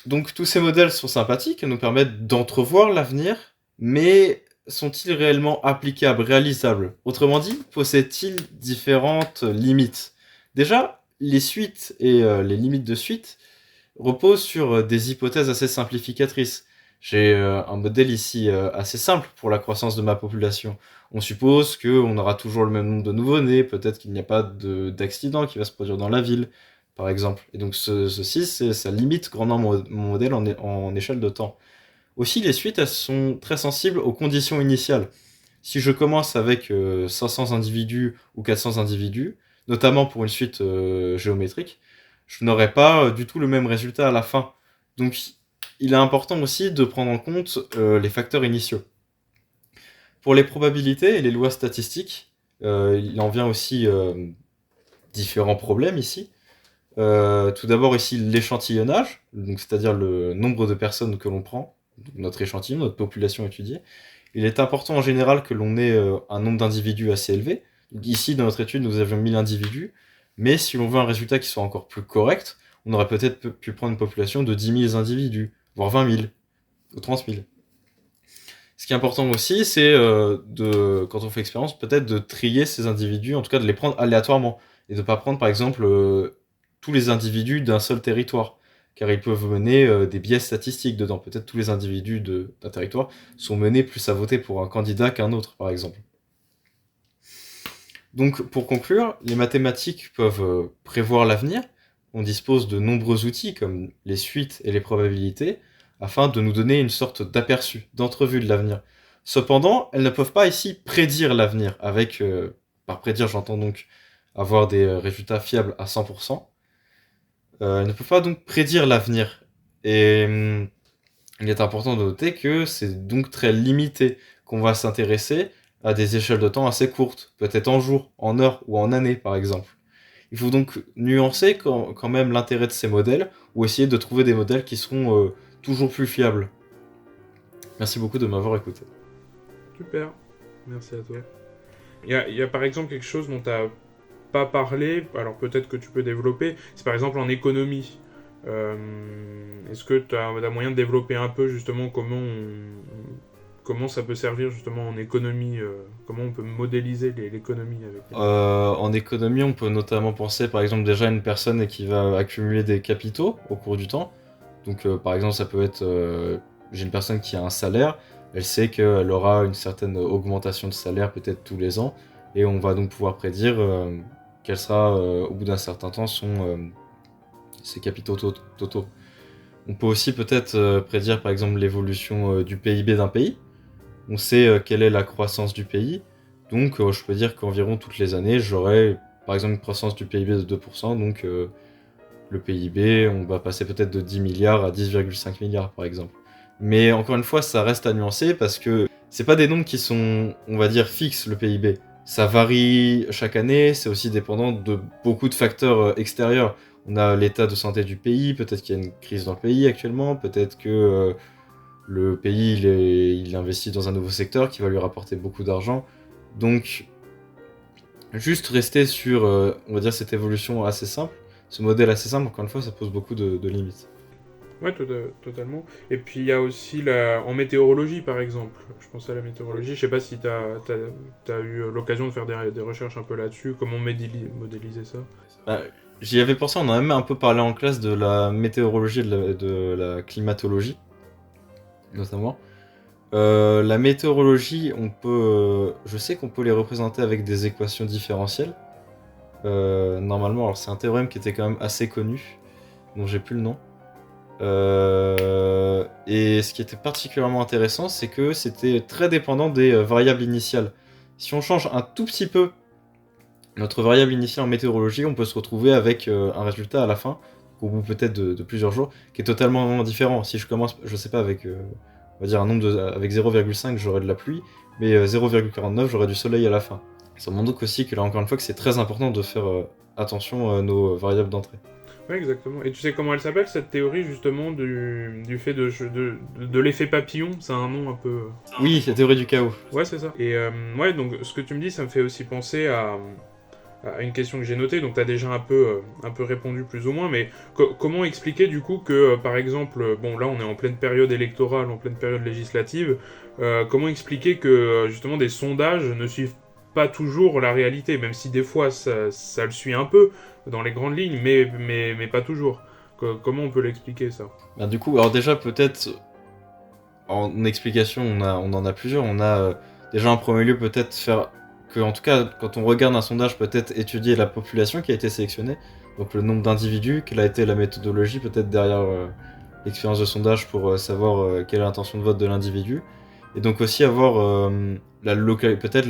Donc tous ces modèles sont sympathiques et nous permettent d'entrevoir l'avenir, mais sont-ils réellement applicables, réalisables? Autrement dit, possèdent-ils différentes limites? Déjà, les suites et les limites de suite reposent sur des hypothèses assez simplificatrices. J'ai un modèle ici assez simple pour la croissance de ma population. On suppose qu'on aura toujours le même nombre de nouveau-nés, peut-être qu'il n'y a pas d'accident qui va se produire dans la ville, par exemple. Et donc ceci, ça limite grandement mon modèle en échelle de temps. Aussi, les suites, elles sont très sensibles aux conditions initiales. Si je commence avec 500 individus ou 400 individus, notamment pour une suite géométrique, je n'aurai pas du tout le même résultat à la fin. Donc il est important aussi de prendre en compte les facteurs initiaux. Pour les probabilités et les lois statistiques, il en vient aussi différents problèmes ici. Tout d'abord ici l'échantillonnage, c'est-à-dire le nombre de personnes que l'on prend, notre échantillon, notre population étudiée. Il est important en général que l'on ait un nombre d'individus assez élevé. Donc, ici, dans notre étude, nous avions 1000 individus, mais si l'on veut un résultat qui soit encore plus correct, on aurait peut-être pu prendre une population de 10 000 individus, voire 20 000 ou 30 000. Ce qui est important aussi, c'est quand on fait expérience, peut-être de trier ces individus, en tout cas de les prendre aléatoirement, et de ne pas prendre par exemple tous les individus d'un seul territoire, car ils peuvent mener des biais statistiques dedans. Peut-être tous les individus d'un territoire sont menés plus à voter pour un candidat qu'un autre, par exemple. Donc pour conclure, les mathématiques peuvent prévoir l'avenir. On dispose de nombreux outils comme les suites et les probabilités, afin de nous donner une sorte d'aperçu, d'entrevue de l'avenir. Cependant, elles ne peuvent pas ici prédire l'avenir, par prédire j'entends donc avoir des résultats fiables à 100%. Elles ne peuvent pas donc prédire l'avenir. Et il est important de noter que c'est donc très limité qu'on va s'intéresser à des échelles de temps assez courtes, peut-être en jours, en heures ou en années par exemple. Il faut donc nuancer quand même l'intérêt de ces modèles, ou essayer de trouver des modèles qui seront toujours plus fiable. Merci beaucoup de m'avoir écouté. Super, merci à toi. Il y a par exemple quelque chose dont tu n'as pas parlé, alors peut-être que tu peux développer, c'est par exemple en économie. Est-ce que tu as moyen de développer un peu justement comment ça peut servir justement en économie, comment on peut modéliser l'économie avec En économie, on peut notamment penser par exemple déjà à une personne qui va accumuler des capitaux au cours du temps. Donc par exemple ça peut être, j'ai une personne qui a un salaire, elle sait qu'elle aura une certaine augmentation de salaire peut-être tous les ans, et on va donc pouvoir prédire quel sera au bout d'un certain temps ses capitaux totaux. On peut aussi peut-être prédire par exemple l'évolution du PIB d'un pays. On sait quelle est la croissance du pays, donc je peux dire qu'environ toutes les années j'aurai par exemple une croissance du PIB de 2%, donc le PIB, on va passer peut-être de 10 milliards à 10,5 milliards par exemple. Mais encore une fois, ça reste à nuancer parce que c'est pas des nombres qui sont, on va dire, fixes, le PIB. Ça varie chaque année, c'est aussi dépendant de beaucoup de facteurs extérieurs. On a l'état de santé du pays, peut-être qu'il y a une crise dans le pays actuellement, peut-être que le pays il investit dans un nouveau secteur qui va lui rapporter beaucoup d'argent. Donc, juste rester sur, on va dire, cette évolution assez simple, ce modèle assez simple, encore une fois, ça pose beaucoup de limites. Ouais, totalement. Et puis il y a aussi en météorologie par exemple. Je pense à la météorologie, je sais pas si t'as eu l'occasion de faire des recherches un peu là-dessus, comment modéliser ça. J'y avais pensé, on en a même un peu parlé en classe de la météorologie et de la climatologie, notamment. La météorologie, je sais qu'on peut les représenter avec des équations différentielles. Normalement, alors c'est un théorème qui était quand même assez connu, dont j'ai plus le nom. Et ce qui était particulièrement intéressant, c'est que c'était très dépendant des variables initiales. Si on change un tout petit peu notre variable initiale en météorologie, on peut se retrouver avec un résultat à la fin, au bout peut-être de plusieurs jours, qui est totalement différent. Si je commence, je sais pas, avec on va dire un nombre avec 0,5, j'aurai de la pluie, mais 0,49, j'aurai du soleil à la fin. Ça montre donc aussi que là, encore une fois, que c'est très important de faire attention à nos variables d'entrée. Ouais, exactement. Et tu sais comment elle s'appelle, cette théorie, justement, du fait de l'effet papillon? C'est un nom un peu... Oui, la théorie du chaos. Ouais, c'est ça. Et ouais, donc, ce que tu me dis, ça me fait aussi penser à une question que j'ai notée, donc tu as déjà un peu répondu plus ou moins, mais comment expliquer, du coup, que, par exemple, bon, là, on est en pleine période électorale, en pleine période législative, comment expliquer que, justement, des sondages ne suivent pas toujours la réalité, même si des fois, ça le suit un peu, dans les grandes lignes, mais pas toujours. Comment on peut l'expliquer, ça? Du coup, alors déjà, peut-être, en explication, on en a plusieurs. On a déjà en premier lieu peut-être faire que, en tout cas, quand on regarde un sondage, peut-être étudier la population qui a été sélectionnée, donc le nombre d'individus, quelle a été la méthodologie peut-être derrière l'expérience de sondage pour savoir quelle est l'intention de vote de l'individu, et donc aussi avoir peut-être,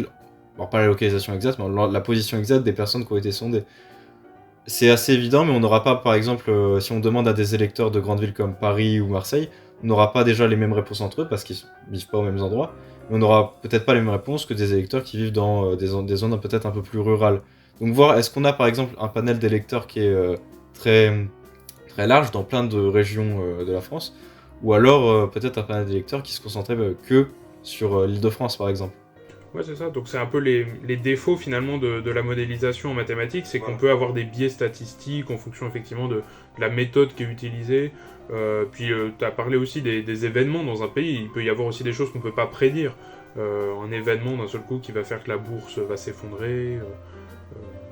alors pas la localisation exacte, mais la position exacte des personnes qui ont été sondées. C'est assez évident, mais on n'aura pas, par exemple, si on demande à des électeurs de grandes villes comme Paris ou Marseille, on n'aura pas déjà les mêmes réponses entre eux, parce qu'ils ne vivent pas aux mêmes endroits, mais on n'aura peut-être pas les mêmes réponses que des électeurs qui vivent dans des zones peut-être un peu plus rurales. Donc voir, est-ce qu'on a par exemple un panel d'électeurs qui est très, très large dans plein de régions de la France, ou alors peut-être un panel d'électeurs qui se concentrait que sur l'Île-de-France par exemple. Ouais, c'est ça. Donc c'est un peu les défauts finalement de la modélisation en mathématiques, c'est qu'on peut avoir des biais statistiques en fonction effectivement de la méthode qui est utilisée. Puis tu as parlé aussi des événements dans un pays, il peut y avoir aussi des choses qu'on ne peut pas prédire. Un événement d'un seul coup qui va faire que la bourse va s'effondrer,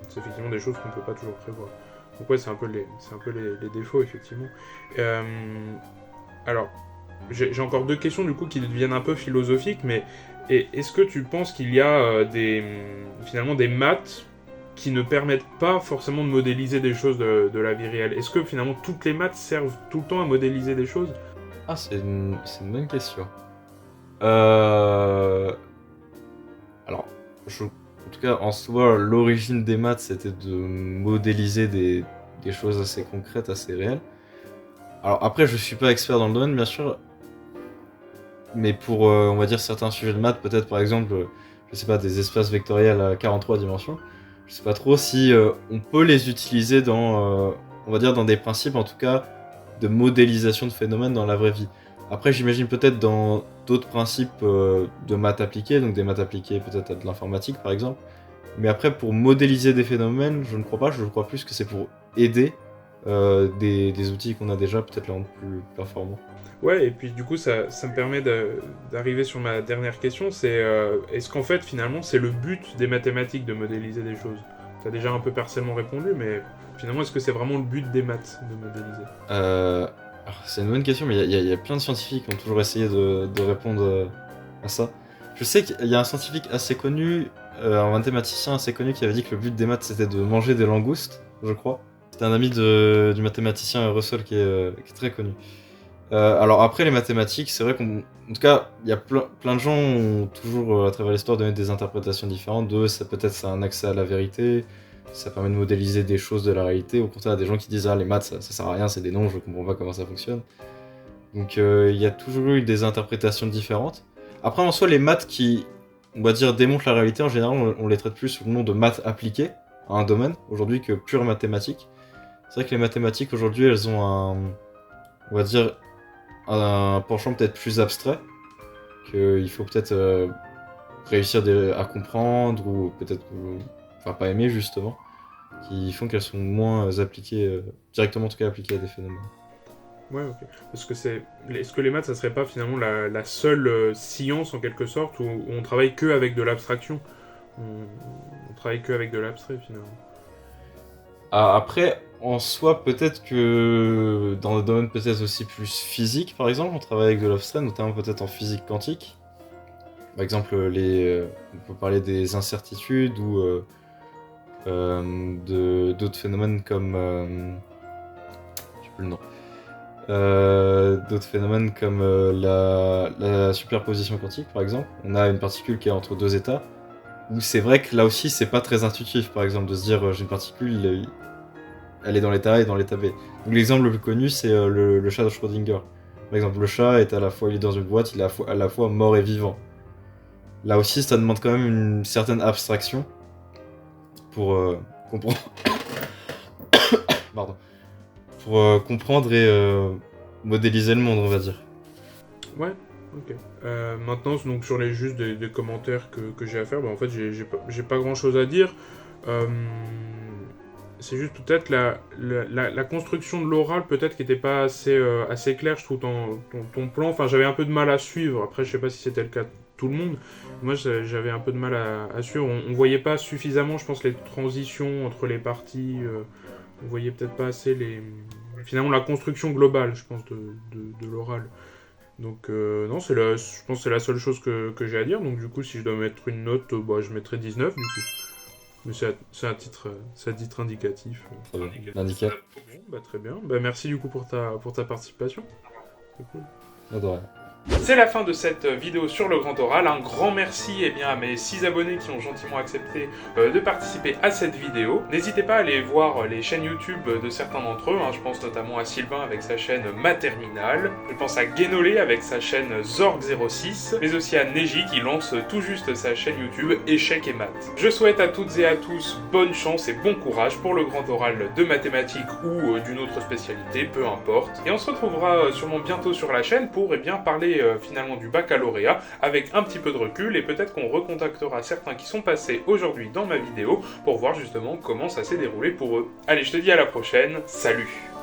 c'est effectivement des choses qu'on ne peut pas toujours prévoir. Donc ouais, c'est un peu les défauts effectivement. Alors, j'ai encore 2 questions du coup qui deviennent un peu philosophiques, mais est-ce que tu penses qu'il y a finalement des maths qui ne permettent pas forcément de modéliser des choses de la vie réelle? Est-ce que finalement toutes les maths servent tout le temps à modéliser des choses? Ah, c'est une bonne question. Alors, en tout cas, en soi, l'origine des maths, c'était de modéliser des choses assez concrètes, assez réelles. Alors après, je suis pas expert dans le domaine, bien sûr, mais pour, on va dire, certains sujets de maths, peut-être par exemple, je sais pas, des espaces vectoriels à 43 dimensions, je sais pas trop si on peut les utiliser dans, on va dire, dans des principes, en tout cas, de modélisation de phénomènes dans la vraie vie. Après, j'imagine peut-être dans d'autres principes de maths appliquées, donc des maths appliquées peut-être à de l'informatique par exemple. Mais après, pour modéliser des phénomènes, je ne crois pas, je crois plus que c'est pour aider des outils qu'on a déjà, peut-être les rendre plus performants. Ouais, et puis du coup, ça me permet d'arriver sur ma dernière question, c'est est-ce qu'en fait, finalement, c'est le but des mathématiques de modéliser des choses? Tu as déjà un peu partiellement répondu, mais finalement, est-ce que c'est vraiment le but des maths de modéliser? C'est une bonne question, mais il y a plein de scientifiques qui ont toujours essayé de répondre à ça. Je sais qu'il y a un scientifique assez connu, un mathématicien assez connu qui avait dit que le but des maths c'était de manger des langoustes, je crois. C'était un ami du mathématicien Russell qui est très connu. Alors après les mathématiques, c'est vrai qu'en tout cas, il y a plein de gens ont toujours à travers l'histoire donné des interprétations différentes. Ça peut-être c'est un accès à la vérité, ça permet de modéliser des choses de la réalité. Au contraire, il y a des gens qui disent les maths ça sert à rien, c'est des noms, je comprends pas comment ça fonctionne. Donc il y a toujours eu des interprétations différentes. Après en soi les maths qui, on va dire, démontrent la réalité, en général on les traite plus sous le nom de maths appliquées à un domaine aujourd'hui que pure mathématiques. C'est vrai que les mathématiques aujourd'hui elles ont on va dire un penchant peut-être plus abstrait, qu'il faut peut-être réussir à comprendre ou peut-être pas aimer justement, qui font qu'elles sont moins appliquées, directement en tout cas appliquées à des phénomènes. Ouais, ok. Parce que est-ce que les maths, ça serait pas finalement la seule science en quelque sorte où on travaille que avec de l'abstraction? On travaille que avec de l'abstrait finalement. Après, en soi, peut-être que dans des domaines peut-être aussi plus physiques, par exemple, on travaille avec de l'abstrait, notamment peut-être en physique quantique. Par exemple, on peut parler des incertitudes ou d'autres phénomènes comme... j'ai plus le nom. D'autres phénomènes comme la superposition quantique, par exemple. On a une particule qui est entre 2 états, où c'est vrai que là aussi, c'est pas très intuitif, par exemple, de se dire j'ai une particule, elle est dans l'état A et dans l'état B. Donc l'exemple le plus connu, c'est le chat de Schrödinger. Par exemple, le chat est à la fois il est dans une boîte, il est à la fois mort et vivant. Là aussi, ça demande quand même une certaine abstraction pour comprendre. Pardon. Pour comprendre et modéliser le monde, on va dire. Ouais, ok. Maintenant, donc sur juste des commentaires que j'ai à faire, en fait, j'ai pas grand chose à dire. C'est juste peut-être la construction de l'oral, peut-être qui n'était pas assez claire, je trouve, ton plan. Enfin, j'avais un peu de mal à suivre. Après, je sais pas si c'était le cas de tout le monde. Moi, j'avais un peu de mal à suivre. On voyait pas suffisamment, je pense, les transitions entre les parties. On voyait peut-être pas assez finalement la construction globale, je pense, de l'oral. Donc non, je pense que c'est la seule chose que j'ai à dire. Donc du coup, si je dois mettre une note, je mettrais 19 du coup. Mais c'est un titre indicatif. Très bien. L'handicap. Très bien. Merci du coup pour ta participation. C'est cool. Adoré. C'est la fin de cette vidéo sur le grand oral. Un grand merci à mes 6 abonnés qui ont gentiment accepté de participer à cette vidéo. N'hésitez pas à aller voir les chaînes YouTube de certains d'entre eux. Je pense notamment à Sylvain avec sa chaîne Ma Terminale. Je pense à Guénolé avec sa chaîne Zorg06. Mais aussi à Neji qui lance tout juste sa chaîne YouTube Échecs et Maths. Je souhaite à toutes et à tous bonne chance et bon courage pour le grand oral de mathématiques ou d'une autre spécialité, peu importe. Et on se retrouvera sûrement bientôt sur la chaîne pour parler et finalement du baccalauréat avec un petit peu de recul, et peut-être qu'on recontactera certains qui sont passés aujourd'hui dans ma vidéo pour voir justement comment ça s'est déroulé pour eux. Allez, je te dis à la prochaine, salut!